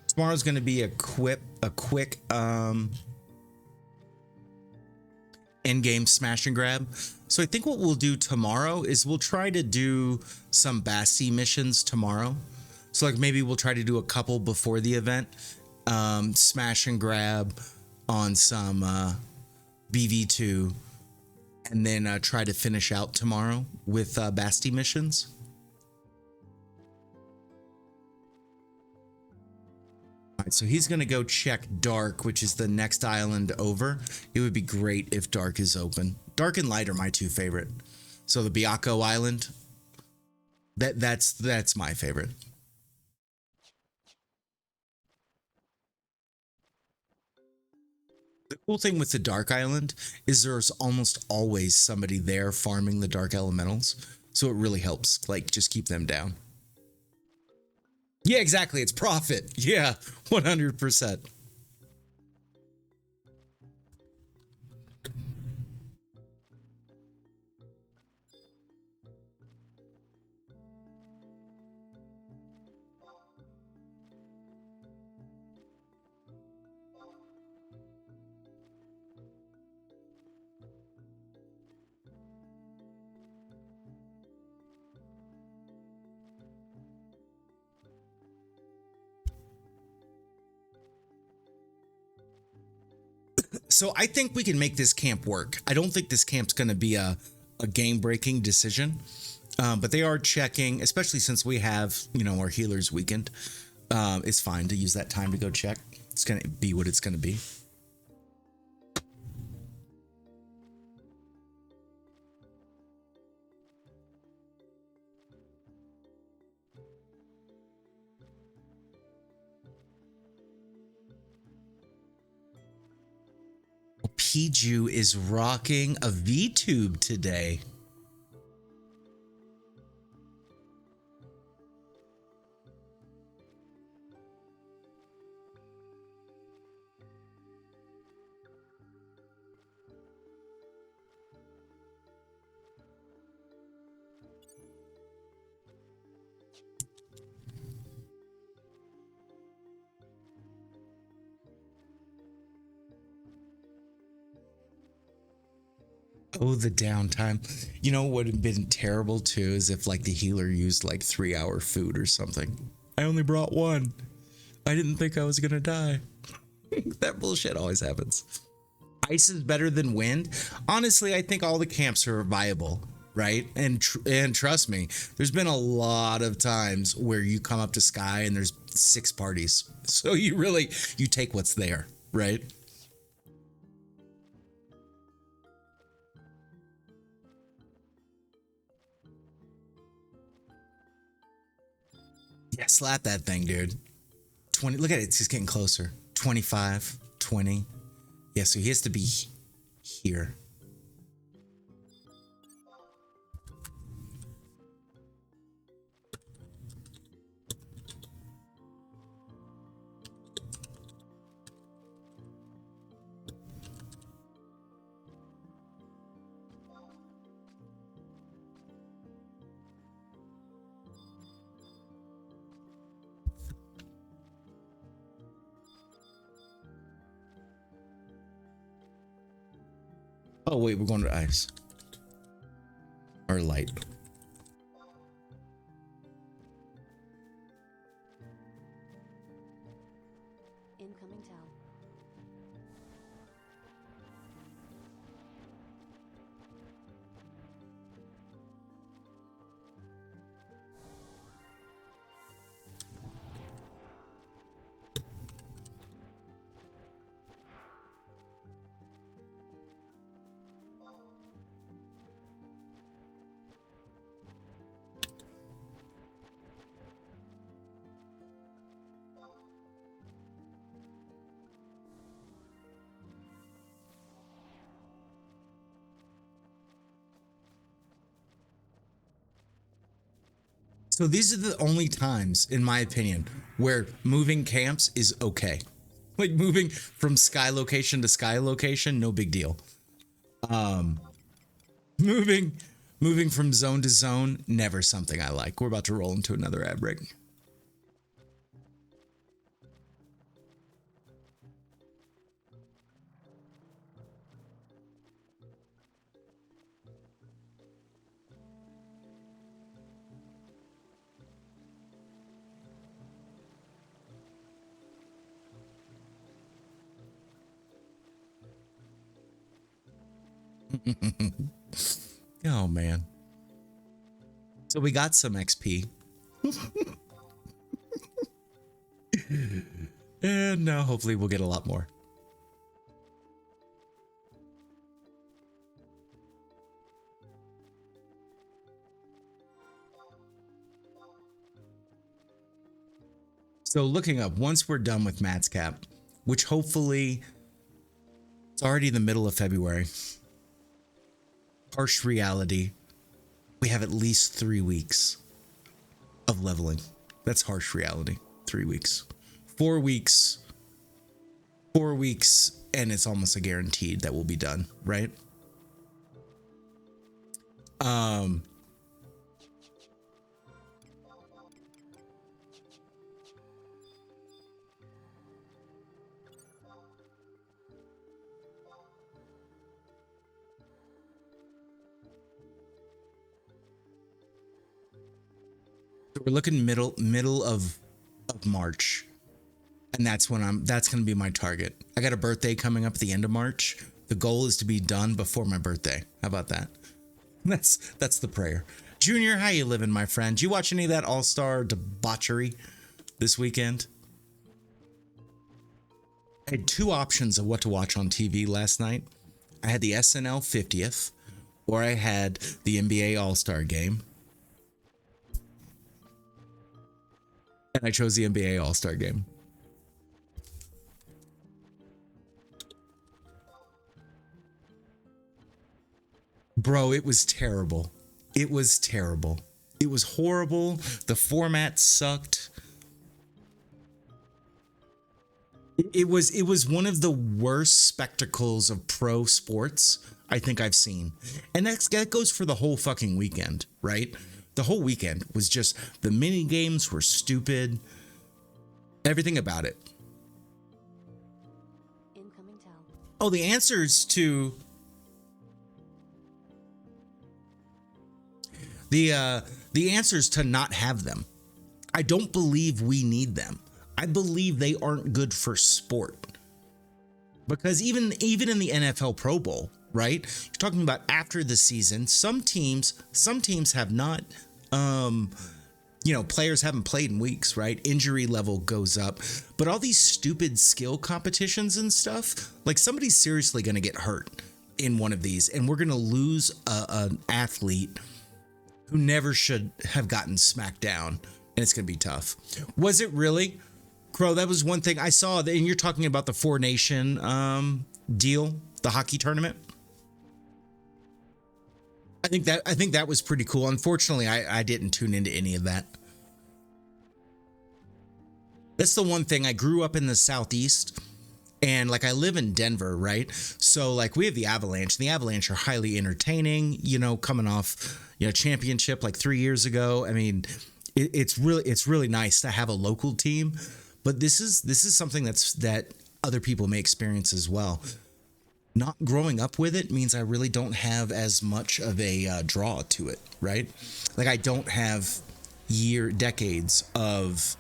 Tomorrow's going to be a quick end game smash and grab. So I think what we'll do tomorrow is we'll try to do some Basti missions tomorrow. So like maybe we'll try to do a couple before the event, smash and grab on some BV2, and then try to finish out tomorrow with Basti missions. All right, so he's going to go check Dark, which is the next island over. It would be great if Dark is open. Dark and Light are my two favorite. So the Biako Island, that's my favorite. The cool thing with the Dark Island is there's almost always somebody there farming the Dark Elementals. So it really helps, like, just keep them down. Yeah, exactly. It's profit. Yeah, 100%. So I think we can make this camp work. I don't think this camp's going to be a game-breaking decision, but they are checking, especially since we have, our healers weekend. It's fine to use that time to go check. It's going to be what it's going to be. Piju is rocking a VTube today. Oh, the downtime. You know what would have been terrible too is if like the healer used like 3-hour food or something. I only brought one. I didn't think I was gonna die. That bullshit always happens. Ice is better than wind. Honestly, I think all the camps are viable, right? And trust me, there's been a lot of times where you come up to Sky and there's 6 parties. So you take what's there, right? Yeah, slap that thing, dude. 20. Look at it. It's just getting closer. 25, 20. Yeah, so he has to be here. Oh, wait, we're going to ice. Or light. Incoming tell. So these are the only times, in my opinion, where moving camps is okay. Like moving from sky location to sky location, no big deal. Moving moving from zone to zone, never something I like. We're about to roll into another ad break. Oh man. So we got some XP. And now hopefully we'll get a lot more. So looking up, once we're done with Matt's cap, which hopefully it's already the middle of February. Harsh reality. We have at least 3 weeks of leveling. That's harsh reality. 3 weeks. 4 weeks. 4 weeks, and it's almost a guaranteed that we'll be done, right? We're looking middle of March. And that's when that's going to be my target. I got a birthday coming up at the end of March. The goal is to be done before my birthday. How about that? That's the prayer. Junior, how you living, my friend? Did you watch any of that All-Star debauchery this weekend? I had 2 options of what to watch on TV last night. I had the SNL 50th, or I had the NBA All-Star game. And I chose the NBA All-Star game. Bro, it was terrible. It was terrible. It was horrible. The format sucked. It was one of the worst spectacles of pro sports I think I've seen. And that goes for the whole fucking weekend, right? The whole weekend was just, the mini games were stupid. Everything about it. Incoming tell. Oh, the answers to the answers to not have them. I don't believe we need them. I believe they aren't good for sport. because even in the NFL Pro Bowl, right? You're talking about after the season, some teams have not players haven't played in weeks, right? Injury level goes up. But all these stupid skill competitions and stuff, like somebody's seriously going to get hurt in one of these, and we're going to lose an athlete who never should have gotten smacked down, and it's going to be tough. Was it really? Crow, that was one thing I saw, and you're talking about the Four Nation deal, the hockey tournament. I think that was pretty cool. Unfortunately, I didn't tune into any of that. That's the one thing. I grew up in the Southeast, and like I live in Denver, right? So like we have the Avalanche. The Avalanche are highly entertaining, coming off, championship like 3 years ago. I mean, it's really nice to have a local team, but this is something that other people may experience as well. Not growing up with it means I really don't have as much of a draw to it, right? Like I don't have decades of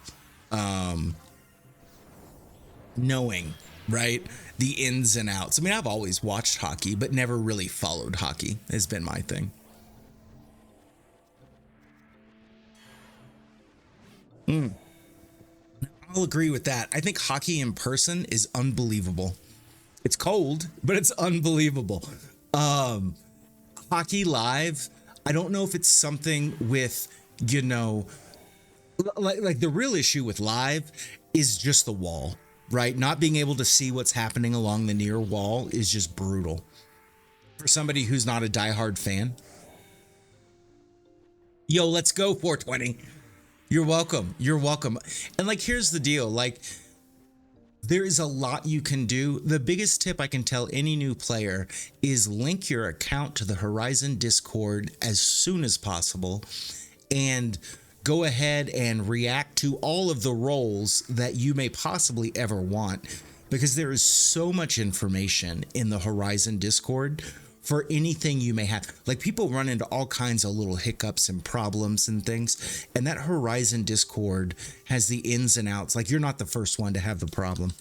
knowing, right, the ins and outs. I mean, I've always watched hockey, but never really followed hockey has been my thing. I'll agree with that. I think hockey in person is unbelievable. It's cold, but it's unbelievable. Hockey live, I don't know if it's something with, like the real issue with live is just the wall, right? Not being able to see what's happening along the near wall is just brutal. For somebody who's not a diehard fan. Yo, let's go 420. You're welcome. You're welcome. And like, here's the deal. Like, there is a lot you can do. The biggest tip I can tell any new player is link your account to the Horizon Discord as soon as possible and go ahead and react to all of the roles that you may possibly ever want, because there is so much information in the Horizon Discord for anything you may have. Like, people run into all kinds of little hiccups and problems and things, and that Horizon Discord has the ins and outs. Like, you're not the first one to have the problem.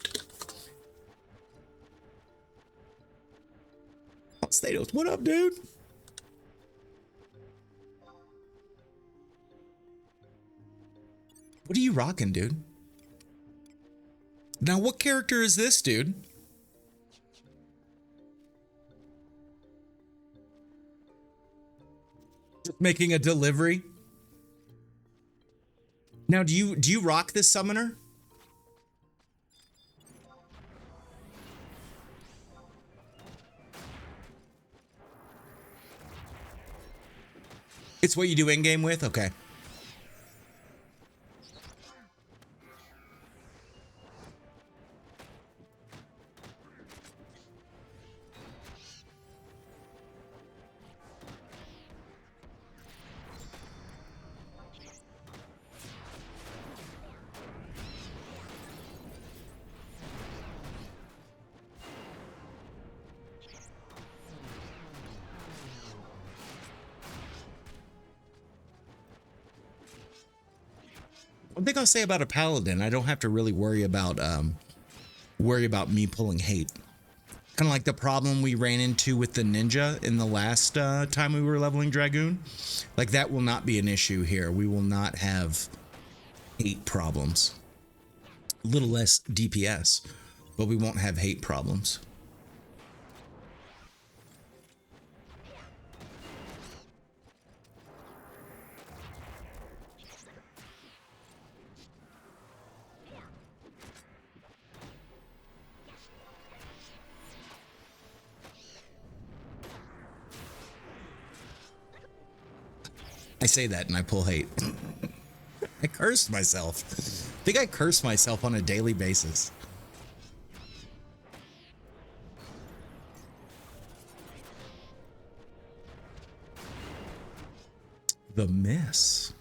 Statos, what up, dude? What are you rocking, dude? Now, what character is this, dude? Just making a delivery. Now, do you rock this summoner? It's what you do in game with? Okay. One thing I'll say about a paladin, I don't have to really worry about me pulling hate. Kind of like the problem we ran into with the ninja in the last time we were leveling Dragoon. Like, that will not be an issue here. We will not have hate problems. A little less DPS, but we won't have hate problems. I say that and I pull hate. I cursed myself. I think I curse myself on a daily basis. The miss.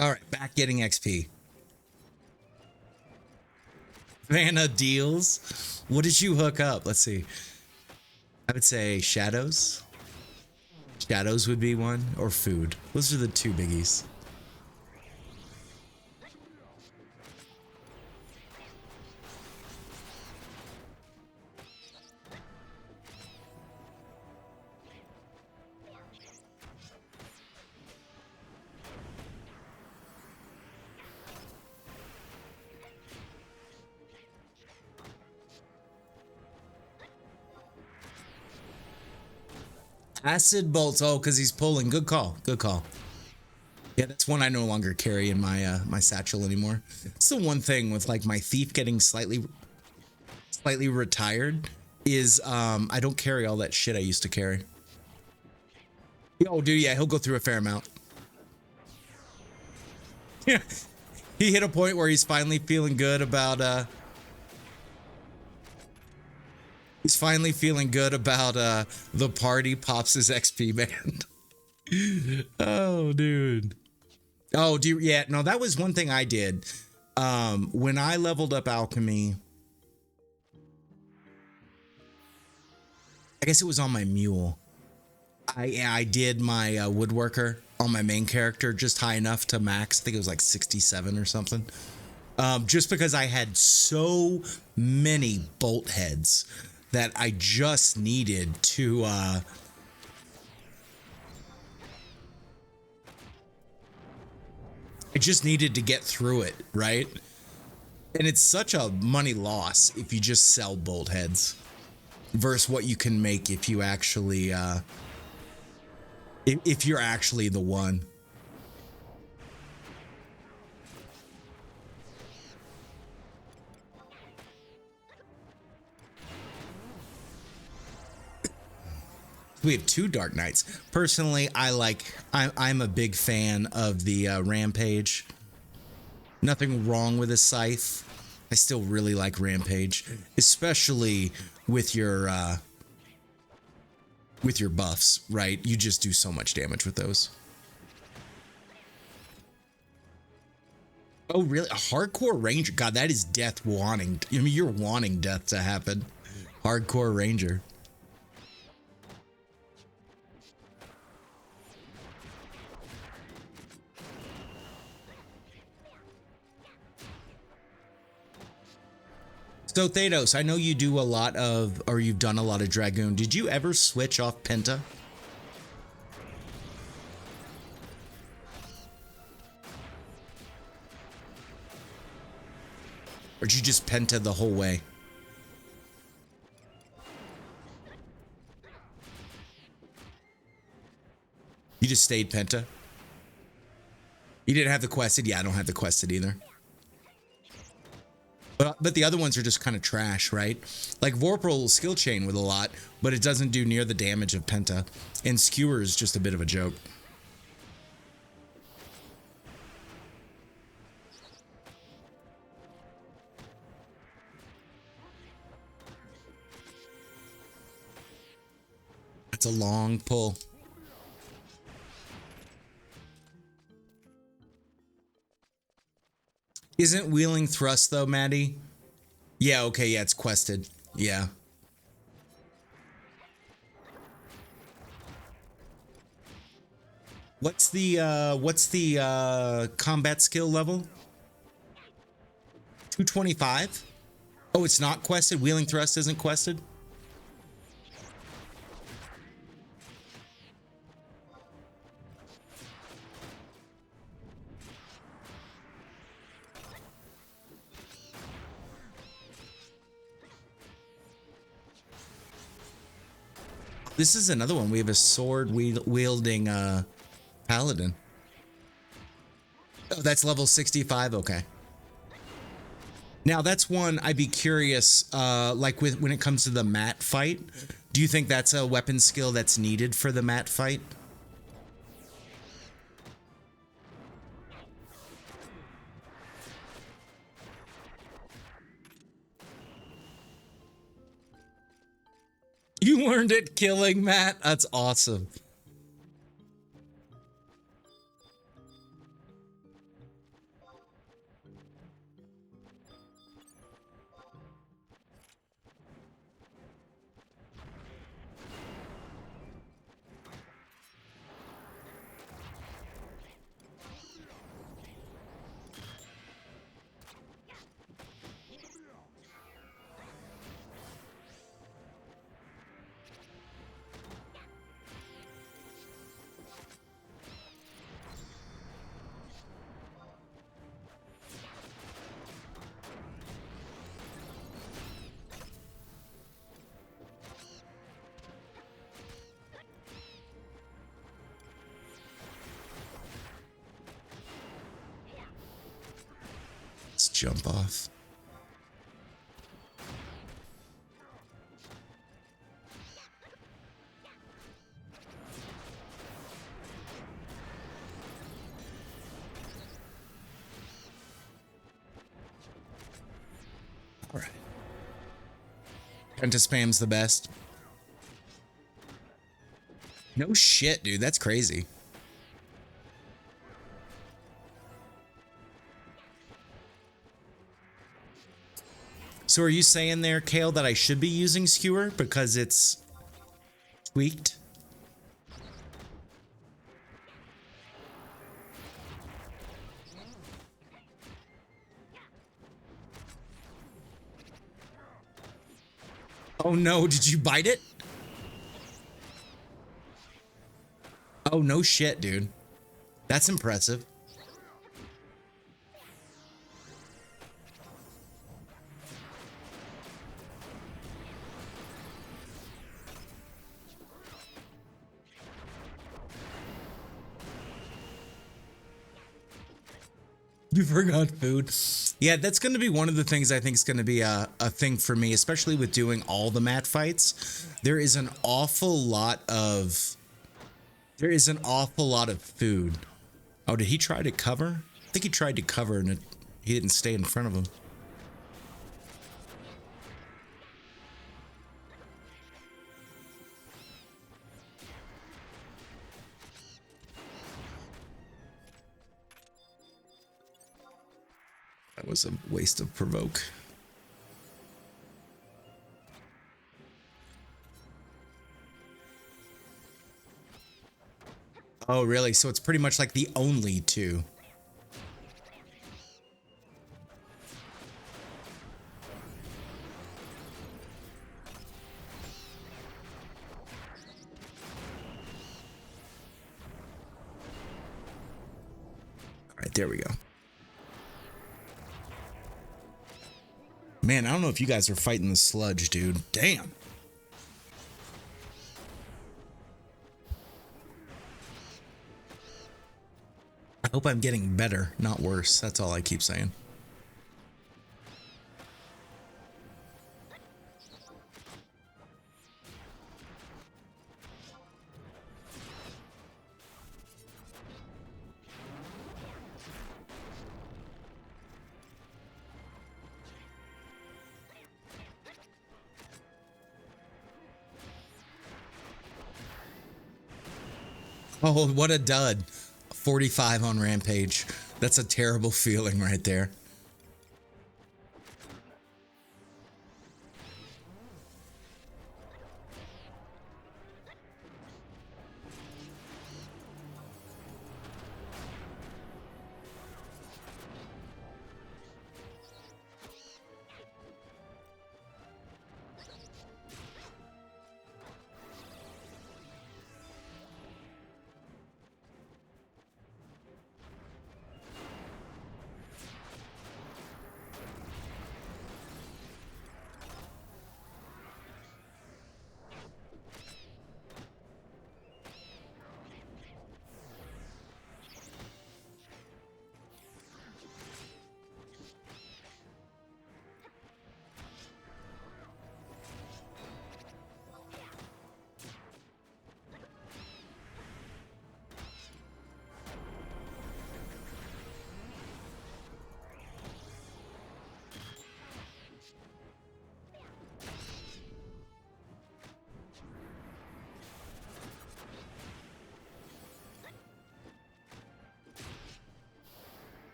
All right, back getting XP. Vanna deals. What did you hook up? Let's see. I would say shadows. Shadows would be one, or food. Those are the two biggies. Acid bolts. Oh, because he's pulling. Good call. Good call. Yeah, that's one I no longer carry in my my satchel anymore. It's the one thing with like my thief getting slightly retired is I don't carry all that shit I used to carry. Oh, dude, yeah, he'll go through a fair amount. Yeah, he hit a point where he's finally feeling good about the party pops his XP band. Oh, dude. Oh, do you, yeah, no, that was one thing I did. When I leveled up alchemy, I guess it was on my mule. I did my woodworker on my main character just high enough to max. I think it was like 67 or something. Just because I had so many bolt heads that I just needed to I just needed to get through it, right? And it's such a money loss if you just sell bolt heads versus what you can make if you actually if you're actually the one. We have two Dark Knights. Personally, I'm a big fan of the Rampage. Nothing wrong with a scythe. I still really like Rampage, especially with your buffs, right? You just do so much damage with those. Oh, really? A hardcore ranger? God, that is death wanting. I mean, you're wanting death to happen. Hardcore ranger. So Thanos, I know you do a lot of, or you've done a lot of Dragoon. Did you ever switch off Penta? Or did you just Penta the whole way? You just stayed Penta? You didn't have the quested? Yeah, I don't have the quested either. But the other ones are just kind of trash, right? Like Vorpal will skill chain with a lot, but it doesn't do near the damage of Penta. And Skewer is just a bit of a joke. That's a long pull. Isn't wheeling thrust though, Maddie? Yeah, okay, yeah, it's quested. Yeah. What's the combat skill level? 225? Oh, it's not quested? Wheeling thrust isn't quested? This is another one. We have a sword wielding paladin. Oh, that's level 65. Okay. Now that's one I'd be curious. Like when it comes to the mat fight, do you think that's a weapon skill that's needed for the mat fight? You learned it killing Matt. That's awesome. jump off. All right. Penta spam's the best. No shit, dude. That's crazy. So are you saying there, Kale, that I should be using Skewer because it's tweaked? Oh no, did you bite it? Oh no shit, dude. That's impressive. You forgot food. Yeah, that's going to be one of the things I think is going to be a thing for me, especially with doing all the mat fights. There is an awful lot of food. Oh, did he try to cover? I think he tried to cover and he didn't stay in front of him. That was a waste of provoke. Oh, really? So it's pretty much like the only two. All right, there we go. Man, I don't know if you guys are fighting the sludge, dude. Damn. I hope I'm getting better, not worse. That's all I keep saying. Oh, what a dud. 45 on Rampage. That's a terrible feeling right there.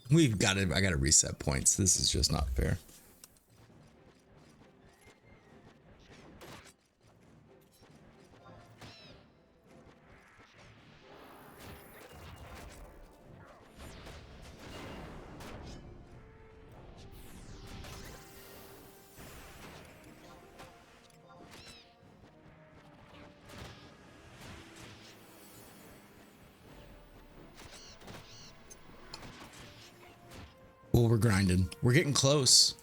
We've got to, I got to reset points. This is just not fair. Well, we're grinding. We're getting close.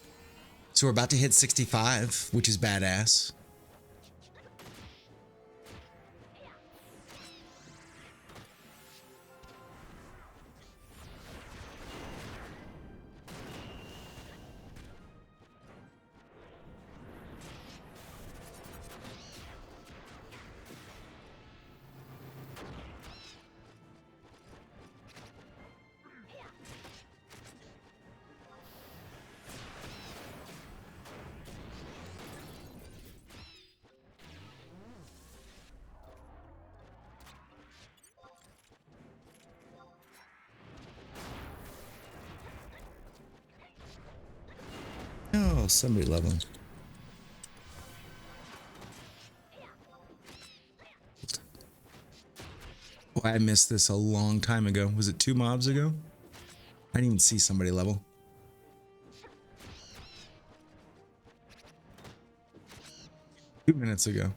So we're about to hit 65, which is badass. Oh, somebody level. Oh, I missed this a long time ago. Was it 2 mobs ago? I didn't even see somebody level. Two minutes ago.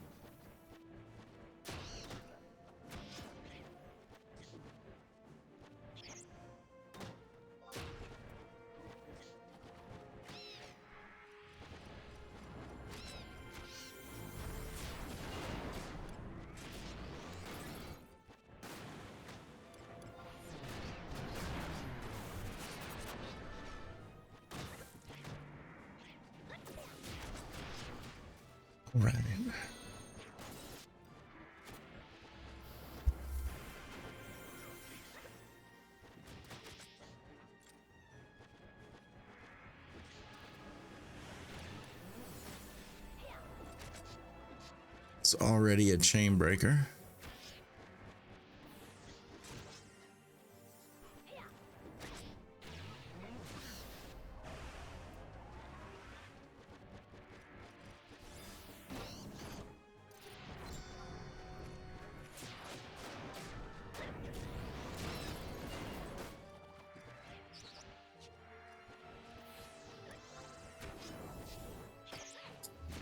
Right. It's already a chain breaker.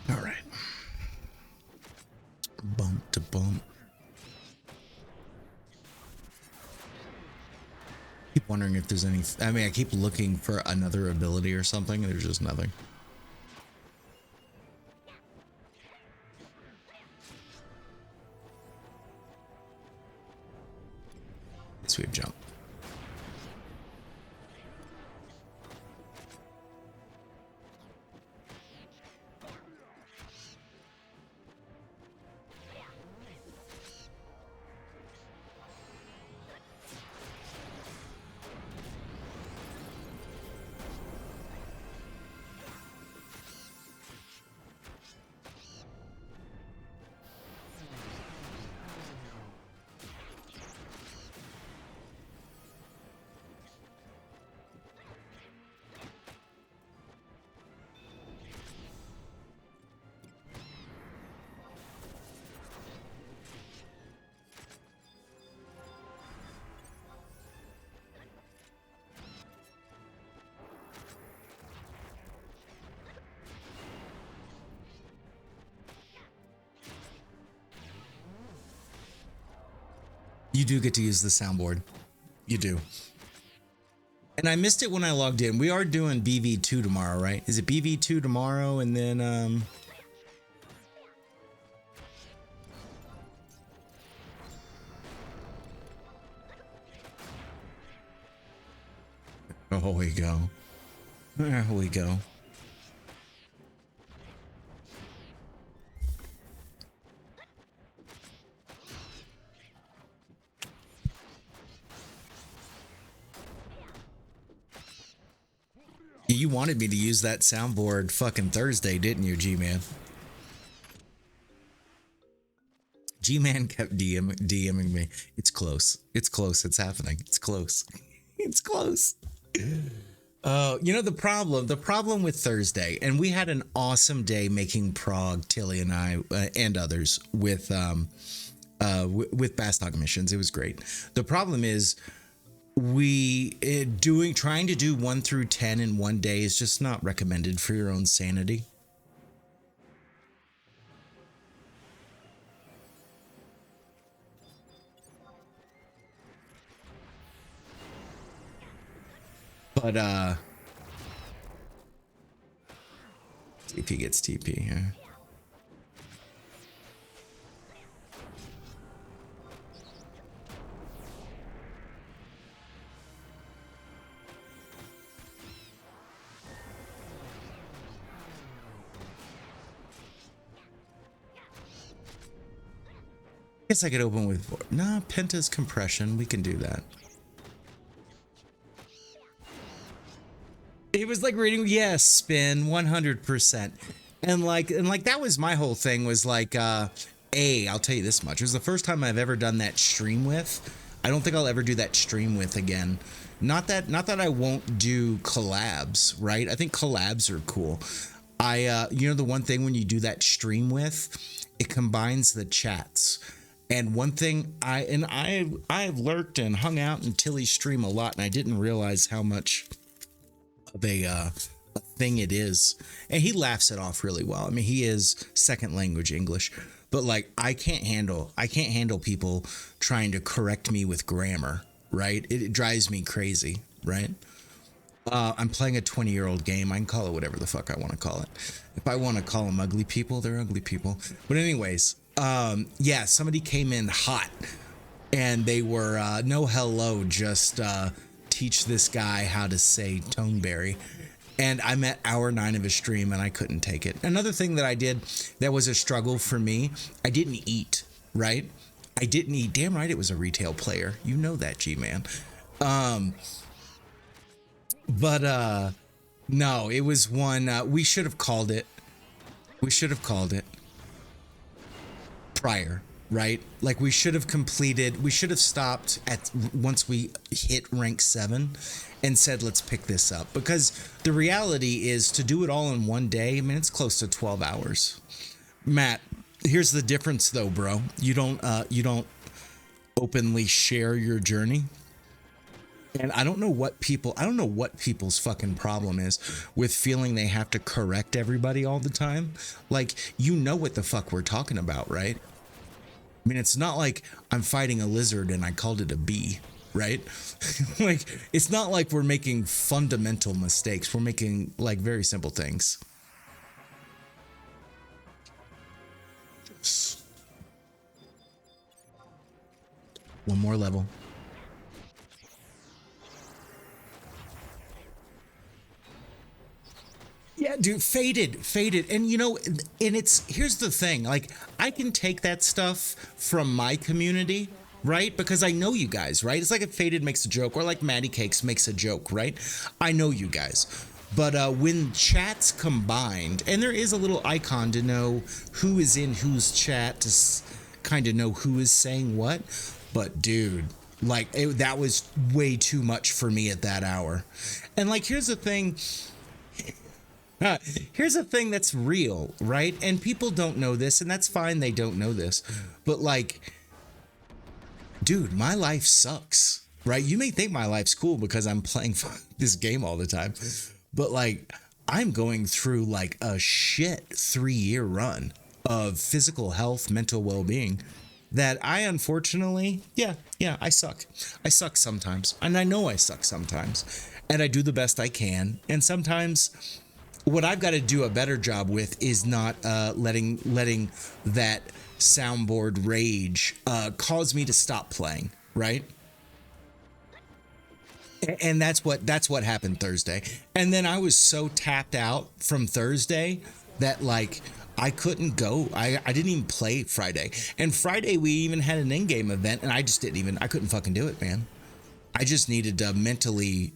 All right. Bump to bump. Keep wondering if there's any. I mean, I keep looking for another ability or something. There's just nothing. Sweep jump. You do get to use the soundboard. You do. And I missed it when I logged in. We are doing BV2 tomorrow, right? Is it BV2 tomorrow and then oh, we go. There we go. You wanted me to use that soundboard fucking Thursday, didn't you, G-Man? G-Man kept DMing me. It's close. It's close. It's happening. It's close. It's close. You know the problem with Thursday, and we had an awesome day making prog, Tilly and I, and others with Bastock missions. It was great. The problem is we doing trying to do 1 through 10 in one day is just not recommended for your own sanity. But TP gets TP, yeah. Guess I could open with nah, Penta's compression. We can do that. It was like reading, yes, spin 100%. And like that was my whole thing was like I'll tell you this much. It was the first time I've ever done that stream with. I don't think I'll ever do that stream with again. Not that I won't do collabs, right? I think collabs are cool. You know the one thing when you do that stream with, it combines the chats. And one thing I've lurked and hung out in Tilly's stream a lot, and I didn't realize how much of a thing it is. And he laughs it off really well. I mean, he is second language English, but like I can't handle people trying to correct me with grammar, right? It drives me crazy, right? I'm playing a 20-year-old game. I can call it whatever the fuck I want to call it. If I want to call them ugly people, they're ugly people. But anyways, yeah, somebody came in hot and they were no hello, just teach this guy how to say Toneberry. And I'm at hour 9 of a stream and I couldn't take it. Another thing that I did that was a struggle for me, I didn't eat, right? I didn't eat. Damn right it was a retail player. You know that, G-Man. But no, it was one we should have called it. We should have called it prior, right? Like we should have stopped at once we hit rank 7 and said let's pick this up, because the reality is to do it all in one day, I mean it's close to 12 hours. Matt, here's the difference though, bro. You don't openly share your journey. And I don't know what people's fucking problem is with feeling they have to correct everybody all the time. Like, you know what the fuck we're talking about, right? I mean, it's not like I'm fighting a lizard and I called it a bee, right? Like, it's not like we're making fundamental mistakes. We're making like very simple things. One more level. Yeah, dude, faded. And you know, and here's the thing, like I can take that stuff from my community, right? Because I know you guys, right? It's like if Faded makes a joke or like Maddie Cakes makes a joke, right? I know you guys. But when chats combined, and there is a little icon to know who is in whose chat to kind of know who is saying what. But dude, like that was way too much for me at that hour. And like, here's the thing. Here's a thing that's real, right? And people don't know this, and that's fine, they don't know this. But like, dude, my life sucks, right? You may think my life's cool because I'm playing this game all the time, but like, I'm going through like a shit 3-year run of physical health, mental well-being that I unfortunately, yeah, I suck. I suck sometimes, and I know I suck sometimes, and I do the best I can, and sometimes what I've got to do a better job with is not letting that soundboard rage cause me to stop playing, right? And that's what happened Thursday. And then I was so tapped out from Thursday that like I couldn't go. I didn't even play Friday. And Friday we even had an in-game event, and I couldn't fucking do it, man. I just needed to mentally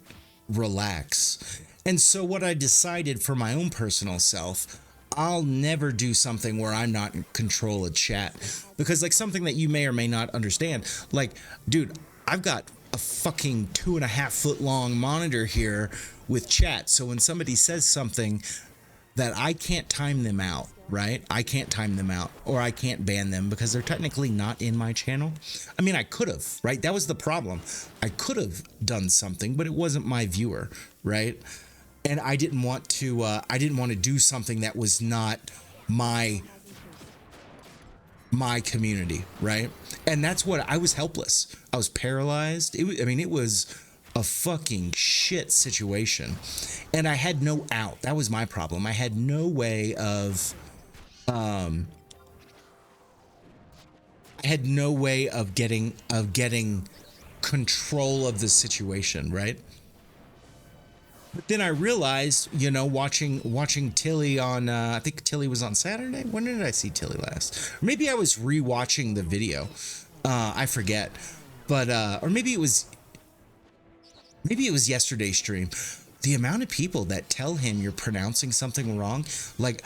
relax. And so what I decided for my own personal self, I'll never do something where I'm not in control of chat, because like something that you may or may not understand, like, dude, I've got a fucking 2.5 foot long monitor here with chat. So when somebody says something that I can't time them out, right? I can't time them out, or I can't ban them because they're technically not in my channel. I mean, I could have, right? That was the problem. I could have done something, but it wasn't my viewer, right? And I didn't want to do something that was not my community, right? And that's what I was helpless. I was paralyzed. It was a fucking shit situation, and I had no out. That was my problem. I had no way of getting control of the situation, right? But then I realized, you know, watching Tilly on, I think Tilly was on Saturday. When did I see Tilly last? Or maybe I was rewatching the video. I forget, but or maybe it was yesterday's stream. The amount of people that tell him you're pronouncing something wrong, like,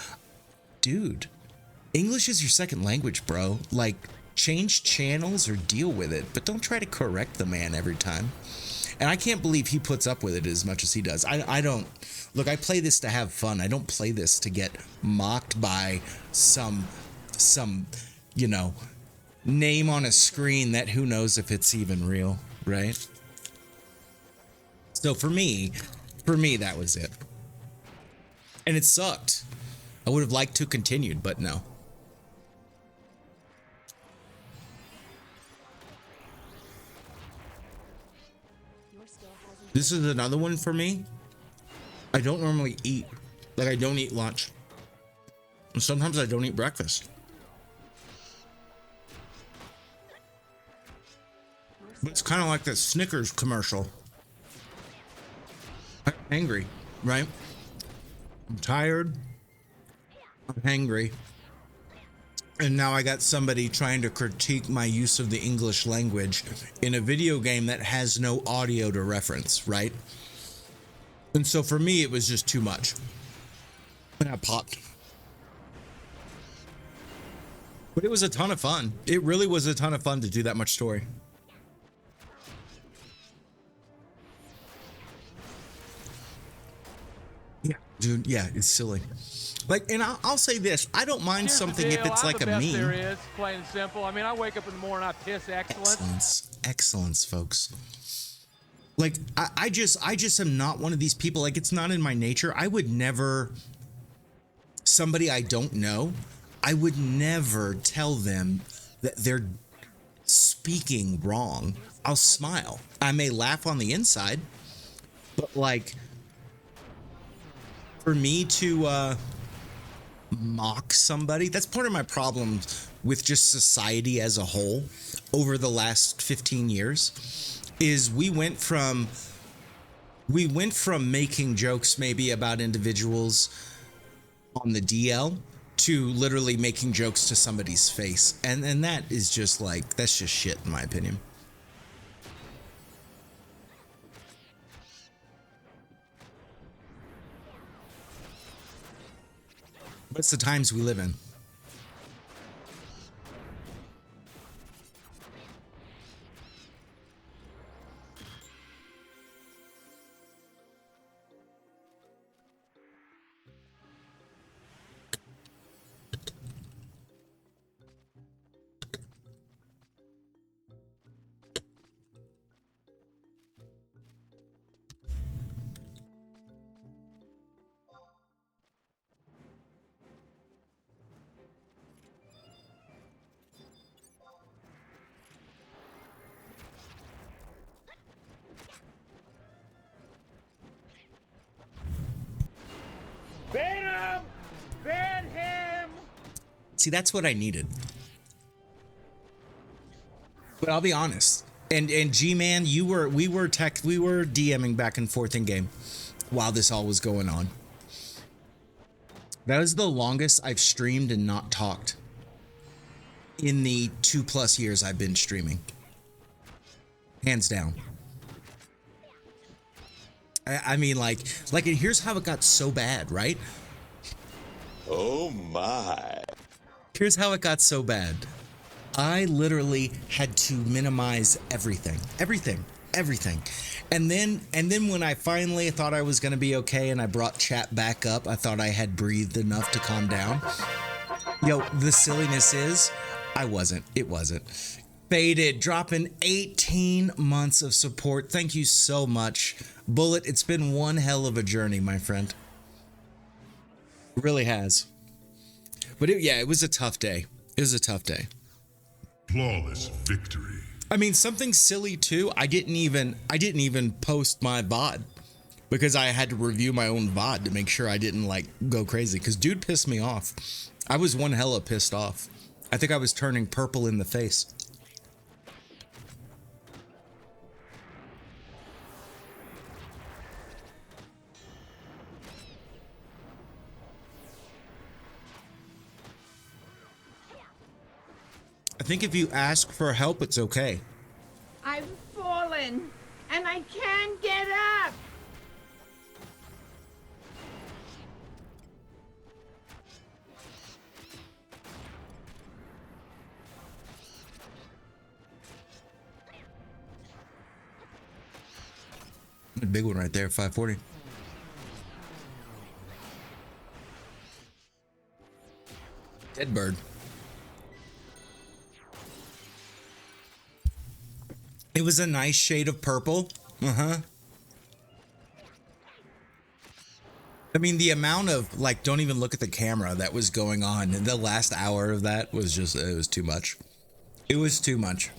dude, English is your second language, bro. Like, change channels or deal with it, but don't try to correct the man every time. And I can't believe he puts up with it as much as he does. I don't, look, I play this to have fun. I don't play this to get mocked by some, you know, name on a screen that who knows if it's even real, right? So for me, that was it. And it sucked. I would have liked to continued, but no. This is another one for me. I don't normally eat. Like, I don't eat lunch. And sometimes I don't eat breakfast. But it's kind of like that Snickers commercial. I'm angry, right? I'm tired. I'm hangry. And now I got somebody trying to critique my use of the English language in a video game that has no audio to reference, right? And so for me, it was just too much. And I popped. But it was a ton of fun. It really was a ton of fun to do that much story. Yeah, dude, yeah, it's silly. Like, and I'll say this, I don't mind something if it's like a meme. There is, plain and simple. I mean, I wake up in the morning, I piss excellence. Excellence, folks. Like, I just am not one of these people. Like, it's not in my nature. I would never, somebody I don't know, I would never tell them that they're speaking wrong. I'll smile. I may laugh on the inside, but like, for me to mock somebody, that's part of my problem with just society as a whole over the last 15 years, is we went from making jokes maybe about individuals on the DL to literally making jokes to somebody's face, and that is just like, that's just shit in my opinion. But it's the times we live in. Ban him! Ban him! See, that's what I needed. But I'll be honest. And G-Man, we were DMing back and forth in game while this all was going on. That is the longest I've streamed and not talked in the 2+ years I've been streaming. Hands down. I mean, like, and here's how it got so bad, right? Oh my. Here's how it got so bad. I literally had to minimize everything. Everything. everything. And then when I finally thought I was going to be okay and I brought chat back up, I thought I had breathed enough to calm down. Yo, the silliness is I wasn't. It wasn't. Faded, dropping 18 months of support. Thank you so much. Bullet, it's been one hell of a journey, my friend. It really has. But it was a tough day. It was a tough day. Flawless victory. I mean, something silly too. I didn't even post my VOD because I had to review my own VOD to make sure I didn't like go crazy. Because dude pissed me off. I was one hella pissed off. I think I was turning purple in the face. I think if you ask for help, it's okay. I've fallen, and I can't get up. A big one right there, 540. Dead bird. It was a nice shade of purple. I mean, the amount of like, don't even look at the camera that was going on in the last hour of that was just, it was too much. It was too much.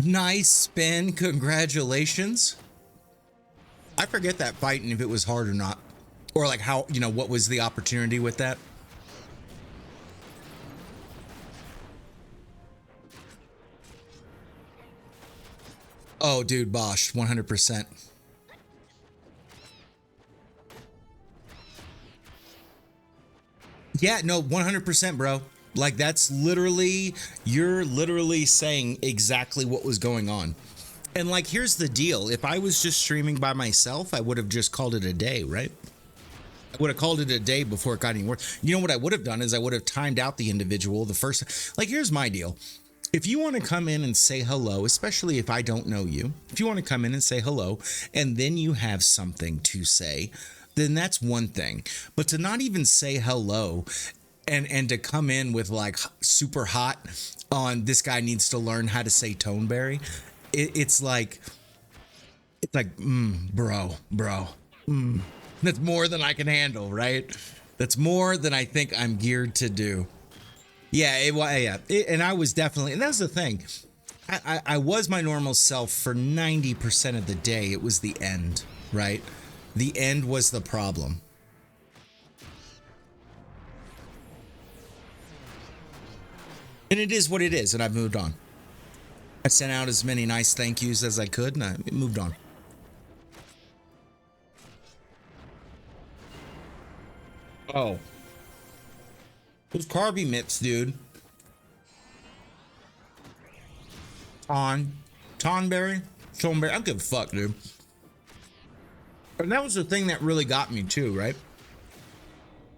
Nice spin. Congratulations. I forget that fight and if it was hard or not. Or like how, you know, what was the opportunity with that? Oh, dude, Bosch, 100%. Yeah, no, 100%, bro. Like, that's literally, you're literally saying exactly what was going on. And like, here's the deal. If I was just streaming by myself, I would have just called it a day, right? I would have called it a day before it got any worse. You know what I would have done is I would have timed out the individual the first, like, here's my deal. If you want to come in and say hello, especially if I don't know you, if you want to come in and say hello, and then you have something to say, then that's one thing. But to not even say hello and to come in with like super hot on this guy needs to learn how to say Toneberry, it's like, bro. That's more than I can handle, right? That's more than I think I'm geared to do. Yeah, and I was definitely, and that's the thing. I was my normal self for 90% of the day. It was the end, right? The end was the problem. And it is what it is, and I've moved on. I sent out as many nice thank yous as I could, and I moved on. Oh. Those carby mitts, dude. Tonberry? I don't give a fuck, dude. And that was the thing that really got me too, right?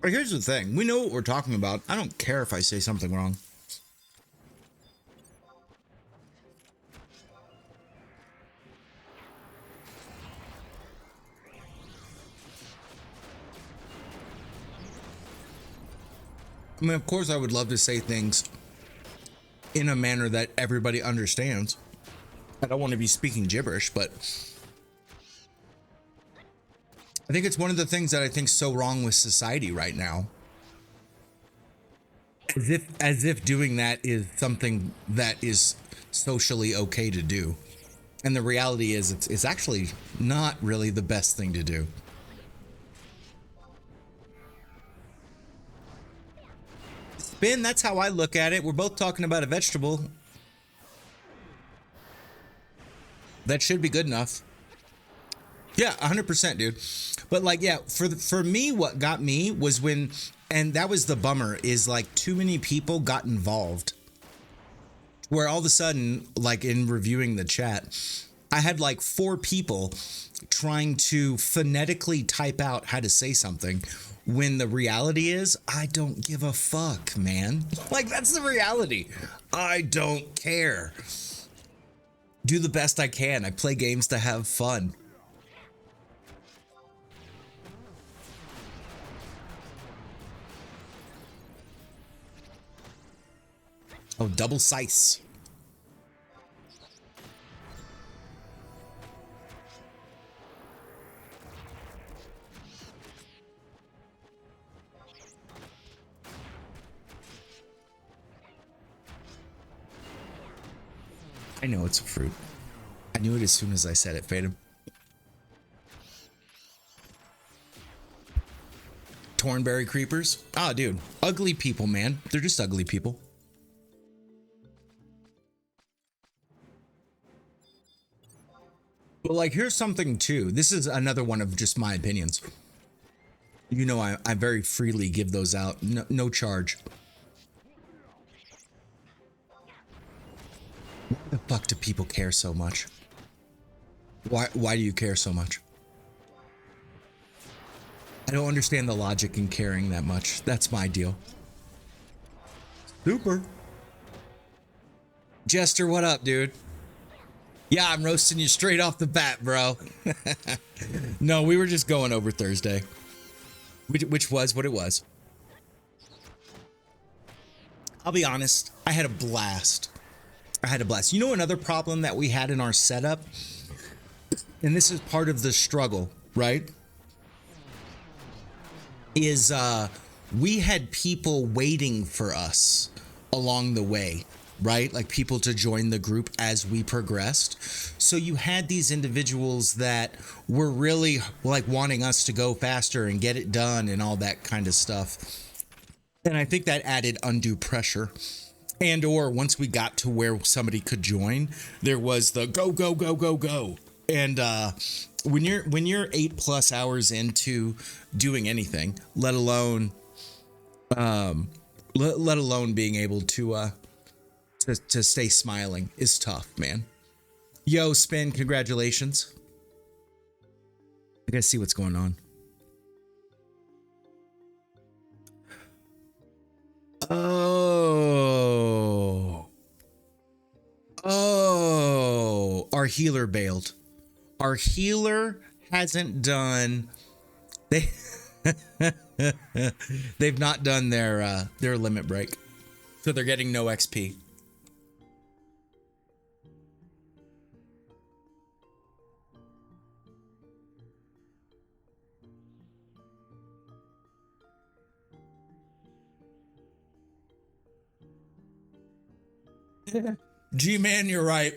But here's the thing. We know what we're talking about. I don't care if I say something wrong. I mean, of course, I would love to say things in a manner that everybody understands. I don't want to be speaking gibberish, but I think it's one of the things that I think so wrong with society right now. As if doing that is something that is socially okay to do. And the reality is it's actually not really the best thing to do. Ben, that's how I look at it. We're both talking about a vegetable. That should be good enough. Yeah, 100%, dude. But like, yeah, for me, what got me was when, and that was the bummer, is like too many people got involved. Where all of a sudden, like in reviewing the chat, I had like 4 people trying to phonetically type out how to say something when the reality is I don't give a fuck, man. Like, that's the reality. I don't care. Do the best I can. I play games to have fun. Oh, double size. I know it's a fruit. I knew it as soon as I said it, Fatum. Tornberry creepers? Ah, dude. Ugly people, man. They're just ugly people. But like, here's something too. This is another one of just my opinions. You know, I very freely give those out. No charge. Why the fuck do people care so much? Why do you care so much? I don't understand the logic in caring that much. That's my deal. Super. Jester, what up, dude? Yeah, I'm roasting you straight off the bat, bro. No, we were just going over Thursday. Which was what it was. I'll be honest, I had a blast. You know, another problem that we had in our setup, and this is part of the struggle, right? Is we had people waiting for us along the way, right? Like people to join the group as we progressed. So you had these individuals that were really like wanting us to go faster and get it done and all that kind of stuff. And I think that added undue pressure. And or once we got to where somebody could join, there was the go, go, go, go, go. And when you're 8+ hours into doing anything, let alone being able to stay smiling is tough, man. Yo, Spin, congratulations. I gotta see what's going on. Oh, our healer bailed. Our healer hasn't done. They've not done their limit break, so they're getting no XP. G-Man, you're right.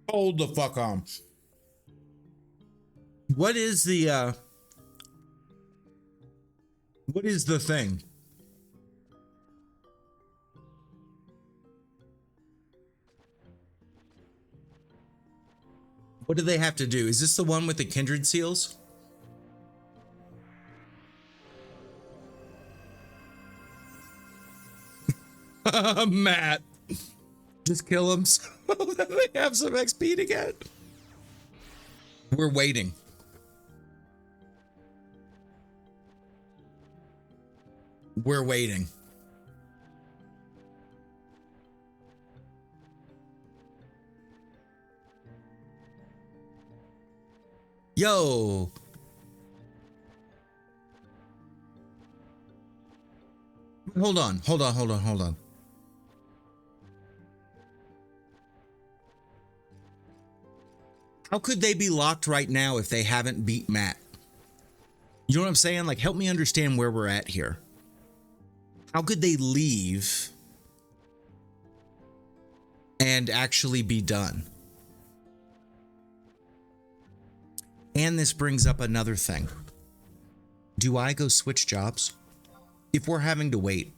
Hold the fuck on. What is the thing? What do they have to do? Is this the one with the kindred seals? Matt, just kill him so that they have some XP to get. We're waiting. We're waiting. Yo. Hold on. How could they be locked right now if they haven't beat Matt? You know what I'm saying? Like, help me understand where we're at here. How could they leave and actually be done? And this brings up another thing. Do I go switch jobs? If we're having to wait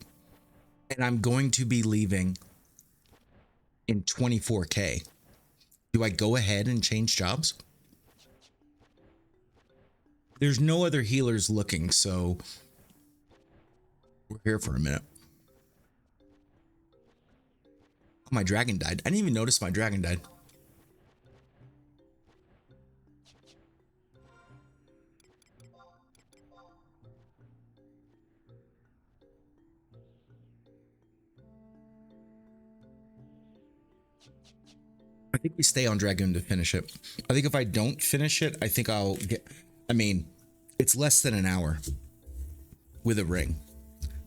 and I'm going to be leaving in 24K, do I go ahead and change jobs? There's no other healers looking, so we're here for a minute. Oh, my dragon died. I didn't even notice my dragon died. I think we stay on Dragoon to finish it. I think if I don't finish it, I think I'll get, I mean, it's less than an hour with a ring.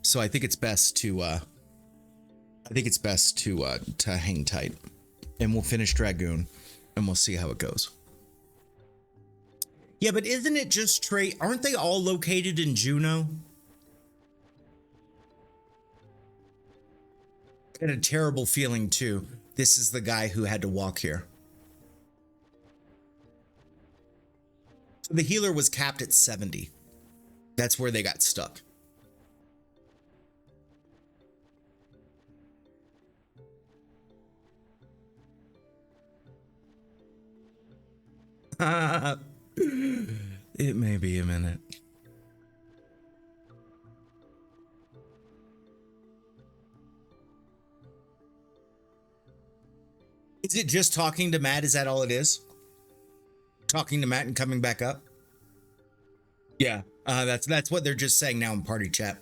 So I think it's best to to hang tight, and we'll finish Dragoon and we'll see how it goes. Yeah, but isn't it just Trey? Aren't they all located in Juneau? I had a terrible feeling too. This is the guy who had to walk here. So the healer was capped at 70. That's where they got stuck. It may be a minute. Is it just talking to Matt? Is that all it is? Talking to Matt and coming back up? Yeah, that's what they're just saying now in party chat.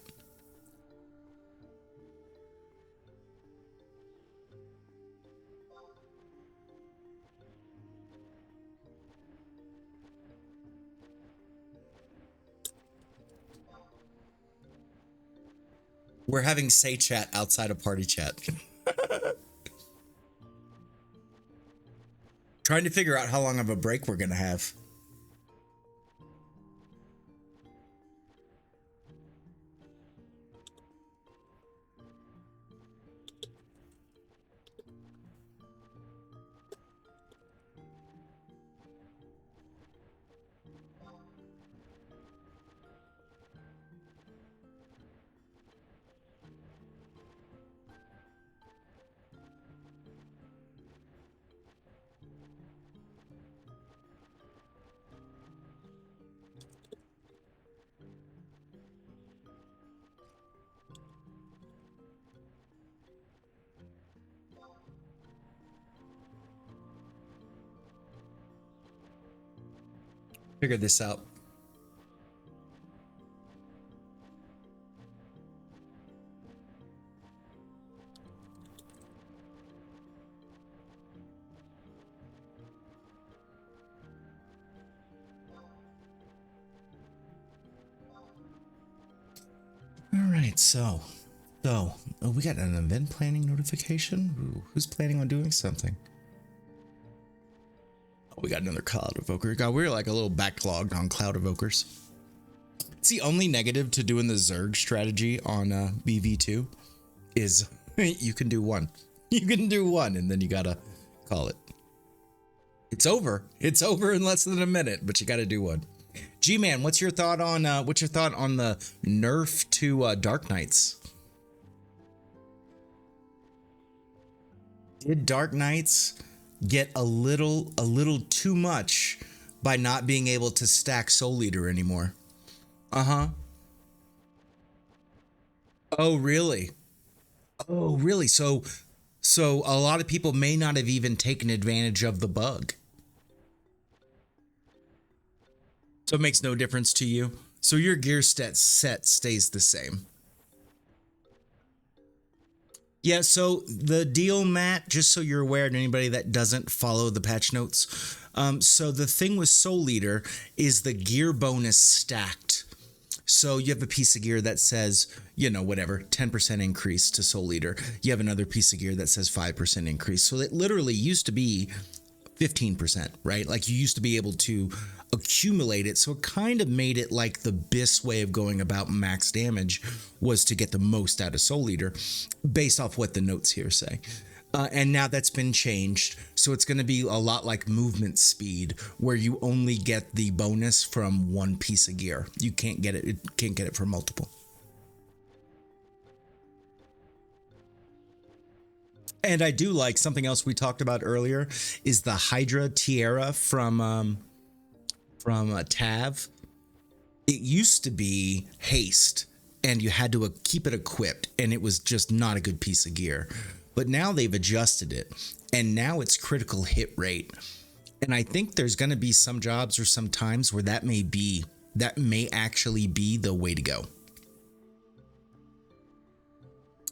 We're having say chat outside of party chat. Trying to figure out how long of a break we're gonna have. Figure this out. All right, so we got an event planning notification. Ooh, who's planning on doing something? Oh, we got another cloud evoker. God, we're like a little backlogged on cloud evokers. It's the only negative to doing the Zerg strategy on BV2 is you can do one. You can do one, and then you gotta call it. It's over. It's over in less than a minute, but you gotta do one. G-Man, what's your thought on the nerf to Dark Knights? Did Dark Knights get a little too much by not being able to stack Soul Eater anymore? Uh-huh. Oh, really? Oh, really? So a lot of people may not have even taken advantage of the bug. So it makes no difference to you. So your gear set stays the same. Yeah, so the deal, Matt, just so you're aware, to anybody that doesn't follow the patch notes, so the thing with Soul Eater is the gear bonus stacked. So you have a piece of gear that says, you know, whatever, 10% increase to Soul Eater. You have another piece of gear that says 5% increase. So it literally used to be 15%, right? Like you used to be able to accumulate it. So it kind of made it like the best way of going about max damage was to get the most out of Soul Eater based off what the notes here say. And now that's been changed. So it's going to be a lot like movement speed, where you only get the bonus from one piece of gear. You can't get it from multiple. And I do like something else we talked about earlier is the Hydra Tiara from Tav. It used to be haste and you had to keep it equipped, and it was just not a good piece of gear. but now they've adjusted it, and now it's critical hit rate. And I think there's going to be some jobs or some times where that may actually be the way to go.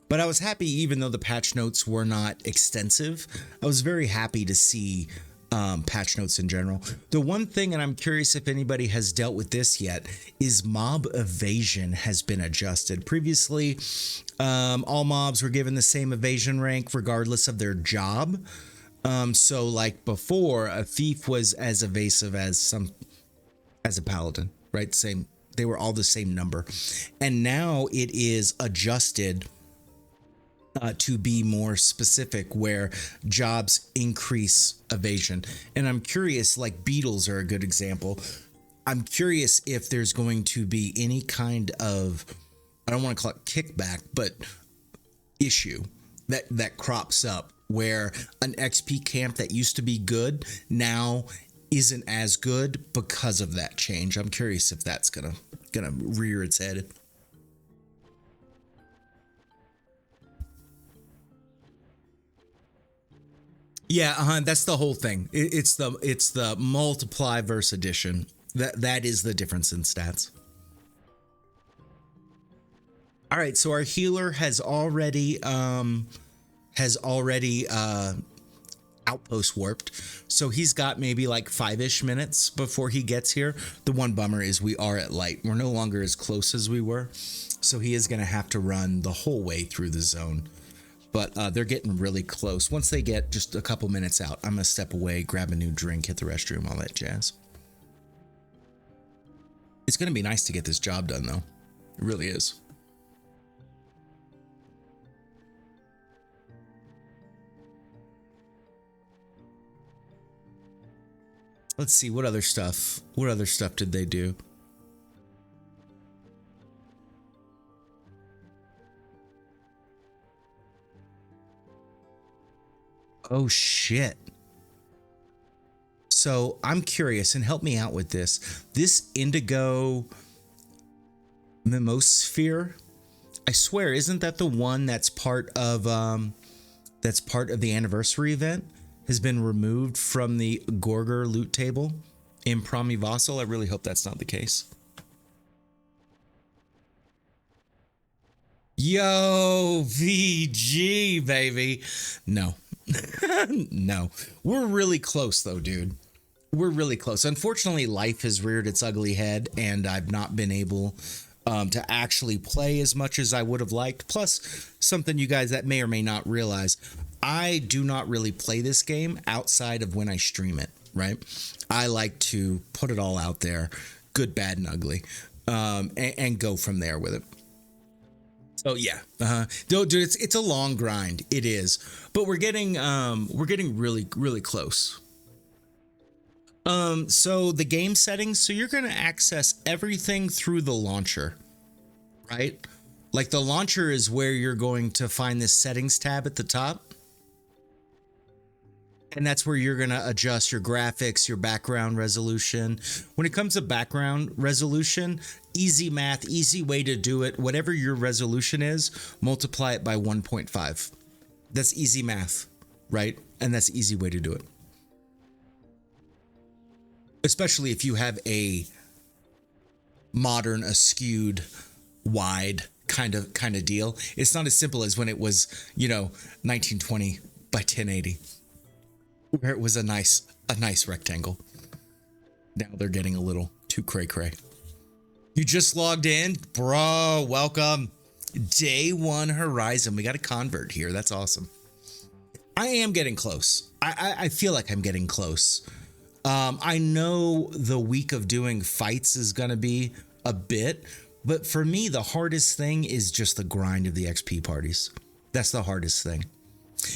But I was happy, even though the patch notes were not extensive, I was very happy to see patch notes in general. The one thing, and I'm curious if anybody has dealt with this yet, is mob evasion has been adjusted. Previously, all mobs were given the same evasion rank regardless of their job. So like before, a thief was as evasive as a paladin, right? Same, they were all the same number. And now it is adjusted to be more specific, where jobs increase evasion. And I'm curious, like beetles are a good example. I'm curious if there's going to be any kind of, I don't want to call it kickback, but issue that crops up where an XP camp that used to be good now isn't as good because of that change. I'm curious if that's gonna rear its head. Yeah, that's the whole thing. It's the multiply versus addition. That is the difference in stats. All right, so our healer has already outpost warped, so he's got maybe like 5-ish minutes before he gets here. The one bummer is we are at light. We're no longer as close as we were, so he is going to have to run the whole way through the zone. But they're getting really close. Once they get just a couple minutes out, I'm gonna step away, grab a new drink, hit the restroom, all that jazz. It's gonna be nice to get this job done, though. It really is. Let's see, what other stuff did they do? Oh shit. So I'm curious, and help me out with this. This indigo mimosphere, I swear, isn't that the one that's part of the anniversary event? Has been removed from the Gorger loot table in Promi-Vassal. I really hope that's not the case. Yo, VG, baby. No. No. We're really close, though, dude. We're really close. Unfortunately, life has reared its ugly head, and I've not been able to actually play as much as I would have liked. Plus, something you guys that may or may not realize, I do not really play this game outside of when I stream it, right? I like to put it all out there, good, bad, and ugly, and go from there with it. So yeah, dude, it's a long grind. It is, but we're getting really, really close. So the game settings, so you're going to access everything through the launcher, right? Like the launcher is where you're going to find this settings tab at the top. And that's where you're going to adjust your graphics, your background resolution. When it comes to background resolution, easy math, easy way to do it. Whatever your resolution is, multiply it by 1.5. That's easy math, right? And that's an easy way to do it. Especially if you have a modern, askewed, wide kind of deal. It's not as simple as when it was, 1920 by 1080. Where it was a nice rectangle. Now they're getting a little too cray-cray. You just logged in? Bro, welcome. Day 1 Horizon. We got a convert here. That's awesome. I am getting close. I feel like I'm getting close. I know the week of doing fights is going to be a bit, but for me, the hardest thing is just the grind of the XP parties. That's the hardest thing.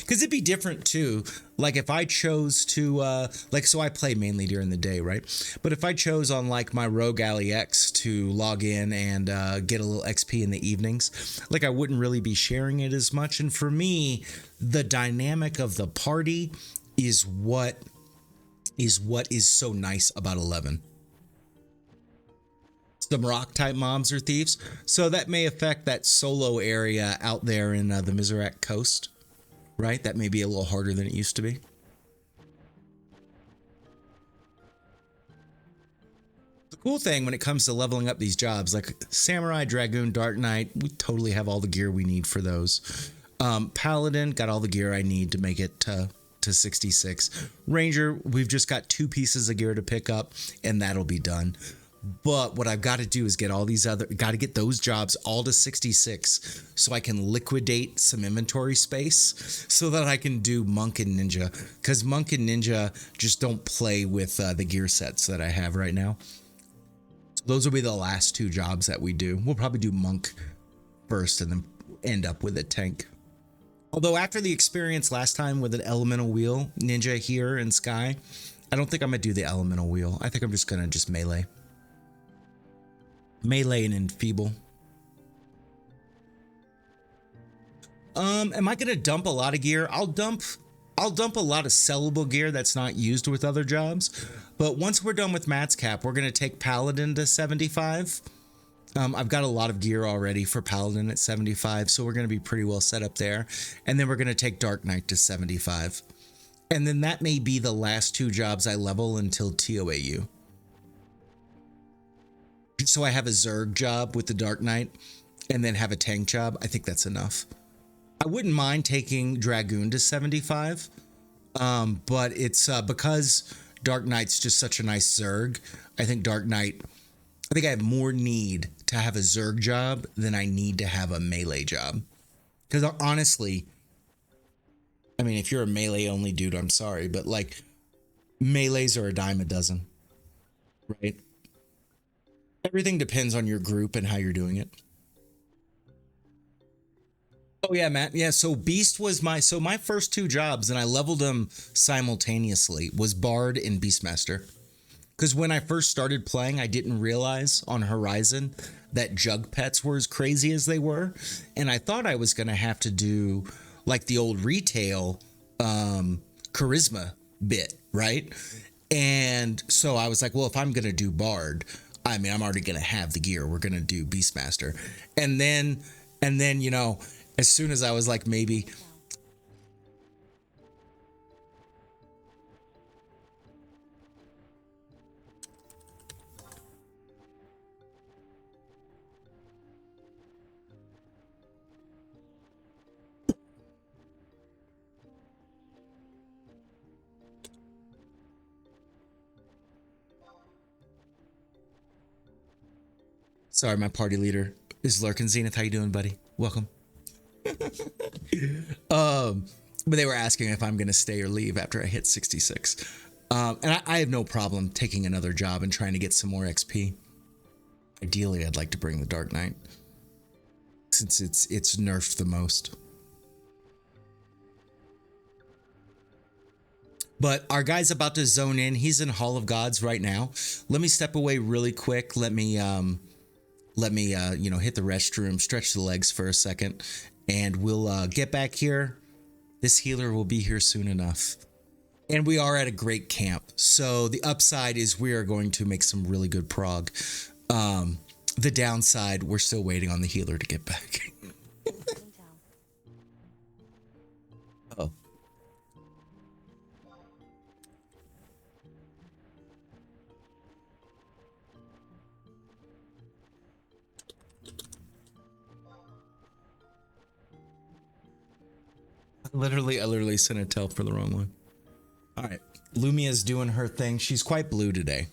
Because it'd be different too. Like if I chose to, so I play mainly during the day, right? But if I chose on like my Rogue Ally X to log in and get a little XP in the evenings, like I wouldn't really be sharing it as much. And for me, the dynamic of the party is what is so nice about 11. Some rock type mobs or thieves. So that may affect that solo area out there in the Miserak coast. right? That may be a little harder than it used to be. The cool thing when it comes to leveling up these jobs, like Samurai, Dragoon, Dark Knight, we totally have all the gear we need for those. Paladin, got all the gear I need to make it to 66. Ranger, we've just got 2 pieces of gear to pick up, and that'll be done. But what I've got to do is get all these got to get those jobs all to 66 so I can liquidate some inventory space so that I can do Monk and Ninja, because Monk and Ninja just don't play with the gear sets that I have right now. So those will be the last 2 jobs that we do. We'll probably do Monk first and then end up with a tank. Although after the experience last time with an elemental wheel, Ninja here in Sky, I don't think I'm going to do the elemental wheel. I think I'm just going to just melee. Melee and enfeeble. Am I going to dump a lot of gear? I'll dump a lot of sellable gear that's not used with other jobs. But once we're done with Matt's cap, we're going to take Paladin to 75. I've got a lot of gear already for Paladin at 75, so we're going to be pretty well set up there. And then we're going to take Dark Knight to 75. And then that may be the last 2 jobs I level until TOAU. So I have a Zerg job with the Dark Knight and then have a tank job. I think that's enough. I wouldn't mind taking Dragoon to 75, but it's because Dark Knight's just such a nice Zerg. I think I have more need to have a Zerg job than I need to have a melee job. Because honestly, I mean, if you're a melee only dude, I'm sorry, but like melees are a dime a dozen, right? Everything depends on your group and how you're doing it. Oh yeah, Matt. Yeah, so Beast was my first 2 jobs, and I leveled them simultaneously, was Bard and Beastmaster. Because when I first started playing, I didn't realize on Horizon that jug pets were as crazy as they were. And I thought I was going to have to do like the old retail charisma bit, right? And so I was like, well, if I'm going to do Bard, I mean, I'm already going to have the gear. We're going to do Beastmaster. And then, you know, as soon as I was like, maybe... Sorry, my party leader is lurking. Zenith, how you doing, buddy? Welcome. But they were asking if I'm going to stay or leave after I hit 66. And I have no problem taking another job and trying to get some more XP. Ideally, I'd like to bring the Dark Knight, since it's nerfed the most. But our guy's about to zone in. He's in Hall of Gods right now. Let me step away really quick. Let me you know, hit the restroom, stretch the legs for a second, and we'll get back here. This healer will be here soon enough. And we are at a great camp. So the upside is we are going to make some really good prog. The downside, we're still waiting on the healer to get back. Oh. I literally sent a tell for the wrong one. All right. Lumia's doing her thing. She's quite blue today.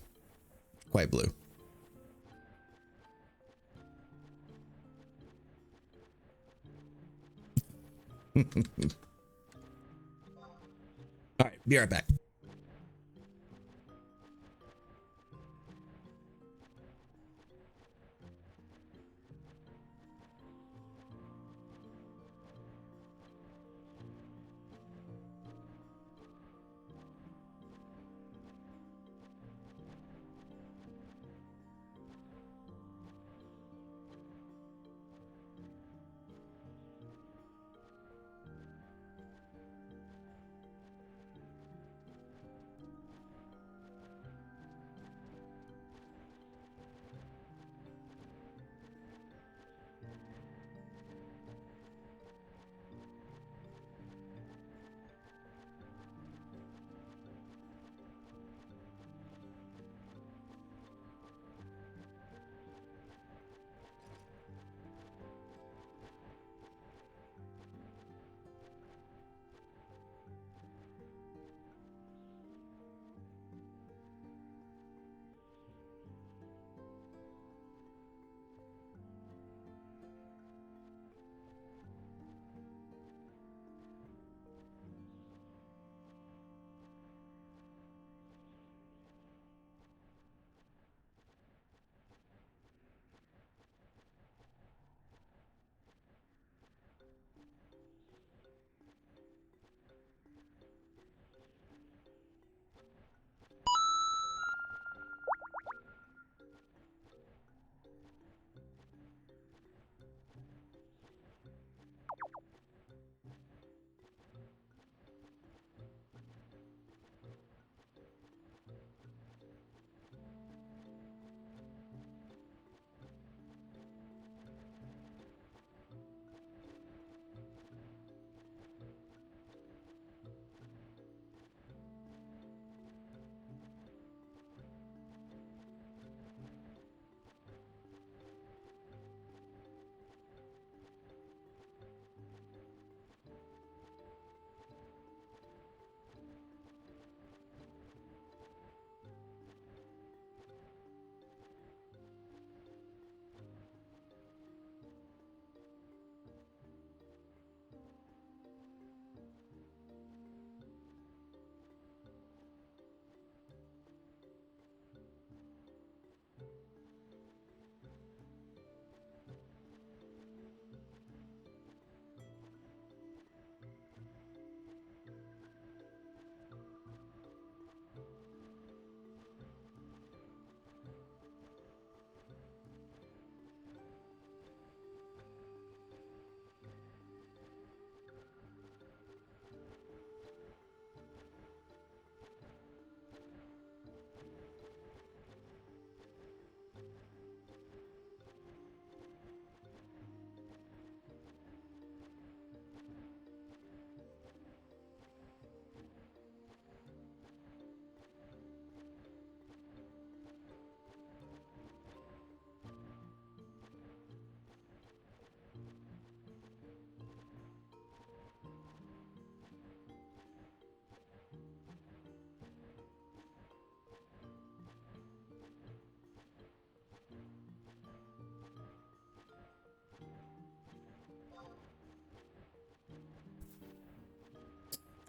Quite blue. All right. Be right back.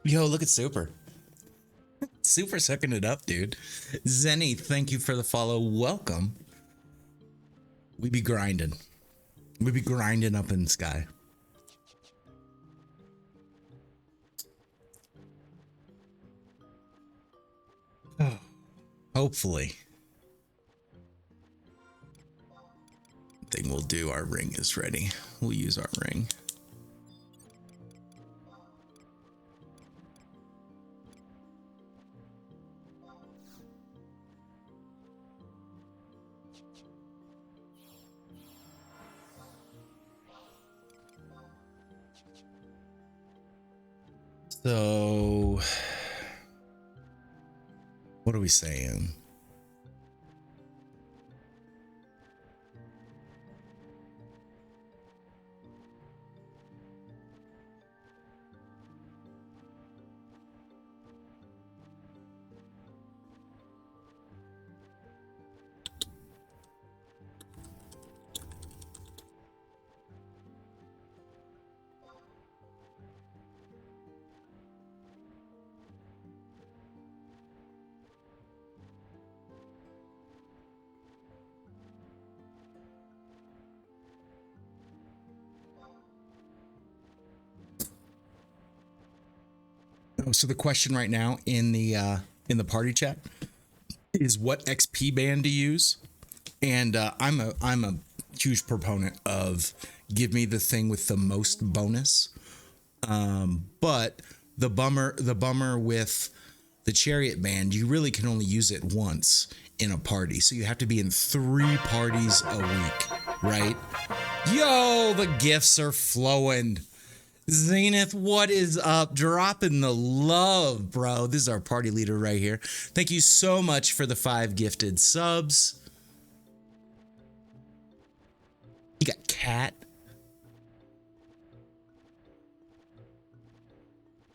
Yo, look at Super. Super sucking it up, dude. Zenny, thank you for the follow. Welcome. We be grinding. We be grinding up in the sky. Hopefully. Thing we'll do, our ring is ready. We'll use our ring. So, what are we saying? So the question right now in the party chat is what XP band to use, and I'm a huge proponent of give me the thing with the most bonus. But the bummer with the chariot band, you really can only use it once in a party, so you have to be in 3 parties a week, right? Yo, the gifts are flowing. Zenith, what is up? Dropping the love, bro. This is our party leader right here. Thank you so much for the 5 gifted subs. You got Cat.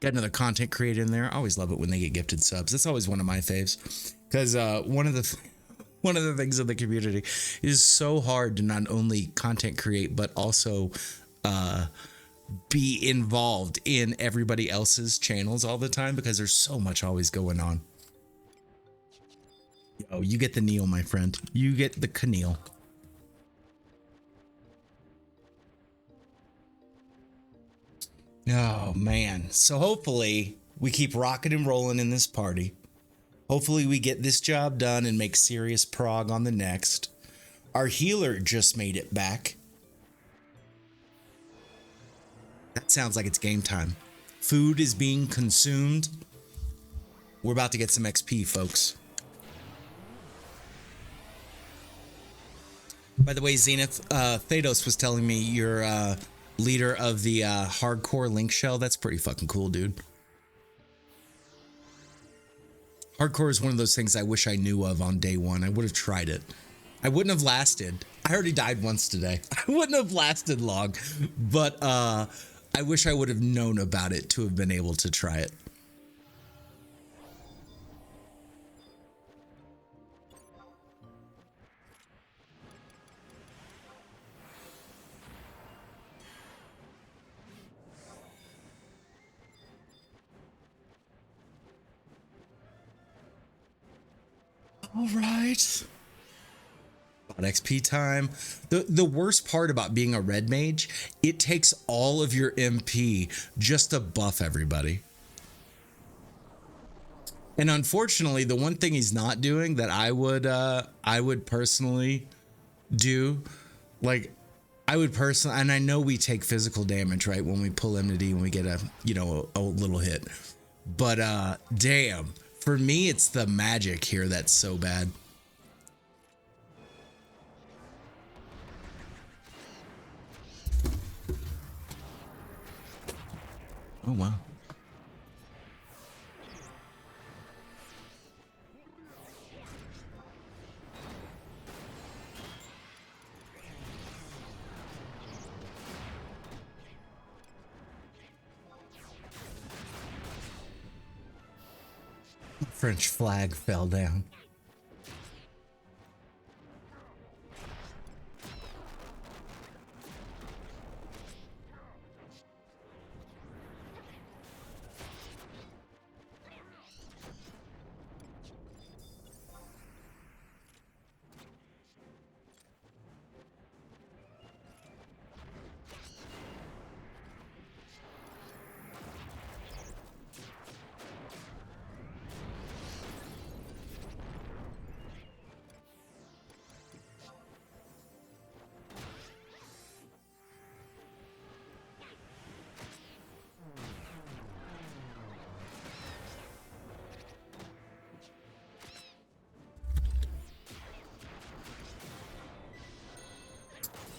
Got another content creator in there. I always love it when they get gifted subs. That's always one of my faves. Because one of the things in the community is so hard to not only content create, but also be involved in everybody else's channels all the time because there's so much always going on. Yo, you get the Neil, my friend. You get the Keneal. Oh, man. So hopefully we keep rocking and rolling in this party. Hopefully we get this job done and make serious prog on the next. Our healer just made it back. That sounds like it's game time. Food is being consumed. We're about to get some XP, folks. By the way, Zenith, Thados was telling me you're leader of the hardcore link shell. That's pretty fucking cool, dude. Hardcore is one of those things I wish I knew of on day one. I would have tried it. I wouldn't have lasted. I already died once today. I wouldn't have lasted long, but I wish I would have known about it to have been able to try it. All right. XP time. The worst part about being a red mage, it takes all of your MP just to buff everybody. And unfortunately, the one thing he's not doing that I would personally do, like I would personally, and I know we take physical damage, right, when we pull enmity, when we get a little hit. But damn, for me it's the magic here that's so bad. Oh, wow. French flag fell down.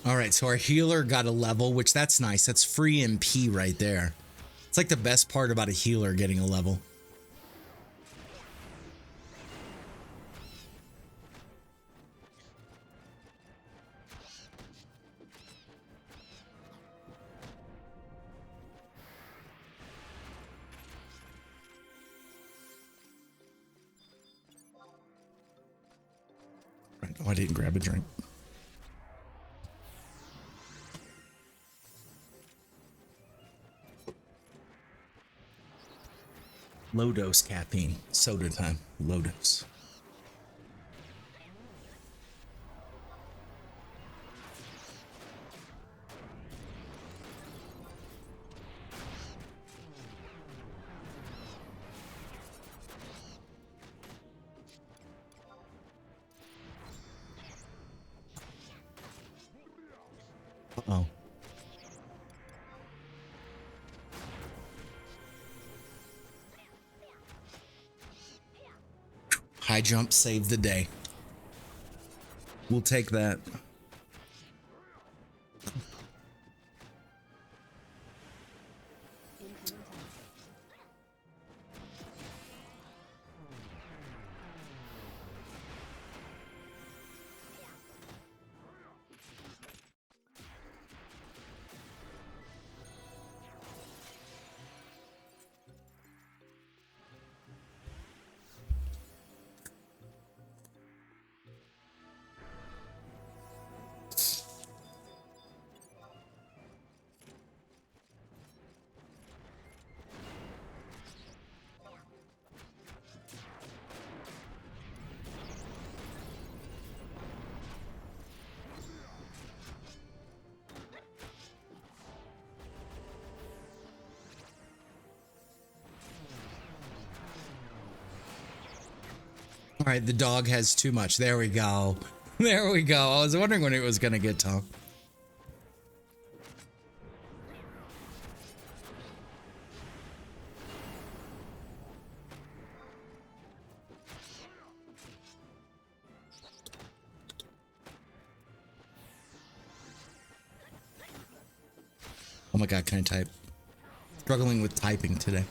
All right, so our healer got a level, which that's nice. That's free MP right there. It's like the best part about a healer getting a level. Right. Oh, I didn't grab a drink. Low dose caffeine. Soda time. Low dose. Uh-oh. High jump saved the day. We'll take that. All right, the dog has too much. There we go. There we go. I was wondering when it was going to get Tom. Oh my God, can I type? Struggling with typing today.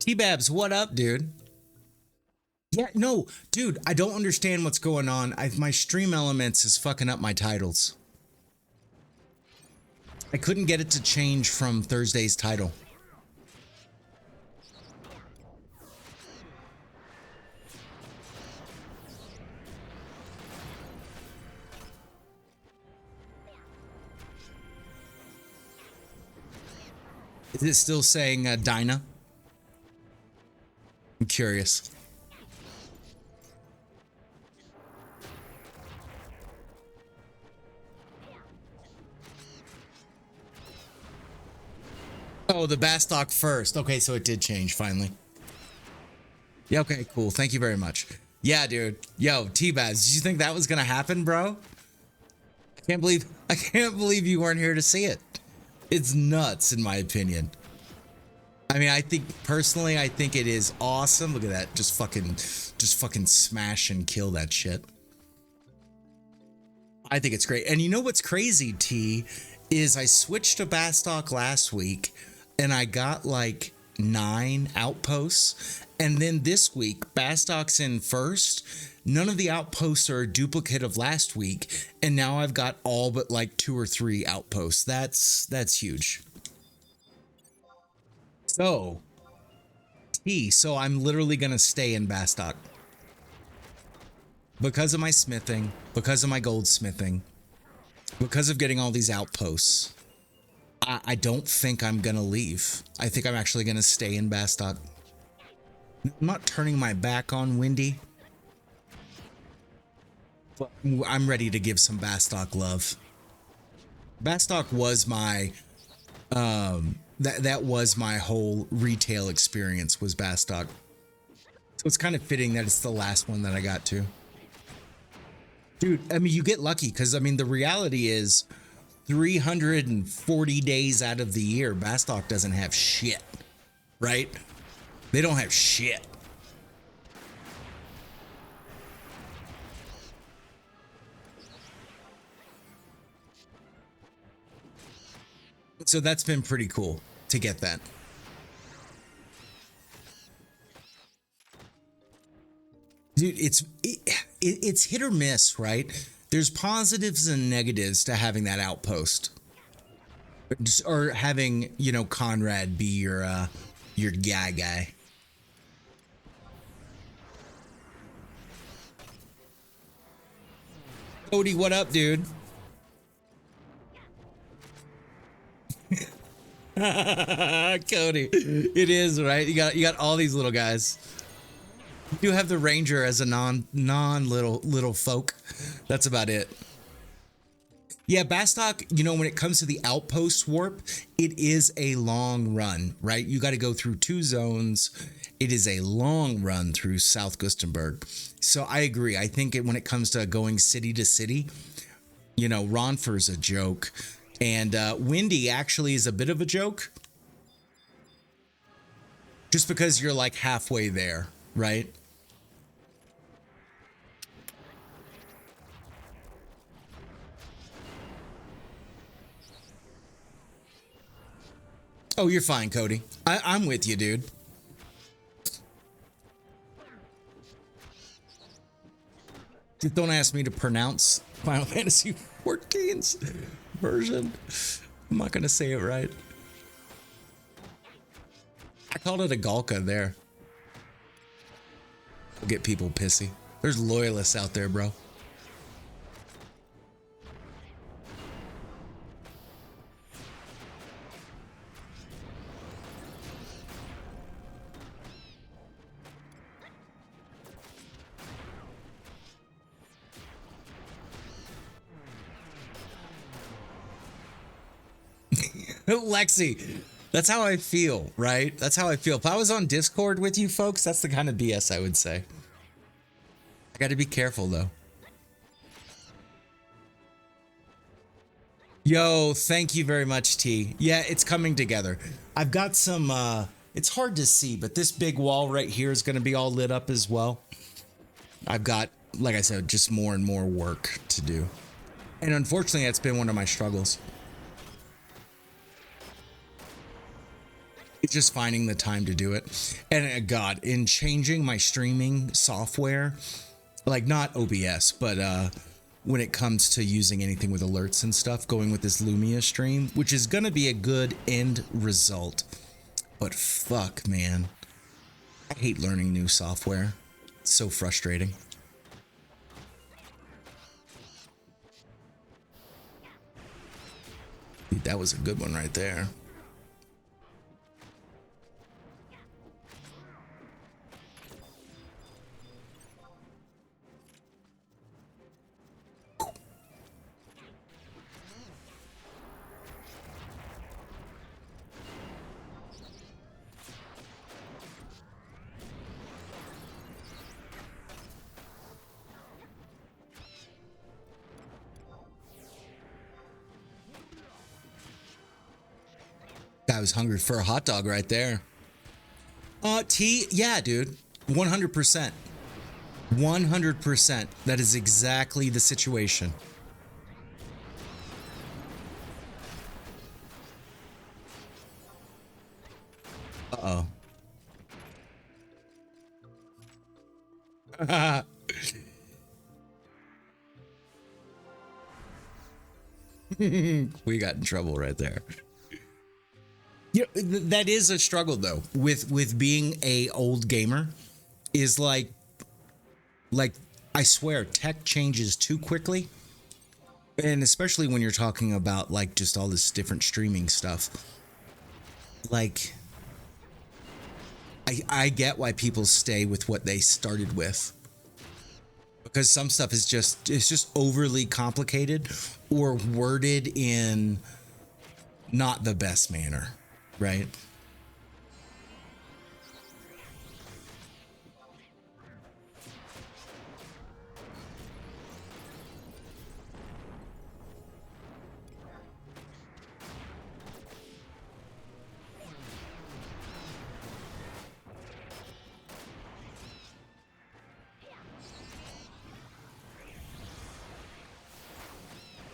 T-Babs, what up, dude? Yeah, no, dude, I don't understand what's going on. My stream elements is fucking up my titles. I couldn't get it to change from Thursday's title. Is it still saying Dinah? I'm curious. Oh, the Bastock first. Okay, so it did change finally. Yeah, okay, cool. Thank you very much. Yeah, dude. Yo, T-Baz, did you think that was gonna happen, bro? I can't believe you weren't here to see it. It's nuts, in my opinion. I mean, I think personally, I think it is awesome. Look at that. Just fucking smash and kill that shit. I think it's great. And you know what's crazy, T, is I switched to Bastock last week and I got like 9 outposts. And then this week, Bastock's in first. None of the outposts are a duplicate of last week. And now I've got all but like 2 or 3 outposts. That's huge. So, T, so I'm literally going to stay in Bastock. Because of my smithing, because of my goldsmithing, because of getting all these outposts, I don't think I'm going to leave. I think I'm actually going to stay in Bastock. I'm not turning my back on Windy, but I'm ready to give some Bastock love. Bastock was my, that was my whole retail experience was Bastock. So it's kind of fitting that it's the last one that I got to. Dude, I mean, you get lucky because, I mean, the reality is 340 days out of the year, Bastock doesn't have shit, right? They don't have shit. So that's been pretty cool to get that. Dude, it's hit or miss, right? There's positives and negatives to having that outpost, or having, you know, Conrad be your guy. Cody, what up, dude? Cody, it is right. You got all these little guys. You have the ranger as a non little folk. That's about it. Yeah, Bastock, you know, when it comes to the outpost warp, it is a long run, right? You got to go through 2 zones. It is a long run through South Gustenberg. So I agree. I think when it comes to going city to city, you know, Ronfer's a joke. And Windy actually is a bit of a joke. Just because you're like halfway there, right? Oh, you're fine, Cody. I'm with you, dude. Just don't ask me to pronounce Final Fantasy XIV's version. I'm not going to say it right. I called it a Galka there. We'll get people pissy. There's loyalists out there, bro. Lexi, that's how I feel, right? That's how I feel. If I was on Discord with you folks, that's the kind of BS I would say. I got to be careful though. Yo, thank you very much, T. Yeah, it's coming together. I've got some, it's hard to see, but this big wall right here is going to be all lit up as well. I've got, like I said, just more and more work to do. And unfortunately, that's been one of my struggles. It's just finding the time to do it. And God, in changing my streaming software, like not OBS, but when it comes to using anything with alerts and stuff, going with this Lumia stream, which is going to be a good end result. But fuck, man. I hate learning new software. It's so frustrating. Dude, that was a good one right there. I was hungry for a hot dog right there. T, yeah, dude. 100%. 100%. That is exactly the situation. Uh-oh. We got in trouble right there. Yeah, that is a struggle though with being a old gamer, is like I swear tech changes too quickly, and especially when you're talking about like just all this different streaming stuff. Like I get why people stay with what they started with, because some stuff is just overly complicated or worded in not the best manner. Right.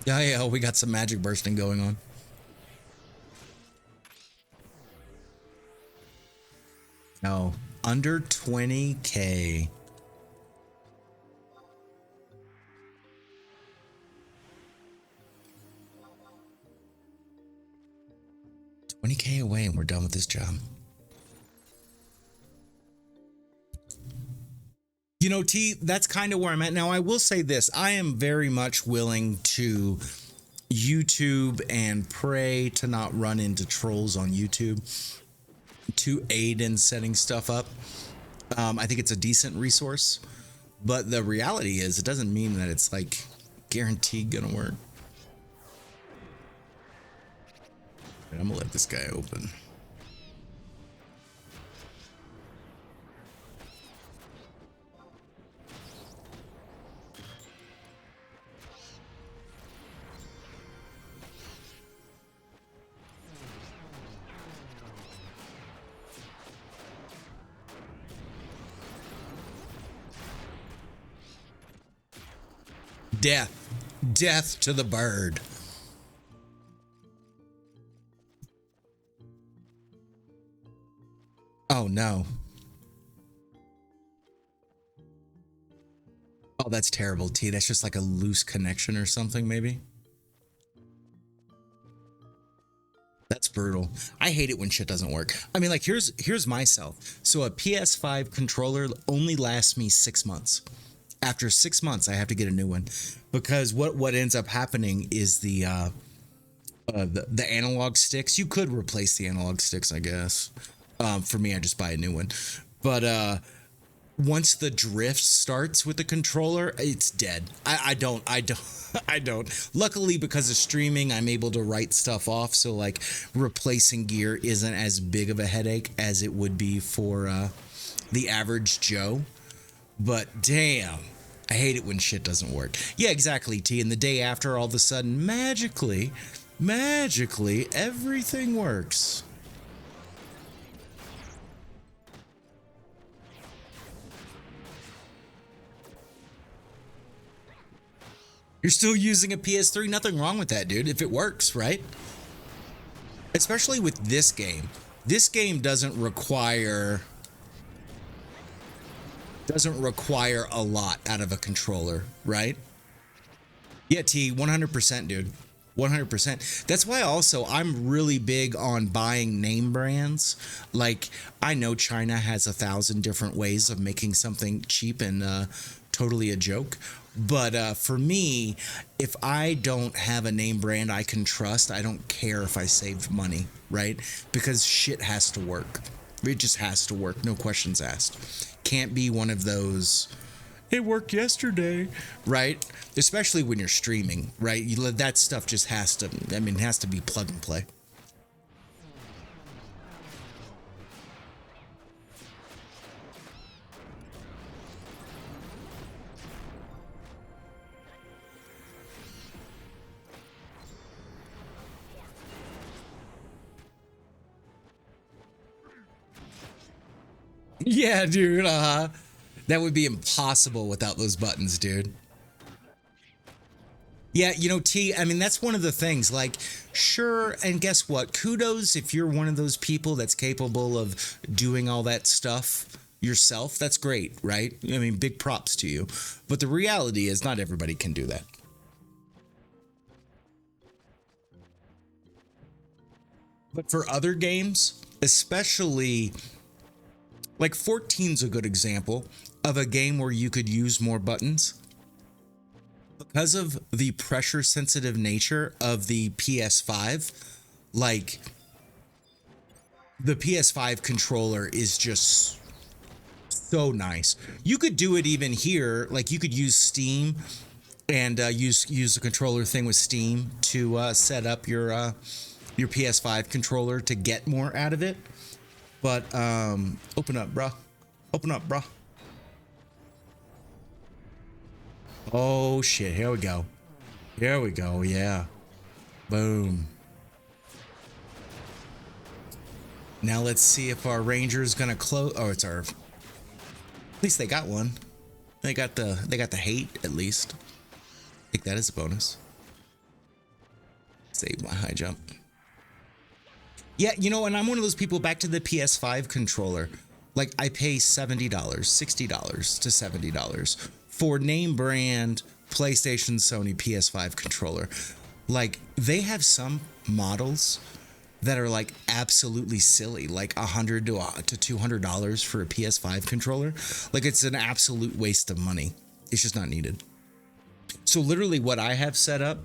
Yeah, yeah, we got some magic bursting going on. No, under 20K. 20K away and we're done with this job. You know, T, that's kind of where I'm at. Now, I will say this. I am very much willing to YouTube and pray to not run into trolls on YouTube to aid in setting stuff up. I think it's a decent resource, but the reality is it doesn't mean that it's like guaranteed gonna work. I'm gonna let this guy open. Death to the bird. Oh no. Oh, that's terrible, T. That's just like a loose connection or something, maybe. That's brutal. I hate it when shit doesn't work. I mean, like, here's myself. So a PS5 controller only lasts me 6 months. After 6 months, I have to get a new one because what ends up happening is the analog sticks. You could replace the analog sticks, I guess. For me, I just buy a new one. But once the drift starts with the controller, it's dead. I don't. Luckily, because of streaming, I'm able to write stuff off. So like replacing gear isn't as big of a headache as it would be for the average Joe. But damn, I hate it when shit doesn't work. Yeah, exactly, T. And the day after, all of a sudden, magically, everything works. You're still using a PS3. Nothing wrong with that, dude, if it works, right? Especially with this game. This game doesn't require a lot out of a controller, right? Yeah, T, 100%, dude. 100%. That's why also I'm really big on buying name brands. Like, I know China has 1,000 different ways of making something cheap and totally a joke. But for me, if I don't have a name brand I can trust, I don't care if I saved money, right? Because shit has to work. It just has to work. No questions asked. Can't be one of those, it worked yesterday, right? Especially when you're streaming, right? That stuff just has to, I mean, it has to be plug and play. Yeah, dude. That would be impossible without those buttons, dude. Yeah, you know, T, I mean, that's one of the things, like, sure, and guess what? Kudos if you're one of those people that's capable of doing all that stuff yourself. That's great, right? I mean, big props to you. But the reality is not everybody can do that. But for other games, especially, like 14's a good example of a game where you could use more buttons. Because of the pressure sensitive nature of the PS5, like the PS5 controller is just so nice. You could do it even here, like you could use Steam and use the controller thing with Steam to set up your PS5 controller to get more out of it. But open up, bruh. Open up, bruh. Oh shit, here we go. Here we go, yeah. Boom. Now let's see if our ranger is gonna close. Oh, it's our, at least they got one. They got the hate at least. I think that is a bonus. Save my high jump. Yeah, you know, and I'm one of those people back to the PS5 controller. Like, I pay $70, $60 to $70 for name brand PlayStation, Sony PS5 controller. Like, they have some models that are like absolutely silly, like $100 to $200 for a PS5 controller. Like, it's an absolute waste of money. It's just not needed. So literally what I have set up,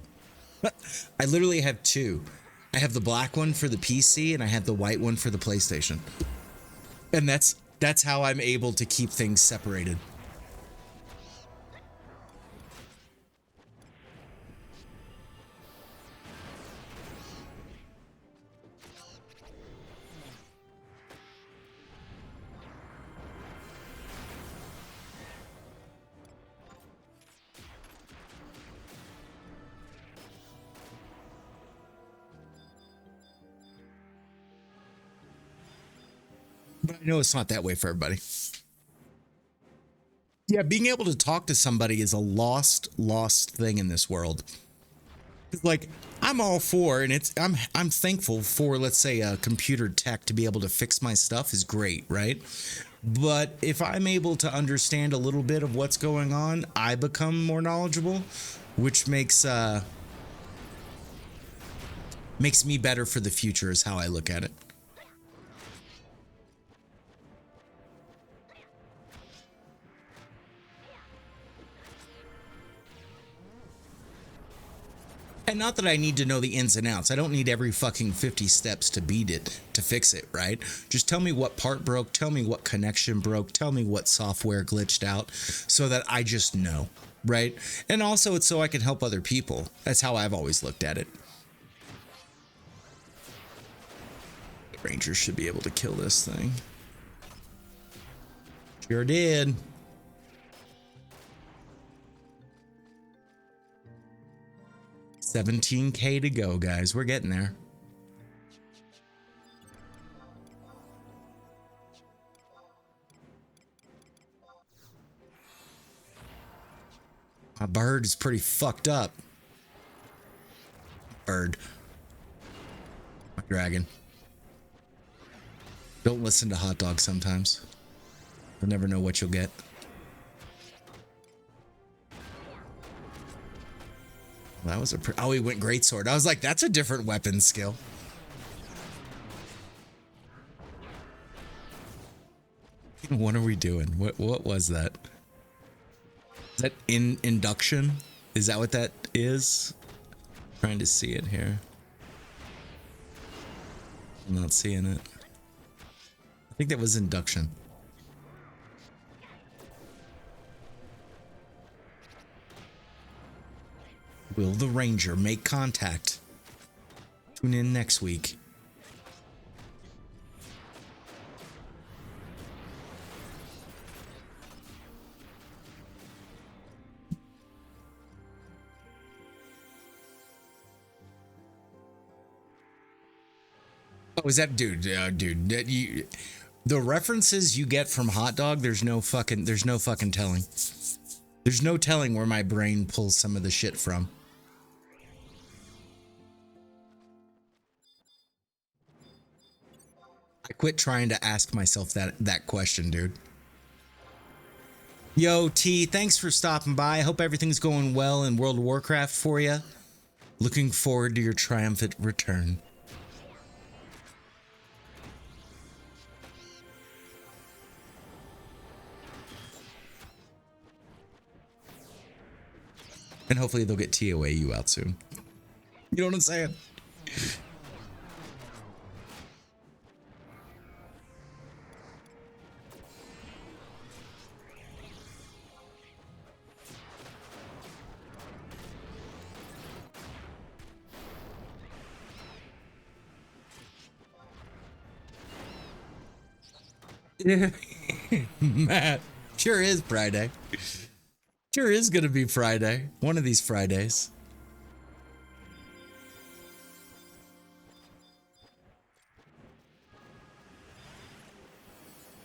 I literally have two. I have the black one for the PC and I have the white one for the PlayStation. And that's how I'm able to keep things separated. But I know it's not that way for everybody. Yeah, being able to talk to somebody is a lost thing in this world. Like, I'm all for, and I'm thankful for, let's say, a computer tech to be able to fix my stuff is great, right? But if I'm able to understand a little bit of what's going on, I become more knowledgeable, which makes me better for the future is how I look at it. And not that I need to know the ins and outs. I don't need every fucking 50 steps to beat it, to fix it, right? Just tell me what part broke, tell me what connection broke, tell me what software glitched out so that I just know, right? And also it's so I can help other people. That's how I've always looked at it. Rangers should be able to kill this thing. Sure did. $17K to go, guys. We're getting there. My bird is pretty fucked up. Bird. My dragon. Don't listen to hot dogs sometimes. You'll never know what you'll get. That was oh, he went greatsword. I was like, that's a different weapon skill. What are we doing? What was that? Is that induction? Is that what that is? I'm trying to see it here. I'm not seeing it. I think that was induction. Will the Ranger make contact? Tune in next week. Oh, is that dude? Dude, that you, the references you get from hot dog, there's no fucking telling. There's no telling where my brain pulls some of the shit from. I quit trying to ask myself that question, dude. Yo, T, thanks for stopping by. I hope everything's going well in World of Warcraft for you. Looking forward to your triumphant return. And hopefully they'll get TOAU out soon. You know what I'm saying? Yeah. Matt, sure is Friday. Sure is gonna be Friday. One of these Fridays.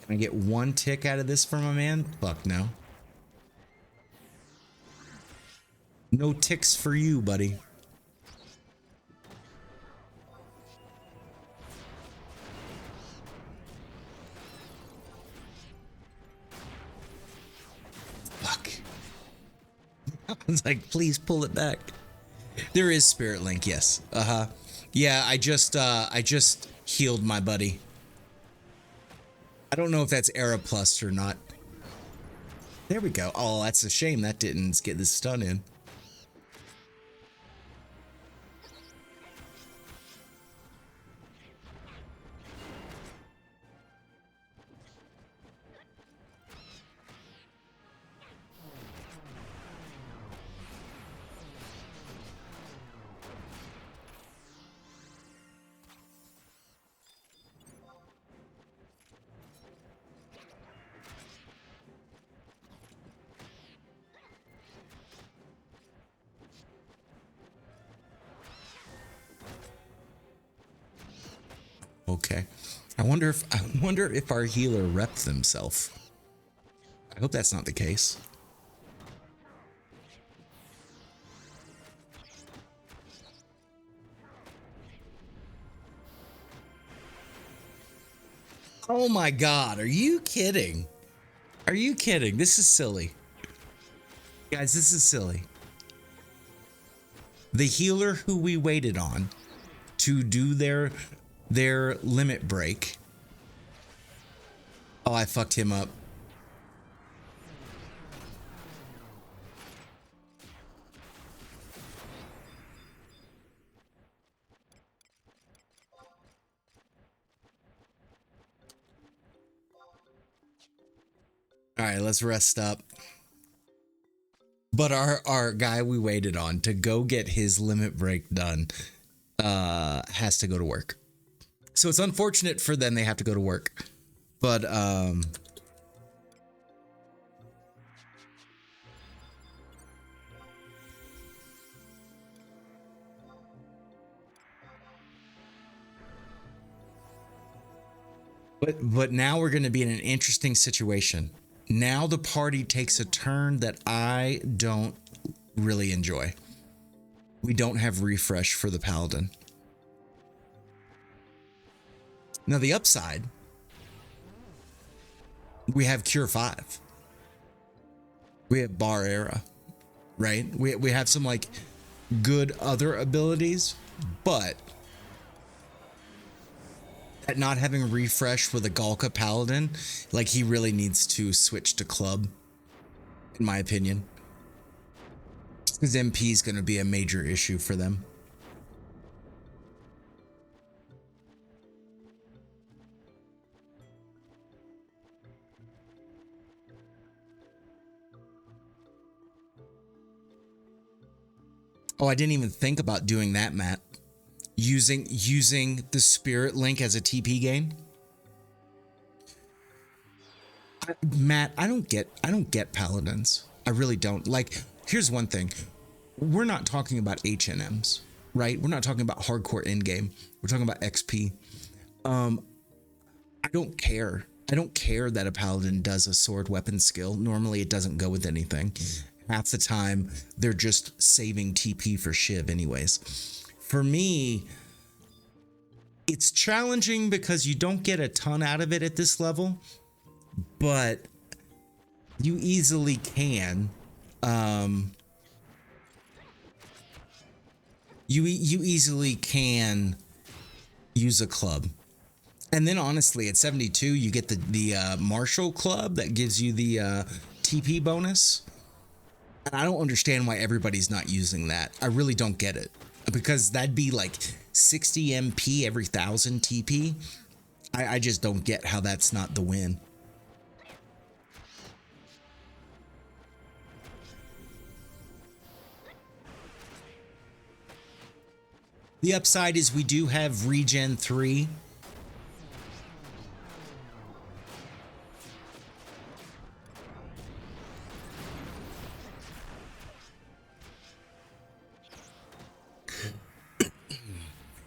Can I get one tick out of this for my man? Fuck no. No ticks for you, buddy. It's like, please pull it back. There is Spirit Link, yes. Yeah, I just healed my buddy. I don't know if that's Era Plus or not. There we go. Oh, that's a shame that didn't get this stun in. Okay. I wonder if our healer repped themselves. I hope that's not the case. Oh my god, are you kidding? Are you kidding? This is silly. Guys, this is silly. The healer who we waited on to do their limit break. Oh, I fucked him up. All right, let's rest up. But our guy we waited on to go get his limit break done has to go to work. So it's unfortunate for them, they have to go to work. But now we're going to be in an interesting situation. Now the party takes a turn that I don't really enjoy. We don't have refresh for the paladin. Now the upside, we have Cure 5. We have Bar Era, right? We have some like good other abilities, but at not having refresh with a Galka paladin, like he really needs to switch to club, in my opinion. Because MP is going to be a major issue for them. Oh, I didn't even think about doing that, Matt. Using the Spirit Link as a TP gain. Matt, I don't get paladins. I really don't. Like, here's one thing. We're not talking about HNMs, right? We're not talking about hardcore endgame. We're talking about XP. I don't care. I don't care that a paladin does a sword weapon skill. Normally it doesn't go with anything. Half the time they're just saving TP for Shiv anyways. For me, it's challenging because you don't get a ton out of it at this level, but you easily can. You easily can use a club. And then honestly, at 72, you get the Marshall Club that gives you the TP bonus. And I don't understand why everybody's not using that. I really don't get it. Because that'd be like 60 MP every 1,000 TP. I just don't get how that's not the win. The upside is we do have Regen 3.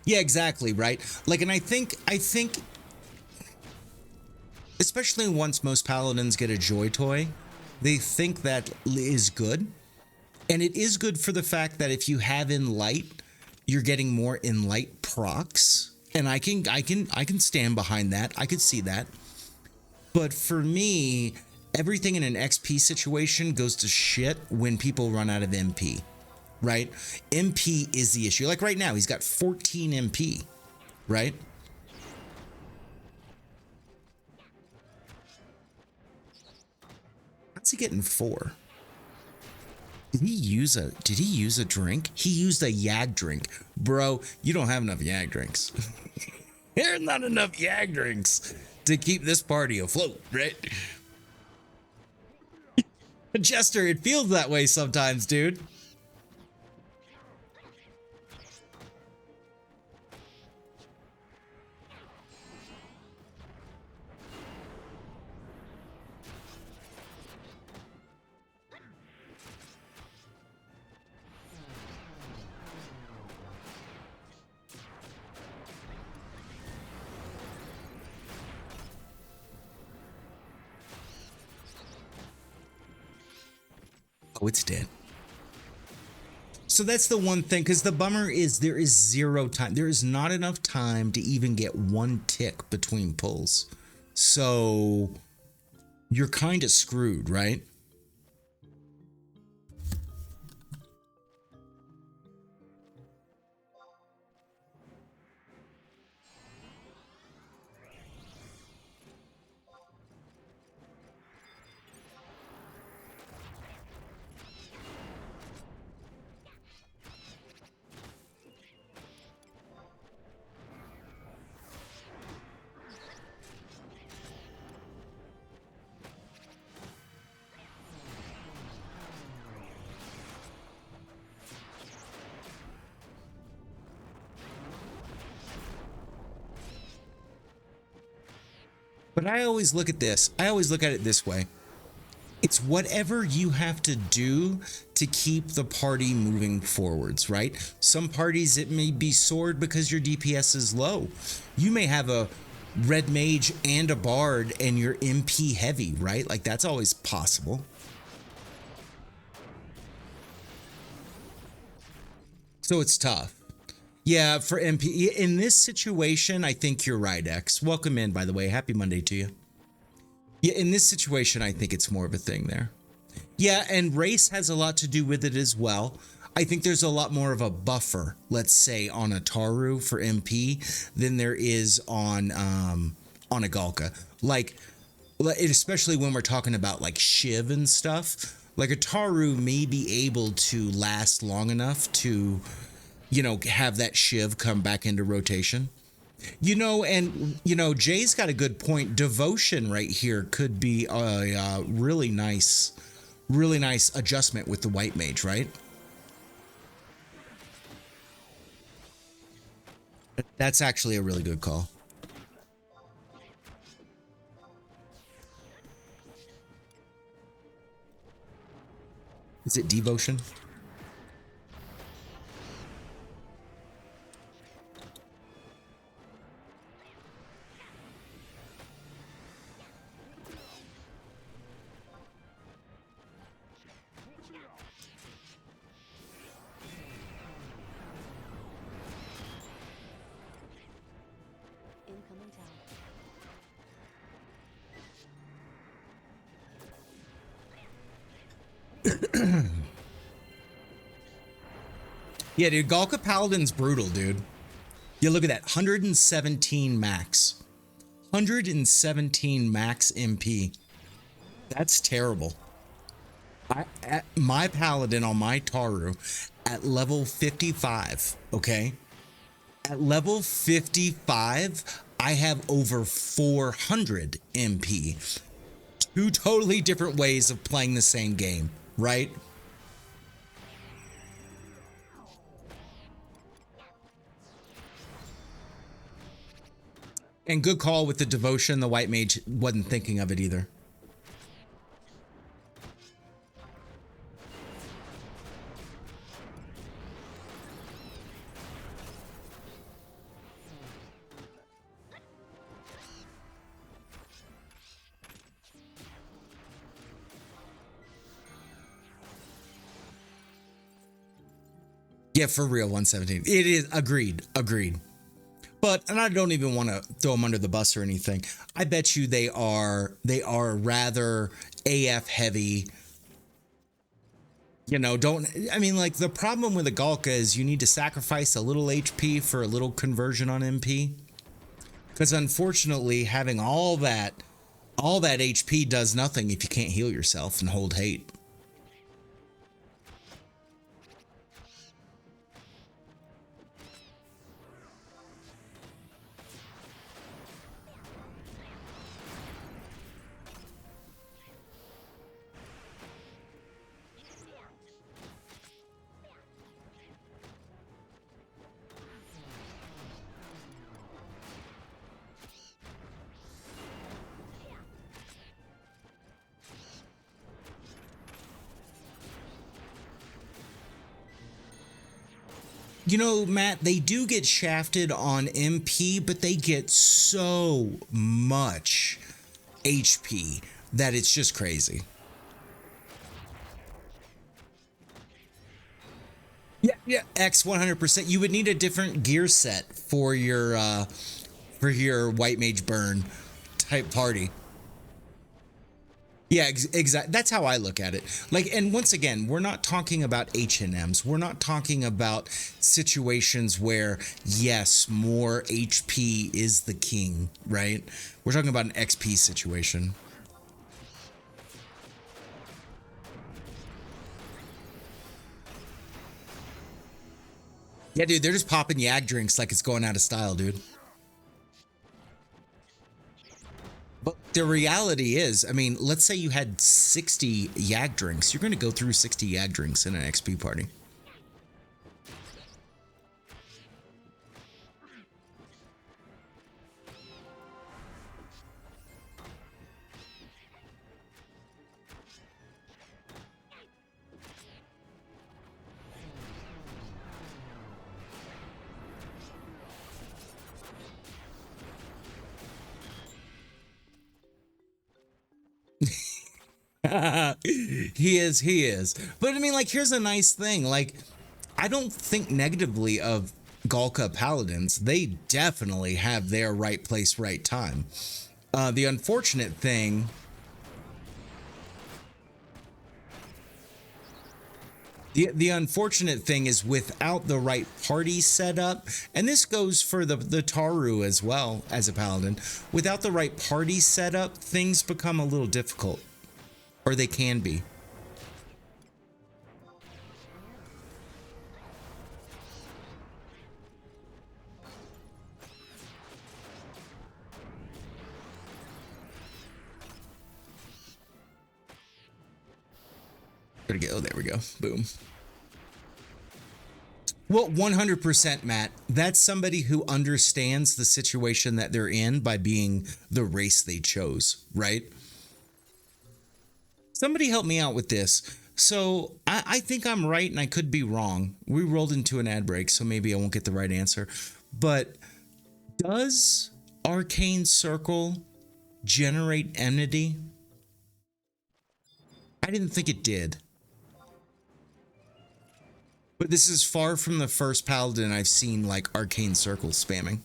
Yeah, exactly, right? Like, and I think especially once most paladins get a joy toy, they think that is good. And it is good for the fact that if you have Enlight, you're getting more Enlight procs. And I can stand behind that. I could see that. But for me, everything in an XP situation goes to shit when people run out of MP, right? MP is the issue. Like right now, he's got 14 MP, right? How's he getting 4? Did he use a drink? He used a Yag drink. Bro, you don't have enough Yag drinks. There's not enough Yag drinks to keep this party afloat, right? Jester, it feels that way sometimes, dude. Oh, it's dead. So that's the one thing, because the bummer is there is 0 time. There is not enough time to even get 1 tick between pulls. So you're kind of screwed, right? But I always look at this. I always look at it this way. It's whatever you have to do to keep the party moving forwards, right? Some parties, it may be sword because your DPS is low. You may have a red mage and a bard and you're MP heavy, right? Like that's always possible. So it's tough. Yeah, for MP in this situation, I think you're right, X. Welcome in, by the way. Happy Monday to you. Yeah, in this situation, I think it's more of a thing there. Yeah, and race has a lot to do with it as well. I think there's a lot more of a buffer, let's say, on a Taru for MP than there is on a Galka. Like, especially when we're talking about like Shiv and stuff. Like a Taru may be able to last long enough to, you know, have that Shiv come back into rotation. You know, and, you know, Jay's got a good point. Devotion right here could be a really nice adjustment with the white mage, right? That's actually a really good call. Is it devotion? Incoming tower. Yeah, dude, Galka Paladin's brutal, dude. You look at that, 117 max. 117 max MP. That's terrible. At my Paladin on my Taru at level 55, okay? At level 55, I have over 400 MP. 2 totally different ways of playing the same game, right? And good call with the devotion. The white mage wasn't thinking of it either. Yeah, for real, 117. It is agreed. But, and I don't even want to throw them under the bus or anything. I bet you they are rather AF heavy. You know, I mean, like, the problem with a Galka is you need to sacrifice a little HP for a little conversion on MP. Because unfortunately, having all that HP does nothing if you can't heal yourself and hold hate. You know, Matt, they do get shafted on MP, but they get so much HP that it's just crazy. Yeah, X 100%. You would need a different gear set for your white mage burn type party. Yeah, exactly. That's how I look at it. Like, and once again, we're not talking about H&Ms. We're not talking about situations where, yes, more HP is the king, right? We're talking about an XP situation. Yeah, dude, they're just popping Yag drinks like it's going out of style, dude. But the reality is, I mean, let's say you had 60 Yag drinks. You're going to go through 60 Yag drinks in an XP party. He is. But I mean, like, here's a nice thing. Like, I don't think negatively of Galka Paladins. They definitely have their right place, right time. The unfortunate thing. The unfortunate thing is without the right party setup, and this goes for the Taru as well as a paladin, without the right party setup, things become a little difficult. Or they can be. There we go. There we go. Boom. Well, 100%, Matt. That's somebody who understands the situation that they're in by being the race they chose, right? Somebody help me out with this. So I think I'm right and I could be wrong. We rolled into an ad break, so maybe I won't get the right answer. But does Arcane Circle generate enmity? I didn't think it did. But this is far from the first paladin I've seen like Arcane Circle spamming.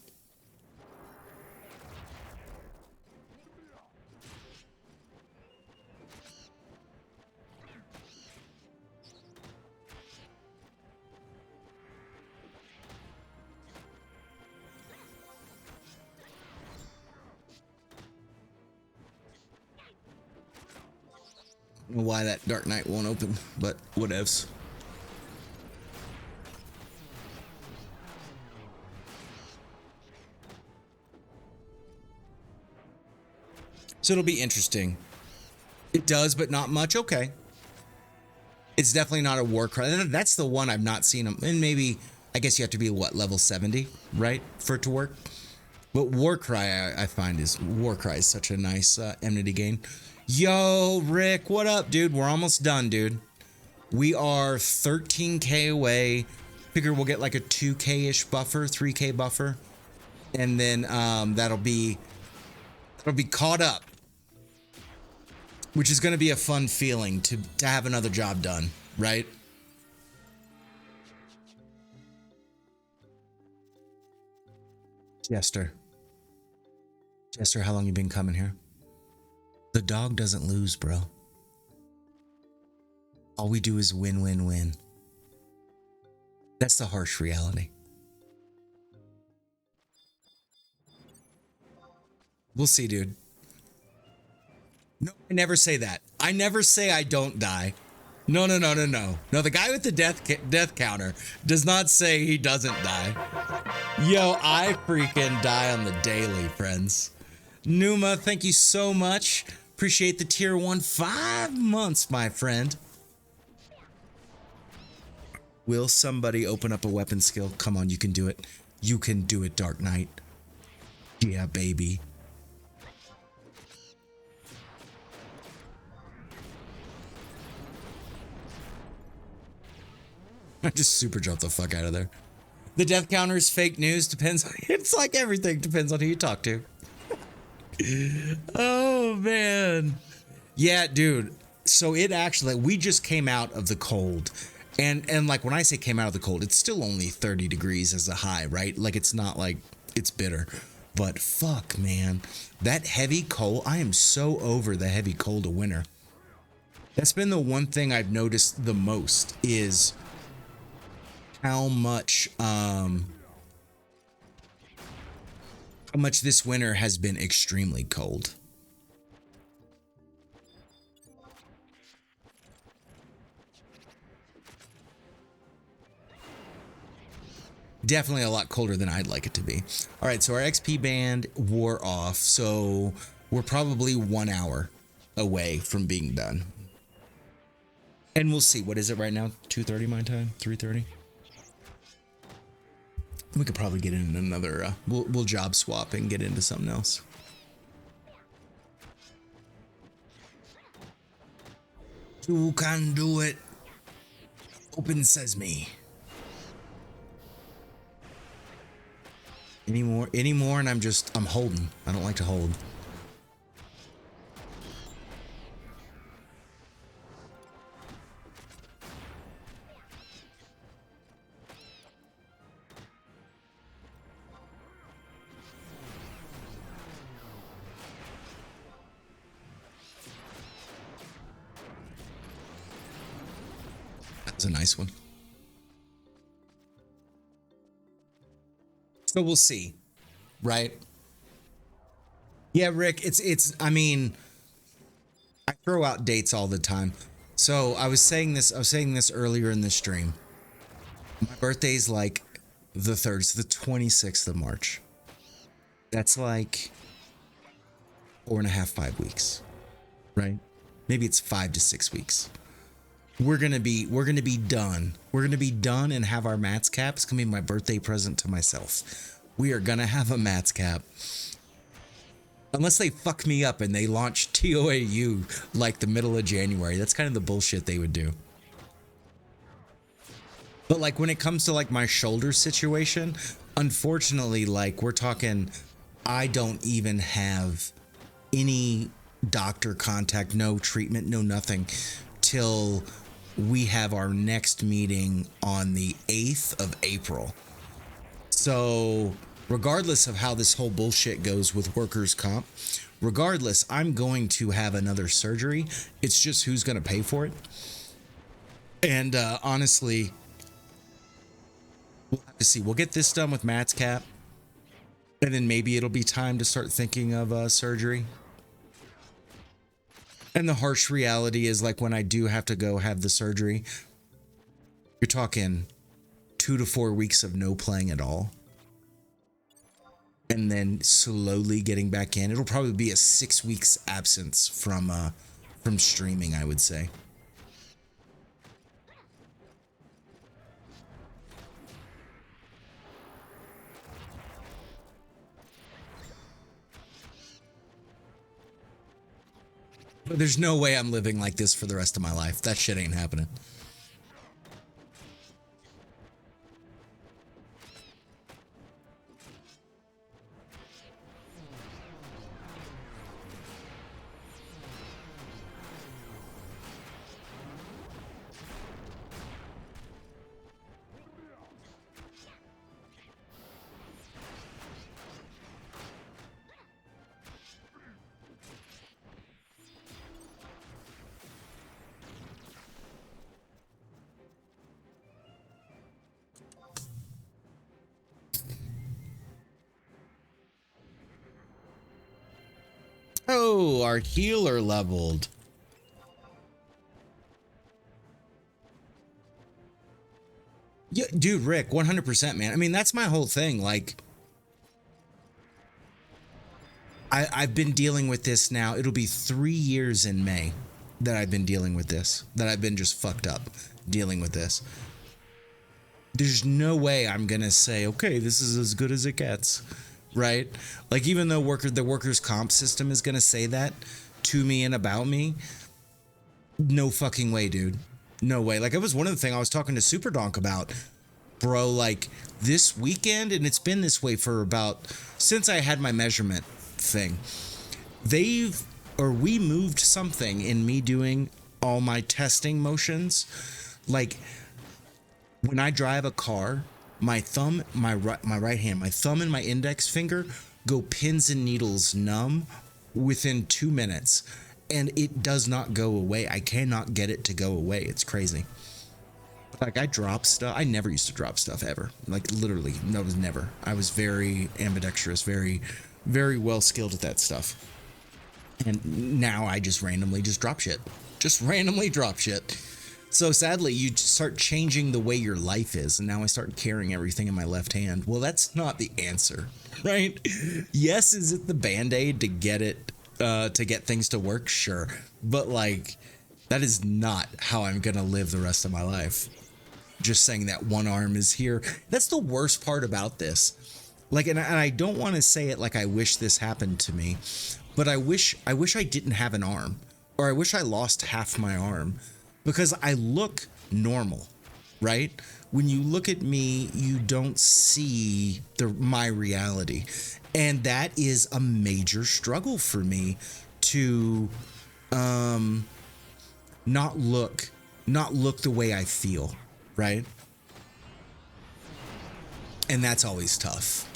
Why that Dark Knight won't open, but whatevs. So it'll be interesting. It does, but not much. Okay. It's definitely not a war cry. That's the one I've not seen them. And maybe, I guess you have to be what, level 70, right? For it to work. But war cry, I find war cry is such a nice enmity gain. Yo, Rick, what up, dude? We're almost done, dude. We are 13K away. Figure we'll get like a 2K-ish buffer, 3K buffer. And then that'll be caught up. Which is going to be a fun feeling to have another job done, right? Jester. Jester, how long you been coming here? The dog doesn't lose, bro. All we do is win, win, win. That's the harsh reality. We'll see, dude. No, I never say that. I never say I don't die. No, no, no, no, no. No, the guy with the death counter does not say he doesn't die. Yo, I freaking die on the daily, friends. Numa, thank you so much. Appreciate the tier 1 5 months, my friend. Will somebody open up a weapon skill? Come on, you can do it. You can do it, Dark Knight. Yeah, baby. I just super jumped the fuck out of there. The death counter is fake news. Depends. It's like everything. Depends on who you talk to. Oh, man. Yeah, dude. So it actually, we just came out of the cold. And like when I say came out of the cold, it's still only 30 degrees as a high, right? Like it's not like it's bitter. But fuck, man. That heavy cold, I am so over the heavy cold of winter. That's been the one thing I've noticed the most is how much this winter has been extremely cold. Definitely a lot colder than I'd like it to be. All right, so our XP band wore off, so we're probably 1 hour away from being done. And we'll see. What is it right now? 2:30 my time? 3:30? We could probably get in another, we'll job swap and get into something else. You can do it. Open sesame. Any more, and I'm holding. I don't like to hold. That was a nice one. So we'll see, right? Yeah, Rick, it's I mean, I throw out dates all the time. So I was saying this earlier in the stream. My birthday's like the 3rd, it's the 26th of March. That's like 4.5, 5 weeks, right? Maybe it's 5 to 6 weeks. We're gonna be done. We're gonna be done and have our Mats cap. It's gonna be my birthday present to myself. We are gonna have a Mats cap. Unless they fuck me up and they launch TOAU like the middle of January. That's kind of the bullshit they would do. But like when it comes to like my shoulder situation, unfortunately, like we're talking, I don't even have any doctor contact, no treatment, no nothing till we have our next meeting on the 8th of April. So regardless of how this whole bullshit goes with workers' comp, regardless, I'm going to have another surgery. It's just who's going to pay for it. And honestly, we'll have to see. We'll get this done with Matt's cap. And then maybe it'll be time to start thinking of surgery. And the harsh reality is like when I do have to go have the surgery, you're talking 2 to 4 weeks of no playing at all. And then slowly getting back in. It'll probably be a 6 weeks absence from streaming, I would say. But there's no way I'm living like this for the rest of my life. That shit ain't happening. Oh, our healer leveled. Yeah, dude, Rick, 100%, man. I mean, that's my whole thing. Like, I've been dealing with this now. It'll be 3 years in May that I've been dealing with this, that I've been just fucked up dealing with this. There's no way I'm going to say, okay, this is as good as it gets, right? Like, even though the workers' comp system is going to say that to me and about me, no fucking way, dude. No way. Like, it was one of the things I was talking to Super Donk about, bro, like this weekend, and it's been this way for about, since I had my measurement thing, we moved something in me doing all my testing motions. Like, when I drive a car, my thumb, my right hand, my thumb and my index finger go pins and needles numb within 2 minutes, and it does not go away. I cannot get it to go away. It's crazy. Like, I drop stuff. I never used to drop stuff ever. Like, literally, no, it was never. I was very ambidextrous, very, very well skilled at that stuff. And now I just randomly just drop shit. Just randomly drop shit. So sadly, you start changing the way your life is, and now I start carrying everything in my left hand. Well, that's not the answer, right? Yes, is it the Band-Aid to get it, to get things to work? Sure. But, like, that is not how I'm going to live the rest of my life. Just saying that one arm is here. That's the worst part about this. Like, and I don't want to say it like I wish this happened to me, but I wish I didn't have an arm, or I wish I lost half my arm, because I look normal, right? When you look at me, you don't see my reality. And that is a major struggle for me to not look the way I feel, right? And that's always tough.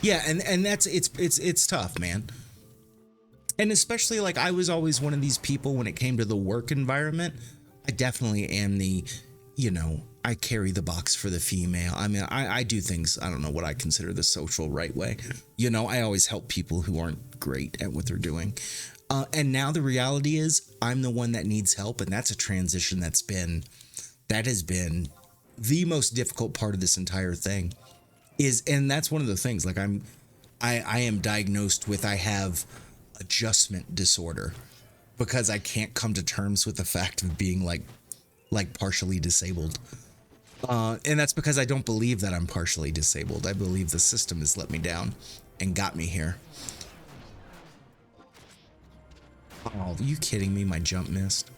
Yeah, and it's tough, man. And especially, like, I was always one of these people when it came to the work environment. I definitely am the, I carry the box for the female. I mean, I do things, I don't know what I consider the social right way. I always help people who aren't great at what they're doing. And now the reality is I'm the one that needs help. And that's a transition that has been the most difficult part of this entire thing. And that's one of the things, like, I am diagnosed with, I have adjustment disorder, because I can't come to terms with the fact of being like partially disabled. And that's because I don't believe that I'm partially disabled. I believe the system has let me down and got me here. Oh, are you kidding me? My jump missed.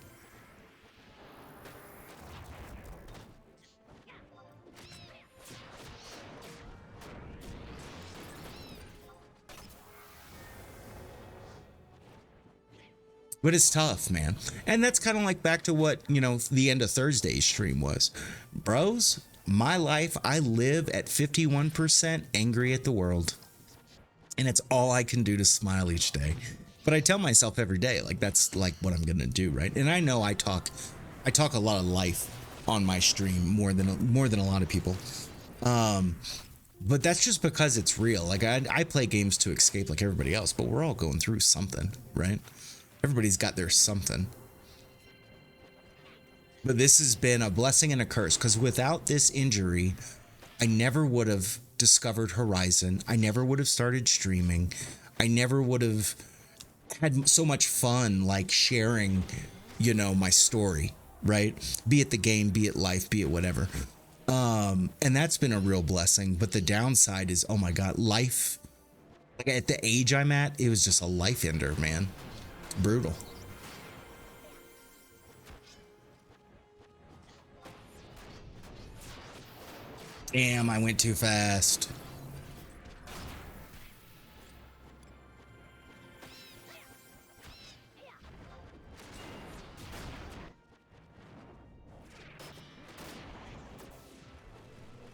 But it's tough, man. And that's kind of like back to what, the end of Thursday's stream was. Bros, my life, I live at 51% angry at the world. And it's all I can do to smile each day. But I tell myself every day, like, that's like what I'm going to do, right? And I know I talk a lot of life on my stream more than a lot of people. But that's just because it's real. Like, I play games to escape like everybody else, but we're all going through something, right? Everybody's got their something. But this has been a blessing and a curse, because without this injury, I never would have discovered Horizon. I never would have started streaming. I never would have had so much fun, like, sharing, my story, right? Be it the game, be it life, be it whatever. And that's been a real blessing. But the downside is, oh my God, life, like, at the age I'm at, it was just a life ender, man. Brutal. Damn, I went too fast.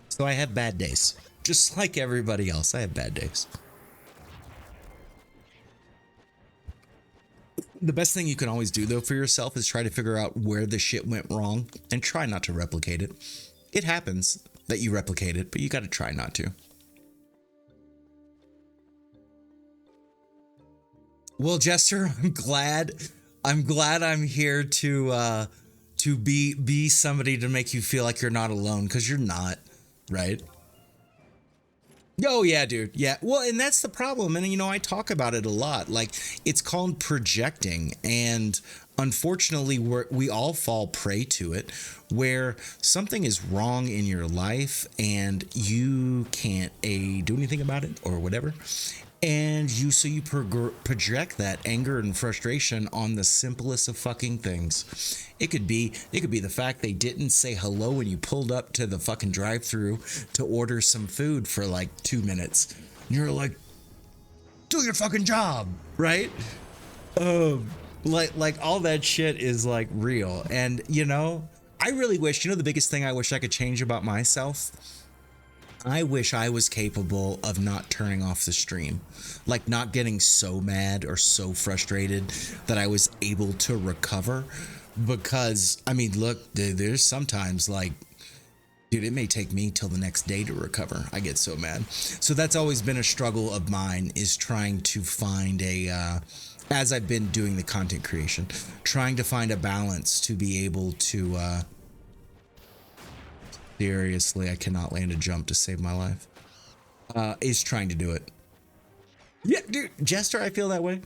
So I have bad days. Just like everybody else, I have bad days. The best thing you can always do, though, for yourself is try to figure out where the shit went wrong and try not to replicate it. It happens that you replicate it, but you got to try not to. Well, Jester, I'm glad. I'm glad I'm here to be somebody to make you feel like you're not alone, because you're not, right? Oh yeah, dude. Yeah. Well, and that's the problem. And I talk about it a lot. Like, it's called projecting, and unfortunately we all fall prey to it, where something is wrong in your life and you can't do anything about it or whatever. And you project that anger and frustration on the simplest of fucking things. It could be the fact they didn't say hello when you pulled up to the fucking drive-through to order some food for like 2 minutes. And you're like, do your fucking job, right? Like all that shit is like real. And I really wish, the biggest thing I wish I could change about myself, I wish I was capable of not turning off the stream, like not getting so mad or so frustrated that I was able to recover. Because, I mean, look, there's sometimes like, dude, it may take me till the next day to recover. I get so mad. So that's always been a struggle of mine, is trying to find as I've been doing the content creation, trying to find a balance to be able to, seriously, I cannot land a jump to save my life. Is trying to do it. Yeah, dude, Jester, I feel that way.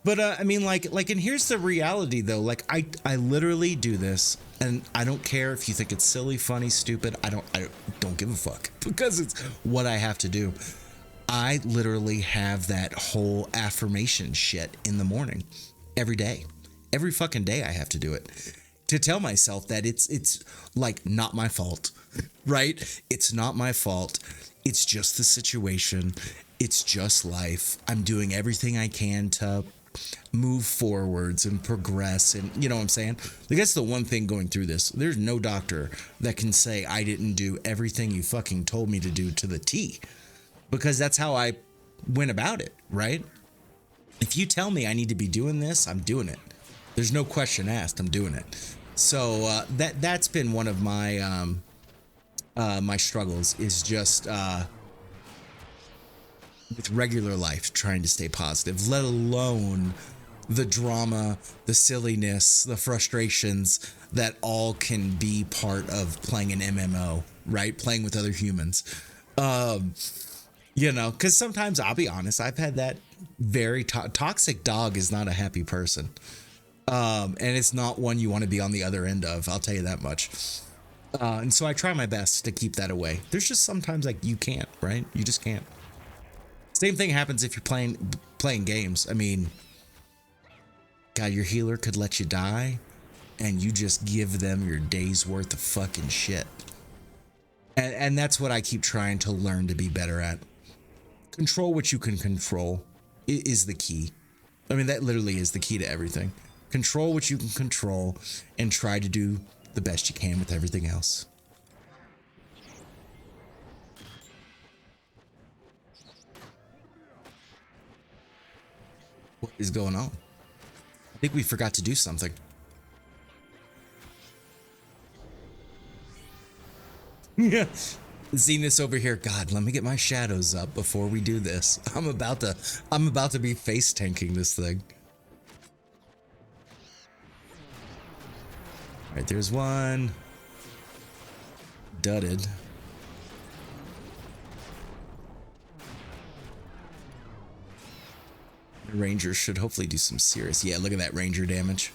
But I mean, and here's the reality though. Like, I literally do this, and I don't care if you think it's silly, funny, stupid. I don't give a fuck, because it's what I have to do. I literally have that whole affirmation shit in the morning, every day, every fucking day. I have to do it to tell myself that it's like not my fault, right? It's not my fault. It's just the situation. It's just life. I'm doing everything I can to move forwards and progress. And you know what I'm saying? Like, that's the one thing going through this. There's no doctor that can say I didn't do everything you fucking told me to do to the T, because that's how I went about it, right? If you tell me I need to be doing this, I'm doing it. There's no question asked. I'm doing it. So that's been one of my my struggles, is just with regular life, trying to stay positive, let alone the drama, the silliness, the frustrations that all can be part of playing an MMO, right? Playing with other humans. Because sometimes, I'll be honest, I've had that very toxic dog is not a happy person. And it's not one you want to be on the other end of, I'll tell you that much. And so I try my best to keep that away. There's just sometimes, like, you can't, right? You just can't. Same thing happens if you're playing games. I mean, God, your healer could let you die, and you just give them your day's worth of fucking shit. And that's what I keep trying to learn to be better at. Control what you can control is the key. I mean, that literally is the key to everything. Control what you can control and try to do the best you can with everything else. What is going on? I think we forgot to do something. Yeah. Zenus over here. God, let me get my shadows up before we do this. I'm about to be face tanking this thing. All right, there's one. Dudded. The Rangers should hopefully do some serious. Yeah, look at that Ranger damage.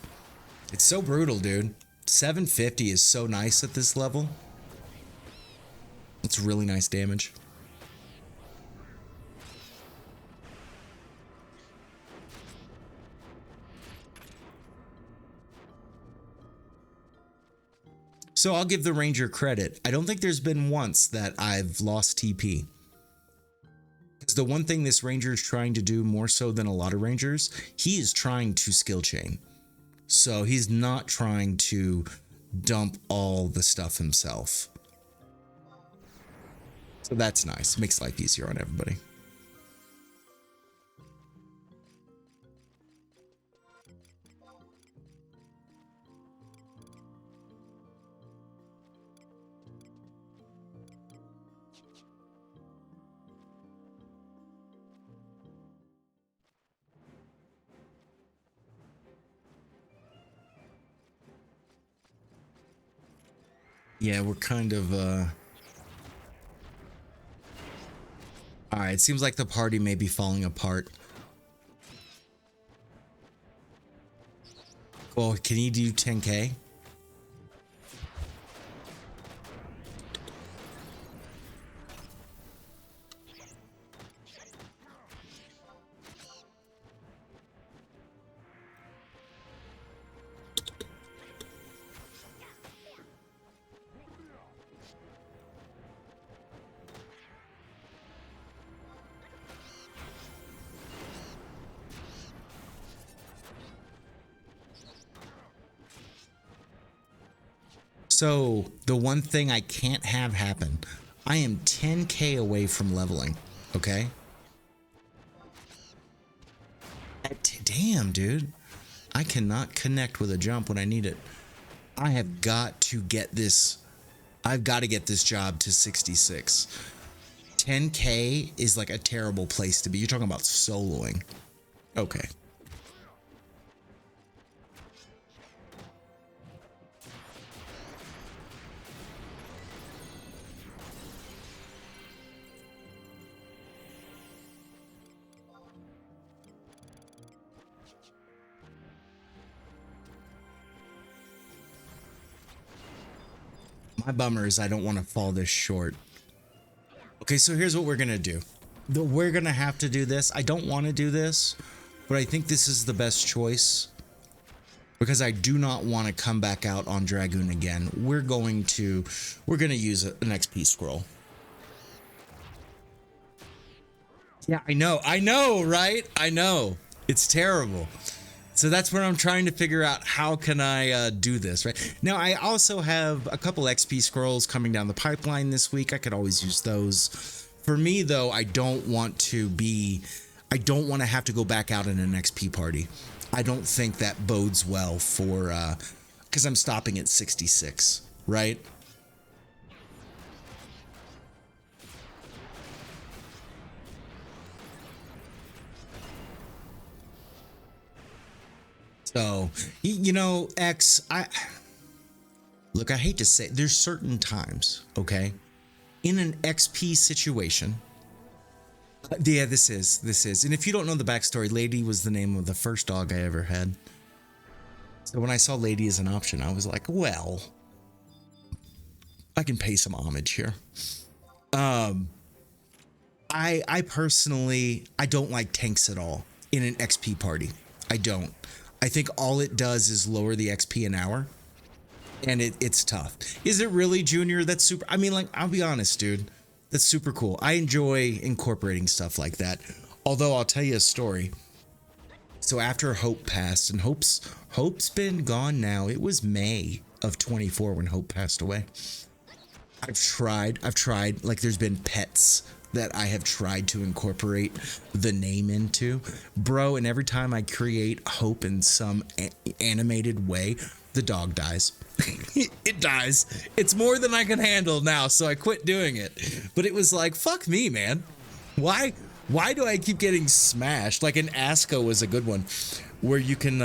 It's so brutal, dude. 750 is so nice at this level. It's really nice damage. So I'll give the Ranger credit. I don't think there's been once that I've lost TP. Because the one thing this Ranger is trying to do, more so than a lot of Rangers, he is trying to skill chain. So he's not trying to dump all the stuff himself. So that's nice. Makes life easier on everybody. Yeah, we're kind of all right, it seems like the party may be falling apart. Well, can you do 10K? So the one thing I can't have happen, I am 10K away from leveling. Okay. Damn, dude. I cannot connect with a jump when I need it. I have got to get this. I've got to get this job to 66. 10K is like a terrible place to be. You're talking about soloing. Okay. My bummer is I don't want to fall this short. Okay, so here's what we're going to do. We're going to have to do this. I don't want to do this, but I think this is the best choice because I do not want to come back out on Dragoon again. We're going to use an XP scroll. Yeah, I know, right? I know. It's terrible. So that's where I'm trying to figure out how can I do this, right? Now, I also have a couple XP scrolls coming down the pipeline this week. I could always use those. For me, though, I don't want to have to go back out in an XP party. I don't think that bodes well for, because I'm stopping at 66, right? So, you know, I hate to say, there's certain times, okay, in an XP situation. Yeah, this is. And if you don't know the backstory, Lady was the name of the first dog I ever had. So when I saw Lady as an option, I was like, well, I can pay some homage here. I personally, I don't like tanks at all in an XP party. I don't. I think all it does is lower the XP an hour, and it's tough. Is it really, Junior? That's super. I mean, like, I'll be honest, dude. That's super cool. I enjoy incorporating stuff like that. Although I'll tell you a story. So after Hope passed, and Hope's been gone now. It was May of 24 when Hope passed away. I've tried. Like, there's been pets that I have tried to incorporate the name into, bro, and every time I create Hope in some animated way, the dog dies. It dies. It's more than I can handle now, so I quit doing it. But it was like, fuck me, man. Why do I keep getting smashed? Like, an Aska was a good one where you can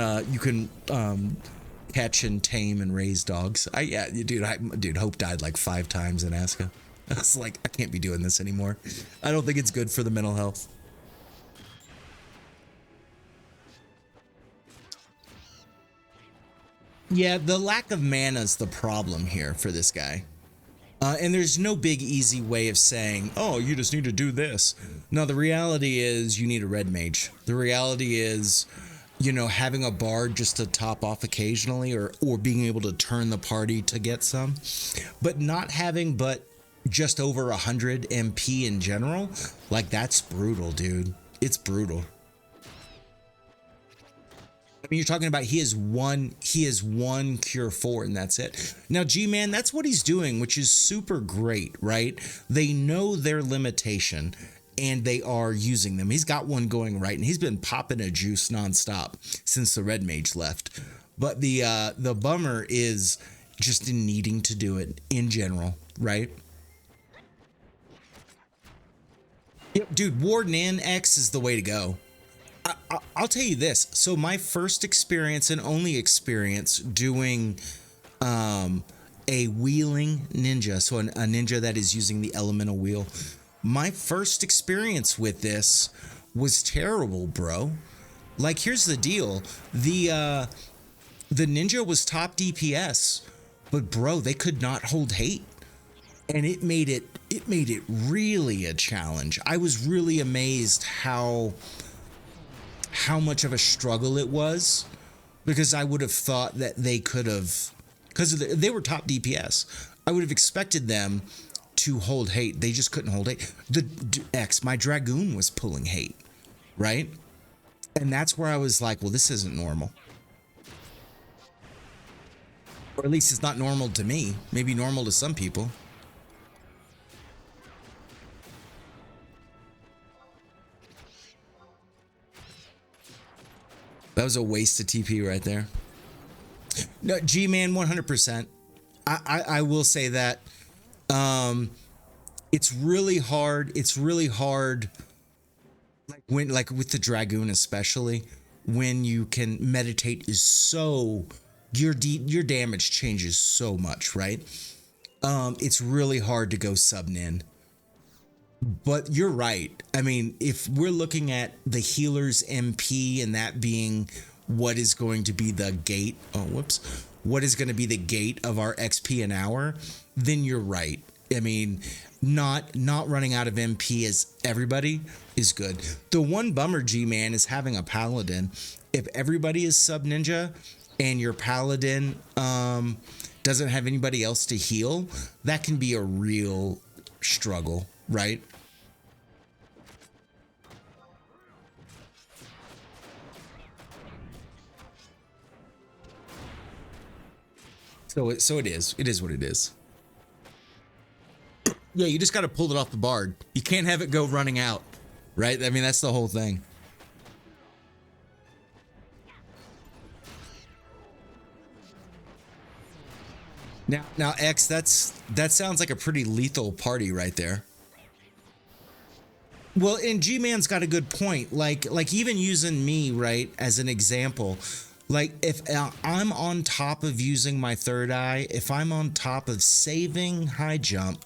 catch and tame and raise dogs. Dude, Hope died like 5 times in Aska. I was like, I can't be doing this anymore. I don't think it's good for the mental health. Yeah, the lack of mana is the problem here for this guy. And there's no big easy way of saying, oh, you just need to do this. No, the reality is you need a red mage. The reality is, you know, having a bard just to top off occasionally or being able to turn the party to get some. But not having just over 100 MP in general, like, that's brutal, dude. It's brutal. I mean, you're talking about he has one cure 4 and that's it. Now, G-Man, that's what he's doing, which is super great, right? They know their limitation and they are using them. He's got one going right, and he's been popping a juice nonstop since the red mage left. But the bummer is just in needing to do it in general, right? Yep, dude, Warden in X is the way to go. I'll tell you this. So my first experience and only experience doing a wheeling ninja, so a ninja that is using the elemental wheel. My first experience with this was terrible, bro. Like, here's the deal. The ninja was top DPS, but bro, they could not hold hate. And it made it really a challenge. I was really amazed how much of a struggle it was, because I would have thought that they could have, because they were top DPS. I would have expected them to hold hate. They just couldn't hold hate. My Dragoon was pulling hate, right? And that's where I was like, well, this isn't normal. Or at least it's not normal to me. Maybe normal to some people. That was a waste of TP right there. No, G-Man, 100%. I will say that it's really hard. It's really hard, like with the Dragoon especially, when you can meditate is so your damage changes so much, right? It's really hard to go sub nin. But you're right. I mean, if we're looking at the healer's MP and that being what is going to be the gate, what is going to be the gate of our XP an hour, then you're right. I mean, not running out of MP as everybody is good. The one bummer, G-Man, is having a paladin. If everybody is sub ninja and your paladin doesn't have anybody else to heal, that can be a real struggle, right? So it is what it is. Yeah, you just got to pull it off the bard. You can't have it go running out, right? I mean, that's the whole thing. Now X, that sounds like a pretty lethal party right there. Well, and G-Man's got a good point. Like even using me, right, as an example, like if I'm on top of using my third eye, if I'm on top of saving high jump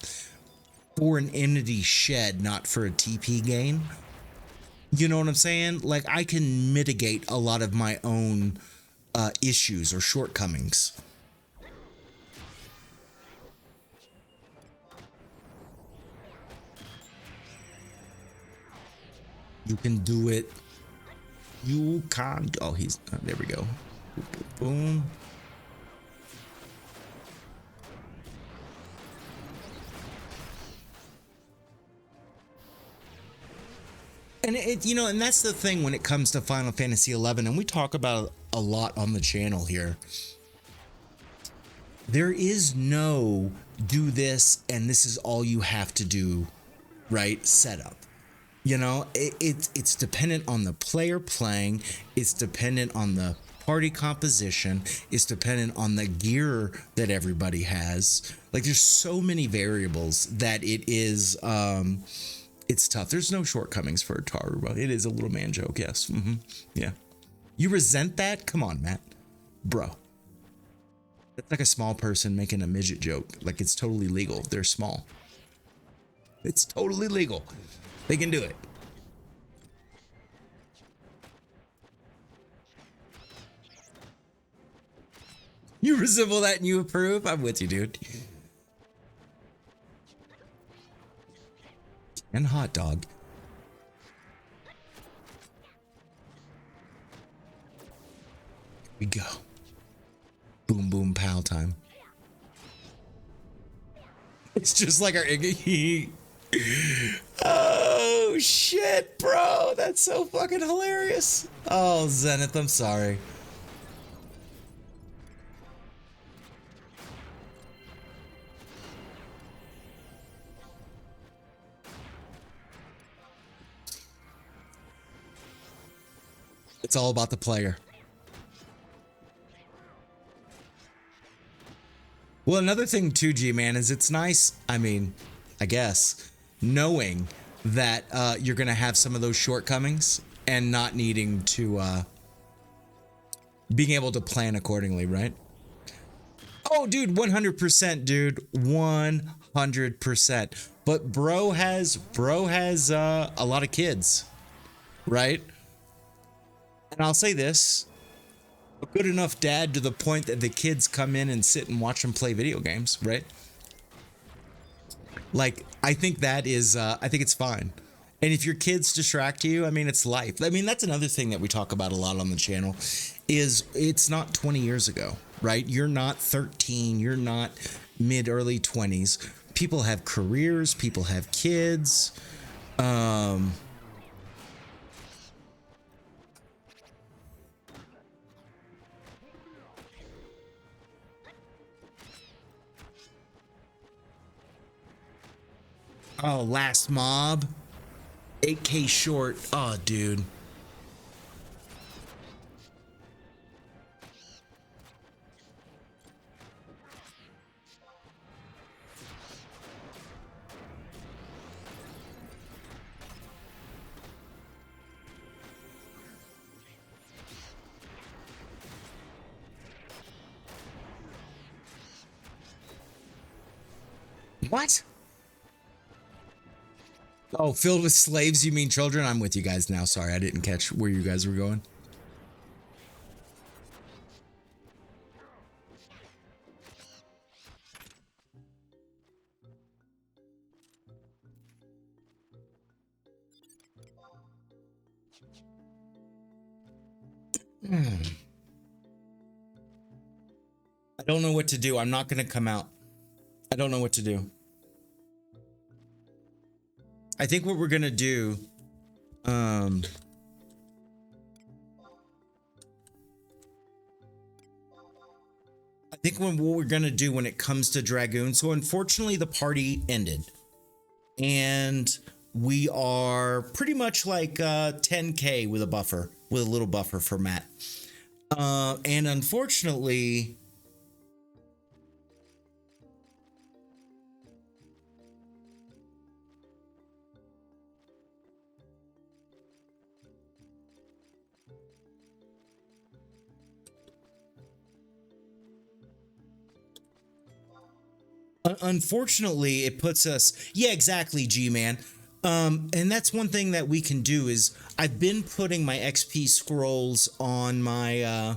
for an entity shed, not for a TP gain, you know what I'm saying? Like I can mitigate a lot of my own issues or shortcomings. You can do it. You can. Oh, there we go. Boom. And and that's the thing when it comes to Final Fantasy 11, and we talk about a lot on the channel here. There is no do this and this is all you have to do, right? Setup. It's dependent on the player playing. It's dependent on the party composition. It's dependent on the gear that everybody has. Like there's so many variables that it is, it's tough. There's no shortcomings for Taru, bro. It is a little man joke, yes. Yeah. You resent that? Come on, Matt. Bro. It's like a small person making a midget joke. Like it's totally legal. They're small. It's totally legal. They can do it. You resemble that and you approve? I'm with you, dude. And hot dog. Here we go. Boom, boom, pal time. It's just like our Iggy. Oh shit, bro, that's so fucking hilarious. Oh, Zenith, I'm sorry. It's all about the player. Well, another thing too, G-Man, is it's nice, I mean, I guess, knowing that you're going to have some of those shortcomings and not needing to being able to plan accordingly, right? Oh, dude, 100%, dude, 100%. But bro has a lot of kids, right? And I'll say this, a good enough dad to the point that the kids come in and sit and watch him play video games, right? Like, I think that is, I think it's fine. And if your kids distract you, I mean, it's life. I mean, that's another thing that we talk about a lot on the channel is it's not 20 years ago, right? You're not 13, you're not mid early 20s. People have careers, people have kids. Oh, last mob. 8K short. Oh, dude. What? Oh, filled with slaves, you mean children? I'm with you guys now. Sorry, I didn't catch where you guys were going. I don't know what to do. I'm not going to come out. I don't know what to do. I think what we're going to do, I think what we're going to do when it comes to Dragoon. So unfortunately the party ended and we are pretty much like 10K with a buffer, with a little buffer for Matt. And unfortunately, it puts us, yeah, exactly, G-Man. And that's one thing that we can do is I've been putting my XP scrolls on my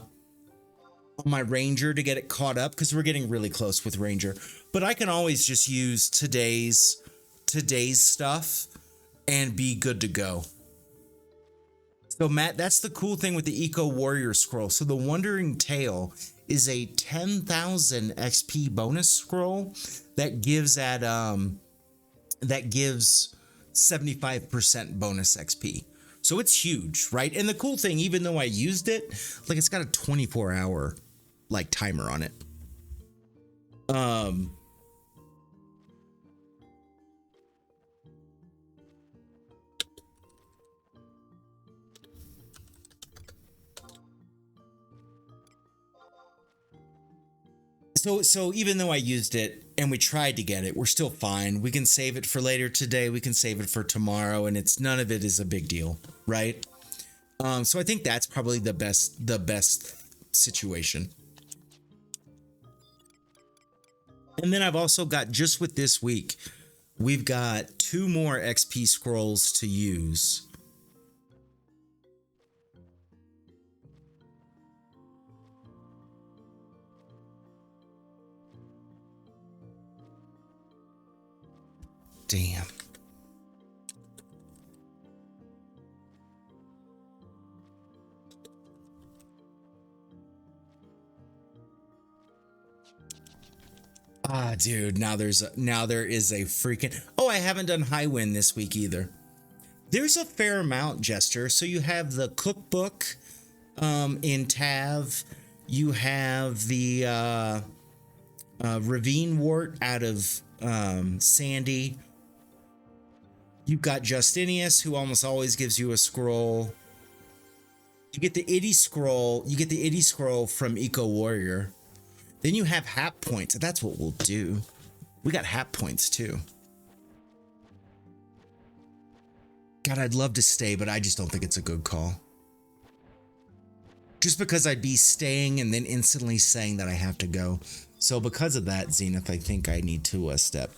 Ranger to get it caught up because we're getting really close with Ranger. But I can always just use today's stuff and be good to go. So Matt, that's the cool thing with the Eco Warrior scroll. So the Wandering Tale is a 10,000 XP bonus scroll that gives 75% bonus XP. So it's huge, right? And the cool thing, even though I used it, like it's got a 24-hour like timer on it. So even though I used it and we tried to get it, we're still fine. We can save it for later today. We can save it for tomorrow, and none of it is a big deal, right? So I think that's probably the best situation. And then I've also got, just with this week, we've got 2 more XP scrolls to use. Damn. Ah, dude, now there is a freaking, oh, I haven't done High Wind this week either. There's a fair amount, Jester. So you have the cookbook in Tav. You have the Ravine Wart out of Sandy. You've got Justinius, who almost always gives you a scroll. You get the Itty scroll. You get the Itty scroll from Eco Warrior. Then you have hap points. That's what we'll do. We got hap points too. God, I'd love to stay, but I just don't think it's a good call. Just because I'd be staying and then instantly saying that I have to go. So because of that, Zenith, I think I need to step.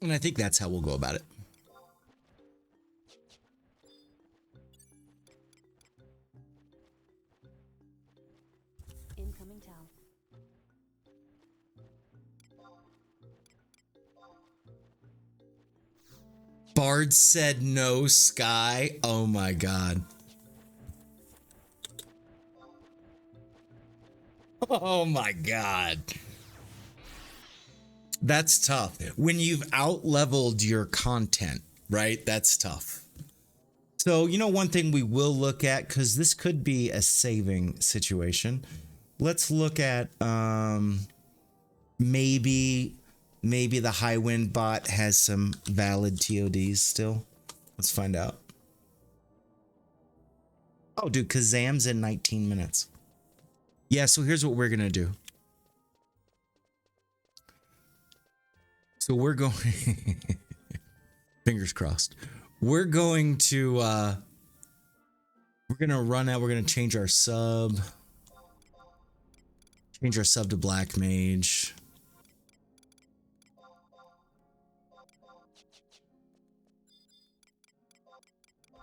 And I think that's how we'll go about it. Incoming tell. Bard said no, Sky. Oh my god. Oh my god. That's tough. When you've out-leveled your content, right? That's tough. So, you know, one thing we will look at, because this could be a saving situation. Let's look at maybe the high wind bot has some valid TODs still. Let's find out. Oh, dude, Kazam's in 19 minutes. Yeah, so here's what we're going to do. So we're going, fingers crossed. We're going to run out. We're going to change our sub. Change our sub to Black Mage.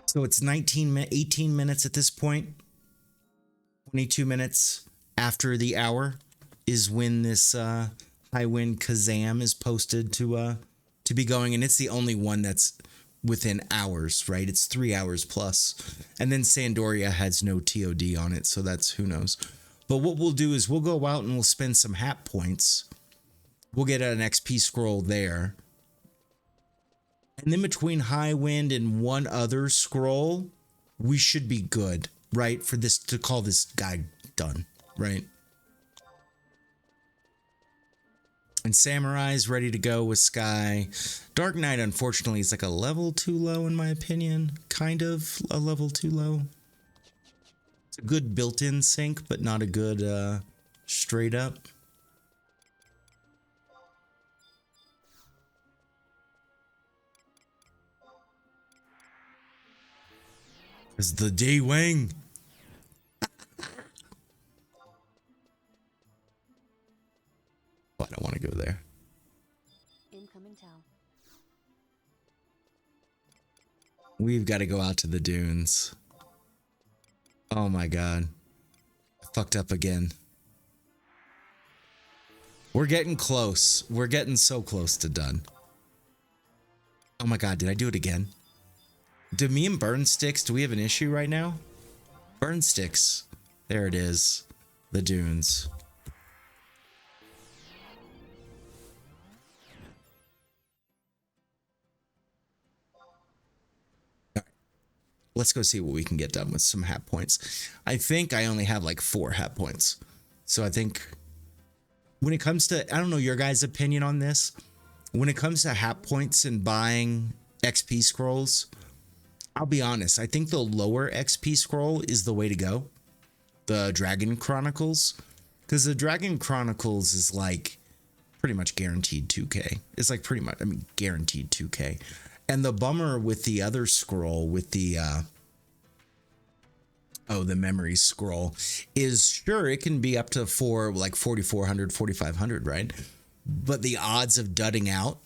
So it's 18 minutes at this point. 22 minutes after the hour is when this high wind Kazam is posted to be going, and it's the only one that's within hours, right? It's 3 hours plus. And then Sandoria has no TOD on it, so that's who knows. But what we'll do is we'll go out and we'll spend some hat points. We'll get an XP scroll there. And then between high wind and one other scroll, we should be good, right? For this to call this guy done, right? And Samurai's ready to go with Sky. Dark Knight, unfortunately, is like a level too low in my opinion. Kind of a level too low. It's a good built-in sync, but not a good straight up. It's the D Wing. Oh, I don't want to go there. Incoming tell. We've got to go out to the dunes. Oh my god. I fucked up again. We're getting close. We're getting so close to done. Oh my god, did I do it again? Do me and Burn Sticks, do we have an issue right now? Burn Sticks. There it is. The dunes. All right. Let's go see what we can get done with some hat points. I think I only have like 4 hat points. So I think when it comes to, I don't know your guys' opinion on this. When it comes to hat points and buying XP scrolls, I'll be honest, I think the lower XP scroll is the way to go. The Dragon Chronicles. Because the Dragon Chronicles is like pretty much guaranteed 2k. It's like pretty much, I mean, guaranteed 2k. And the bummer with the other scroll, with the, the memory scroll, is sure, it can be up to like 4,400, 4,500, right? But the odds of dudding out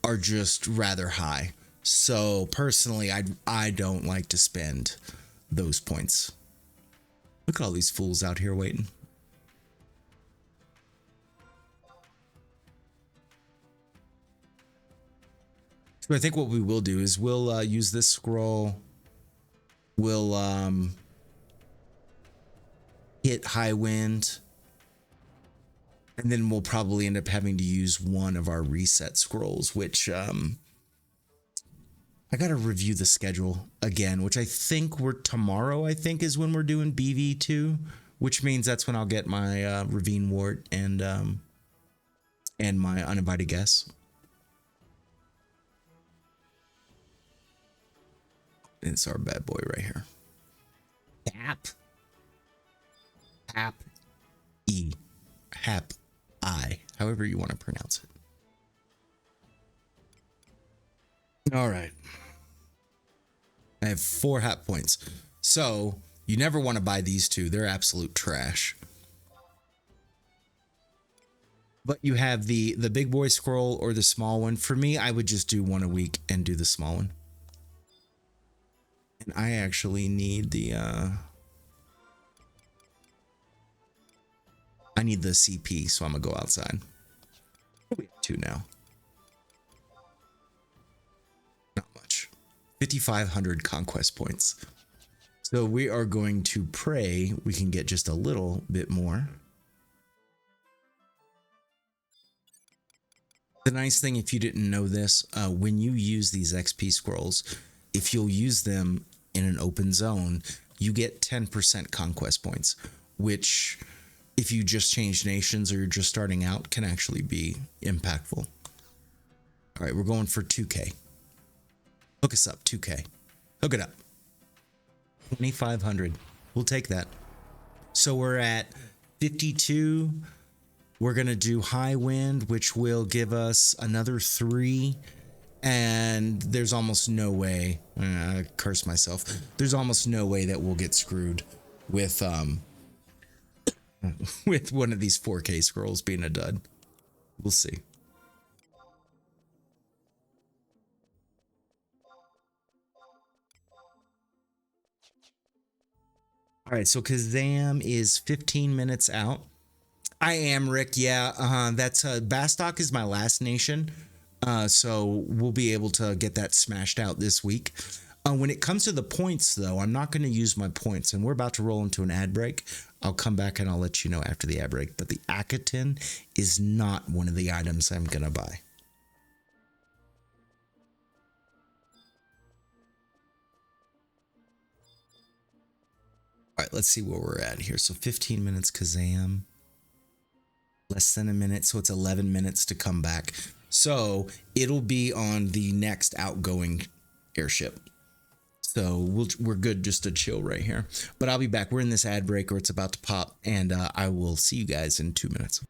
are just rather high. So personally, I don't like to spend those points. Look at all these fools out here waiting. So I think what we will do is we'll use this scroll. We'll hit high wind. And then we'll probably end up having to use one of our reset scrolls, which I got to review the schedule again, which I think tomorrow, I think, is when we're doing BV2, which means that's when I'll get my Ravine Wart and my uninvited guest. It's our bad boy right here. Tap E. however you want to pronounce it. All right. I have 4 hot points. So you never want to buy these two. They're absolute trash. But you have the big boy scroll or the small one. For me, I would just do 1 a week and do the small one. And I actually need the I need the CP, so I'm gonna go outside. We have 2 now. Not much. 5,500 conquest points. So we are going to pray we can get just a little bit more. The nice thing, if you didn't know this, when you use these XP scrolls, if you'll use them in an open zone, you get 10% conquest points, which if you just change nations or you're just starting out can actually be impactful. All right, we're going for 2K. Hook us up, 2K. Hook it up. 2,500. We'll take that. So we're at 52. We're going to do high wind, which will give us another 3. And there's almost no way, I curse myself. There's almost no way that we'll get screwed with with one of these 4K scrolls being a dud. We'll see. All right, so Kazam is 15 minutes out. I am Rick. Yeah, that's Bastok is my last nation. So we'll be able to get that smashed out this week. When it comes to the points, though, I'm not going to use my points, and we're about to roll into an ad break. I'll come back and I'll let you know after the ad break. But the Akaton is not one of the items I'm going to buy. All right, let's see where we're at here. So 15 minutes Kazam. Less than a minute, so it's 11 minutes to come back. So it'll be on the next outgoing airship. So we're good just to chill right here. But I'll be back. We're in this ad break or it's about to pop, and I will see you guys in 2 minutes.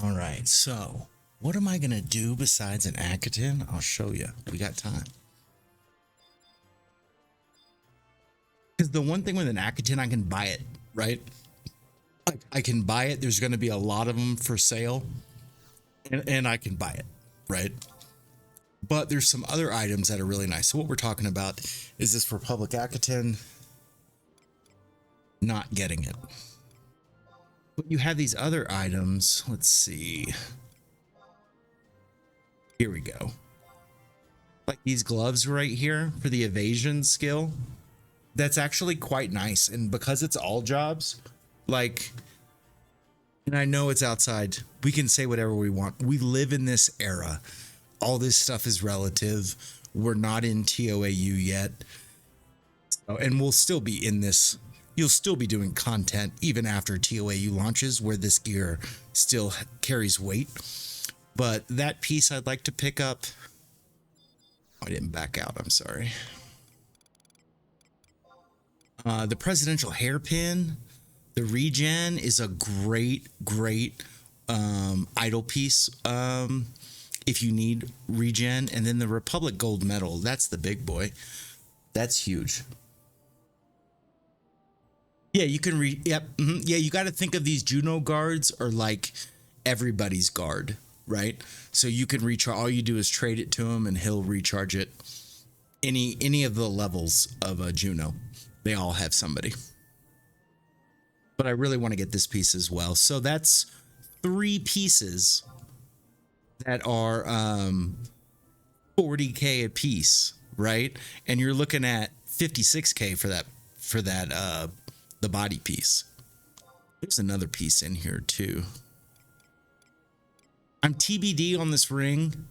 All right, so what am I going to do besides an Akaton? I'll show you. We got time. Because the one thing with an Akaton, I can buy it, right? I can buy it. There's going to be a lot of them for sale, and I can buy it, right? But there's some other items that are really nice. So what we're talking about is this Republic Akaton. Not getting it. But you have these other items. Let's see. Here we go. Like these gloves right here for the evasion skill. That's actually quite nice. And because it's all jobs, like, and I know it's outside, we can say whatever we want. We live in this era. All this stuff is relative. We're not in TOAU yet. So, and we'll still be in this. You'll still be doing content even after TOAU launches where this gear still carries weight. But that piece I'd like to pick up. Oh, I didn't back out. I'm sorry. The presidential hairpin, the regen is a great idle piece if you need regen. And then the Republic gold medal, that's the big boy. That's huge. Yeah, you can yep. Yeah, you got to think of these Juno guards are like everybody's guard, right? So you can recharge. All you do is trade it to him, and he'll recharge it. Any of the levels of a Juno, they all have somebody. But I really want to get this piece as well. So that's 3 pieces that are 40K a piece, right? And you're looking at 56K for that the body piece. There's another piece in here too. I'm TBD on this ring.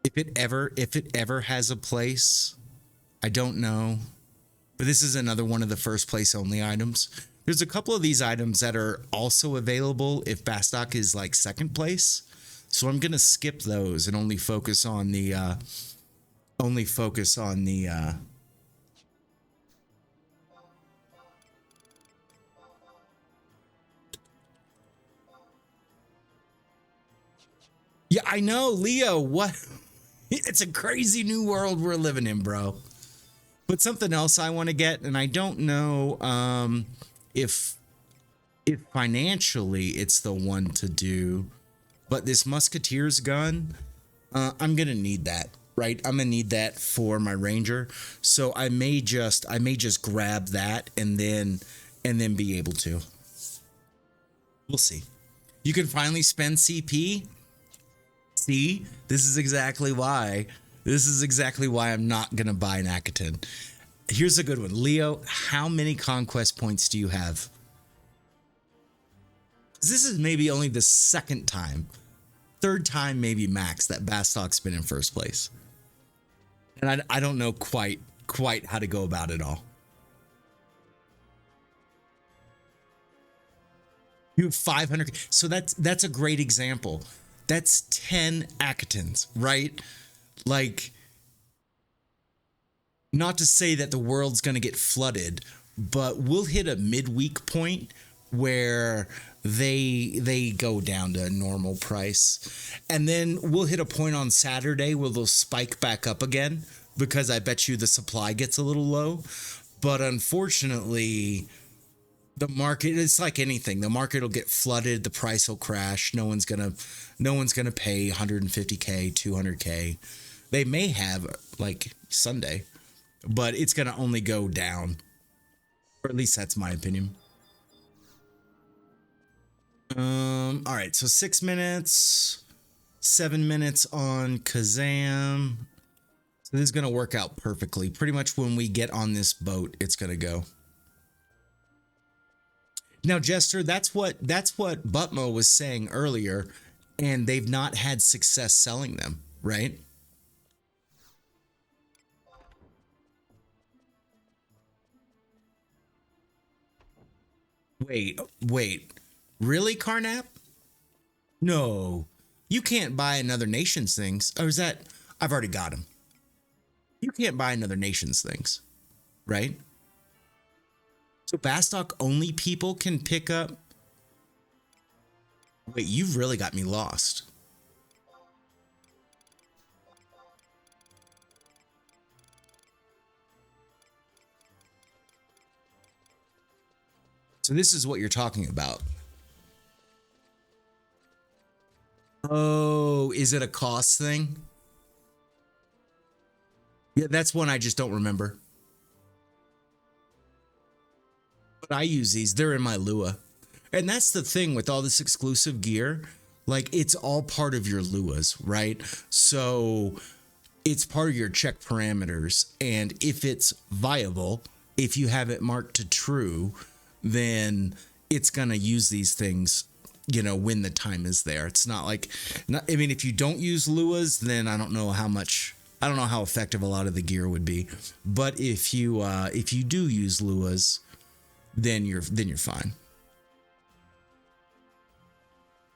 If it ever has a place, I don't know. But this is another one of the first place only items. There's a couple of these items that are also available if Bastok is like second place. So I'm gonna skip those and only focus on the Yeah, I know, Leo. What? It's a crazy new world we're living in, bro. But something else I want to get, and I don't know if financially it's the one to do, but this Musketeer's gun, I'm gonna need that, right? I'm gonna need that for my Ranger, so I may just grab that and then be able to. We'll see. You can finally spend CP. See, this is exactly why I'm not gonna buy an Akaton. Here's a good one. Leo, how many conquest points do you have? This is maybe only the third time maybe max that Bastok's been in first place. And I don't know quite how to go about it all. You have 500. So that's a great example. That's 10 Akatons, right? Like, not to say that the world's going to get flooded, but we'll hit a midweek point where they go down to a normal price. And then we'll hit a point on Saturday where they'll spike back up again because I bet you the supply gets a little low. But unfortunately, the market, it's like anything. The market will get flooded, the price will crash. No one's going to pay 150K, 200K. They may have like Sunday, but it's going to only go down. Or at least that's my opinion. All right, so 6 minutes, 7 minutes on Kazam. So this is going to work out perfectly. Pretty much when we get on this boat, it's going to go. Now, Jester, that's what Butmo was saying earlier, and they've not had success selling them, right? Wait. Really, Carnap? No. You can't buy another nation's things. Or is that... I've already got them. You can't buy another nation's things, right? So Bastok only people can pick up... Wait, you've really got me lost. So this is what you're talking about. Oh, is it a cost thing? Yeah, that's one I just don't remember. But I use these. They're in my Lua. And that's the thing with all this exclusive gear. Like, it's all part of your Luas, right? So it's part of your check parameters. And if it's viable, if you have it marked to true, then it's going to use these things, you know, when the time is there. It's not like, I mean, if you don't use Luas, then I don't know how effective a lot of the gear would be. But if you do use Luas, then you're fine.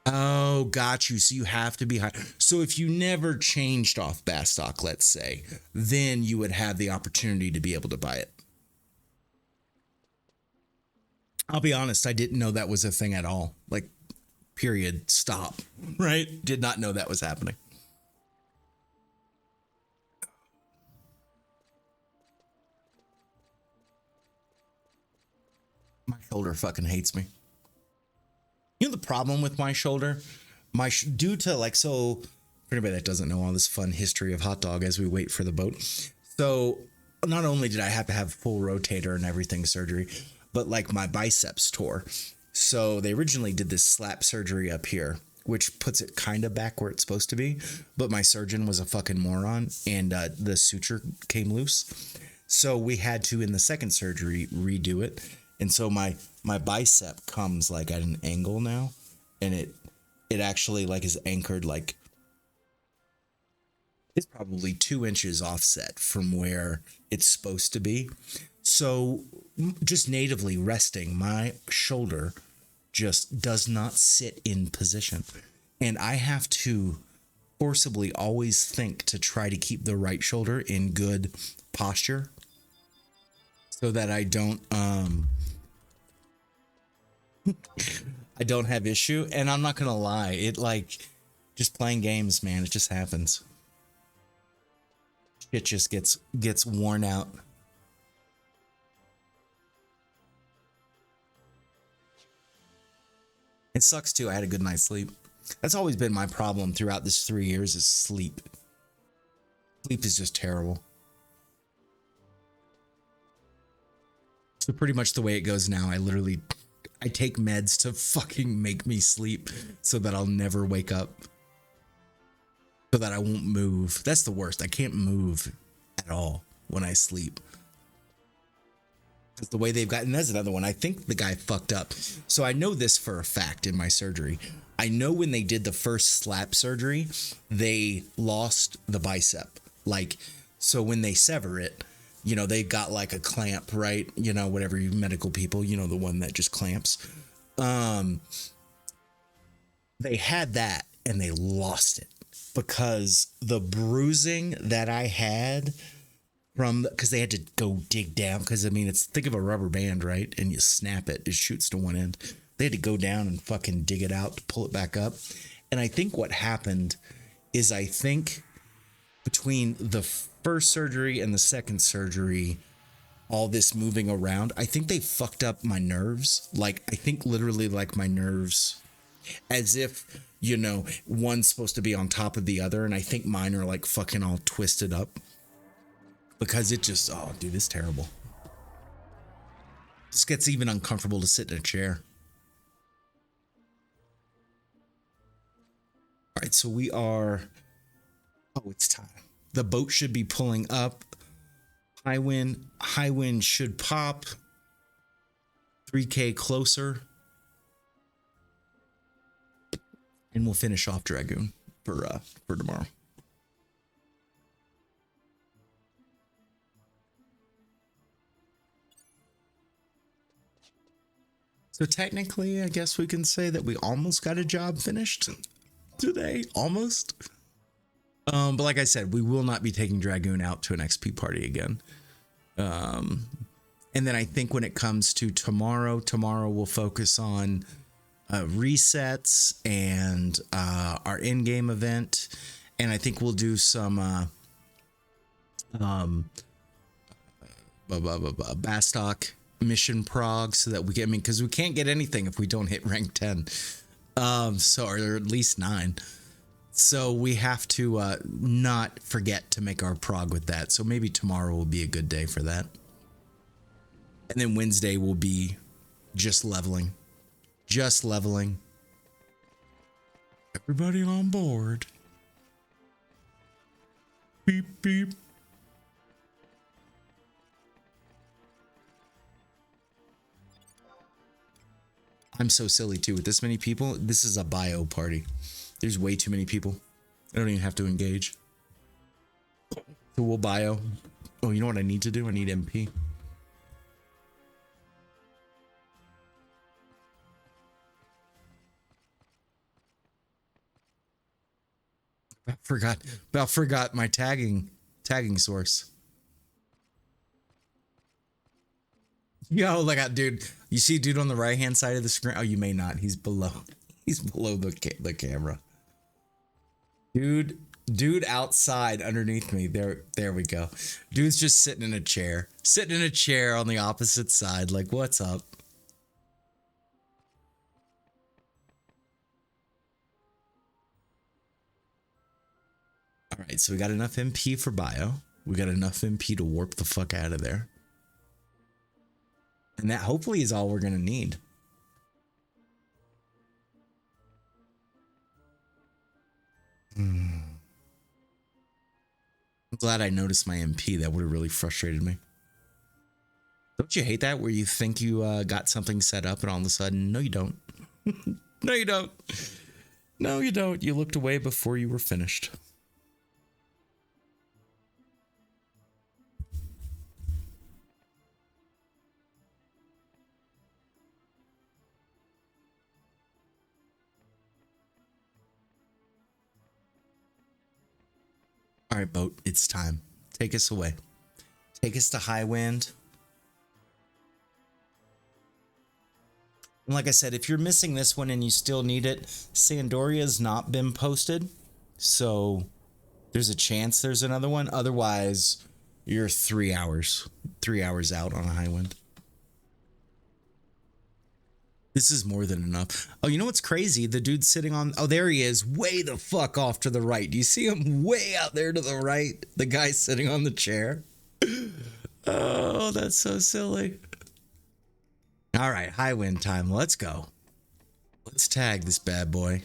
Oh, got you. So you have to be high. So if you never changed off Bastock, let's say, then you would have the opportunity to be able to buy it. I'll be honest, I didn't know that was a thing at all. Like, period, stop, right? Did not know that was happening. My shoulder fucking hates me. You know the problem with my shoulder? Due to like, so for anybody that doesn't know all this fun history of hot dog as we wait for the boat. So not only did I have to have full rotator and everything surgery, but like my biceps tore. So they originally did this slap surgery up here, which puts it kind of back where it's supposed to be. But my surgeon was a fucking moron and the suture came loose. So we had to, in the second surgery, redo it. And so my bicep comes like at an angle now, and it actually like is anchored, like it's probably 2 inches offset from where it's supposed to be. So just natively resting, my shoulder just does not sit in position. And I have to forcibly always think to try to keep the right shoulder in good posture so that I don't have issue. And I'm not gonna lie, it like just playing games, man, it just happens. It just gets worn out. It sucks too. I had a good night's sleep. That's always been my problem throughout this 3 years is sleep. Sleep is just terrible. So pretty much the way it goes now, I take meds to fucking make me sleep so that I'll never wake up. So that I won't move. That's the worst. I can't move at all when I sleep. That's the way they've gotten. That's another one. I think the guy fucked up. So I know this for a fact in my surgery. I know when they did the first slap surgery, they lost the bicep. Like, so when they sever it, you know, they got like a clamp, right? You know, whatever you medical people, you know, the one that just clamps. They had that and they lost it because the bruising that I had because they had to go dig down. Because I mean, think of a rubber band, right? And you snap it, it shoots to one end. They had to go down and fucking dig it out to pull it back up. And I think what happened is between the first surgery and the second surgery, all this moving around, I think they fucked up my nerves. Like, I think literally like my nerves, as if, you know, one's supposed to be on top of the other. And I think mine are like fucking all twisted up because it just, oh, dude, it's terrible. Just gets even uncomfortable to sit in a chair. All right, so we are, it's time. The boat should be pulling up. High wind should pop. 3K closer. And we'll finish off Dragoon for tomorrow. So technically, I guess we can say that we almost got a job finished today. Almost. But like I said, we will not be taking Dragoon out to an XP party again. And then I think when it comes to tomorrow we'll focus on resets and our in-game event, and I think we'll do some Bastock mission prog so that we get, I mean, because we can't get anything if we don't hit rank 10, so, or at least 9. So we have to not forget to make our prog with that. So maybe tomorrow will be a good day for that. And then Wednesday will be just leveling. Just leveling. Everybody on board. Beep, beep. I'm so silly too. With this many people, this is a bio party. There's way too many people. I don't even have to engage. So we'll bio. Oh, you know what I need to do? I need MP. About forgot my tagging source. Yo, look out, dude. You see dude on the right hand side of the screen? Oh, you may not. He's below the camera. Dude outside underneath me. There we go. Dude's just sitting in a chair. Sitting in a chair on the opposite side. Like, what's up? All right, so we got enough MP for bio. We got enough MP to warp the fuck out of there. And that hopefully is all we're going to need. I'm glad I noticed my MP. That would have really frustrated me. Don't you hate that where you think you got something set up and all of a sudden, no, you don't. No, you don't. No, you don't. You looked away before you were finished. All right, boat, it's time. Take us away. Take us to Highwind. And like I said, if you're missing this one and you still need it, Sandoria's not been posted. So there's a chance there's another one. Otherwise, you're 3 hours. 3 hours out on a Highwind. This is more than enough. Oh, you know what's crazy? The dude sitting on... Oh, there he is. Way the fuck off to the right. Do you see him way out there to the right? The guy sitting on the chair. Oh, that's so silly. All right, Highwind time. Let's go. Let's tag this bad boy.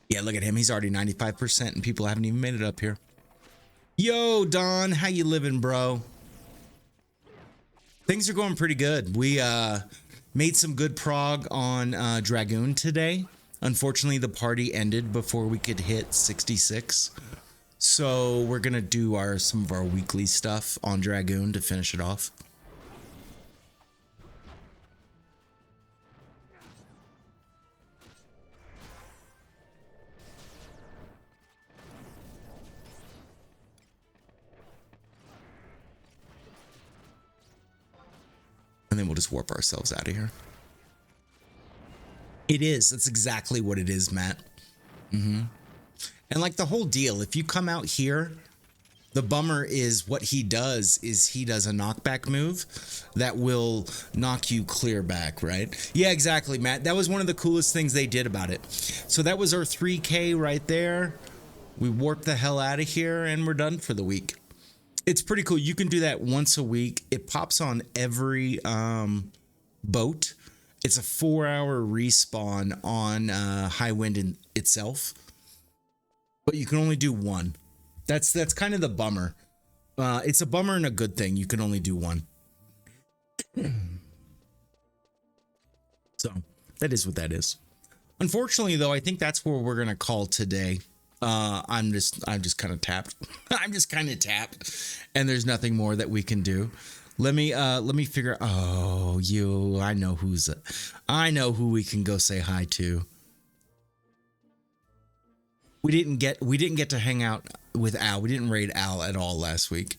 Yeah, look at him. He's already 95% and people haven't even made it up here. Yo, Don, how you living, bro? Things are going pretty good. We made some good prog on Dragoon today. Unfortunately, the party ended before we could hit 66. So we're going to do some of our weekly stuff on Dragoon to finish it off. And then we'll just warp ourselves out of here. It is. That's exactly what it is, Matt. And like the whole deal, if you come out here, the bummer is what he does is he does a knockback move that will knock you clear back, right? Yeah, exactly, Matt. That was one of the coolest things they did about it. So that was our 3K right there. We warped the hell out of here and we're done for the week. It's pretty cool. You can do that once a week. It pops on every boat. It's a 4-hour respawn on Highwind in itself, but you can only do one. That's kind of the bummer. It's a bummer and a good thing. You can only do one. So that is what that is. Unfortunately, though, I think that's where we're gonna call today. I'm just kind of tapped. I'm just kind of tapped, and there's nothing more that we can do. Let me figure. Oh, I know who we can go say hi to. We didn't get to hang out with Al. We didn't raid Al at all last week.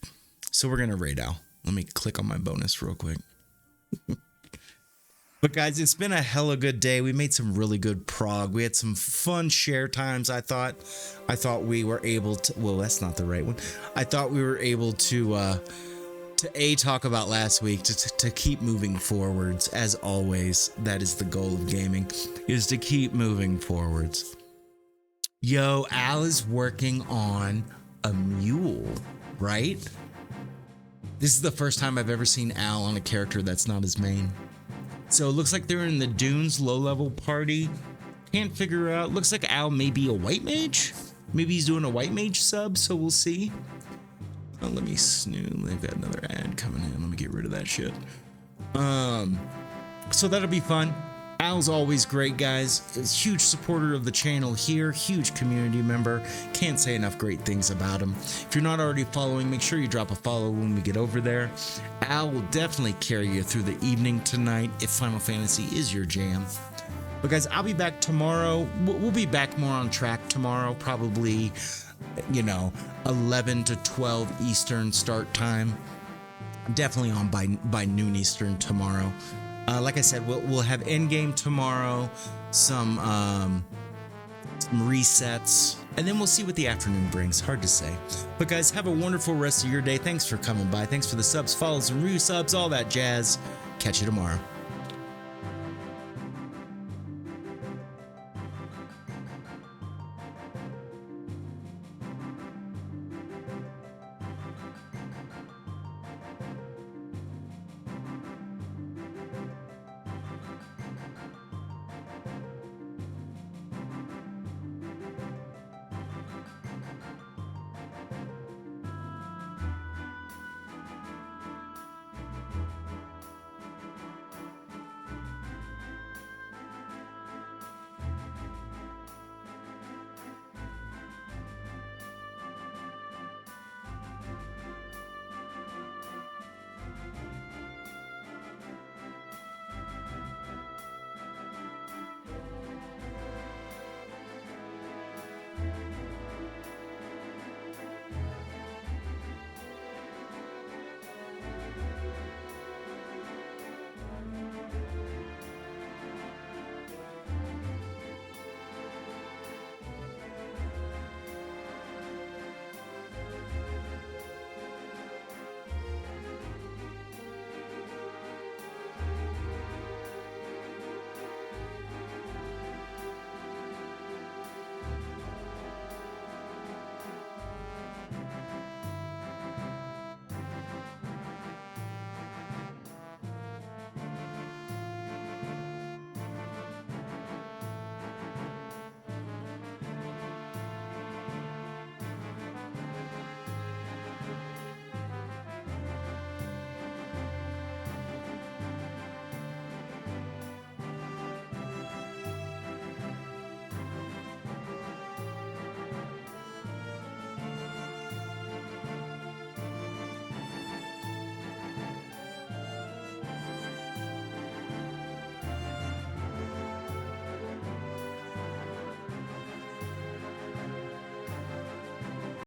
So we're going to raid Al. Let me click on my bonus real quick. But guys, it's been a hella good day. We made some really good prog. We had some fun share times. I thought we were able to, well, that's not the right one. I thought we were able to talk about last week, to keep moving forwards. As always, that is the goal of gaming, is to keep moving forwards. Yo, Al is working on a mule, right? This is the first time I've ever seen Al on a character that's not his main. So it looks like they're in the Dunes low-level party. Can't figure out. Looks like Al may be a white mage. Maybe he's doing a white mage sub, so we'll see. Oh, let me snoo. They've got another ad coming in. Let me get rid of that shit. So that'll be fun. Al's always great, guys. He's a huge supporter of the channel here, huge community member. Can't say enough great things about him. If you're not already following, make sure you drop a follow when we get over there. Al will definitely carry you through the evening tonight if Final Fantasy is your jam. But guys, I'll be back tomorrow. We'll be back more on track tomorrow, probably, 11 to 12 Eastern start time. Definitely on by noon Eastern tomorrow. Like I said, we'll have endgame tomorrow, some resets, and then we'll see what the afternoon brings. Hard to say. But guys, have a wonderful rest of your day. Thanks for coming by. Thanks for the subs, follows, and resubs, all that jazz. Catch you tomorrow.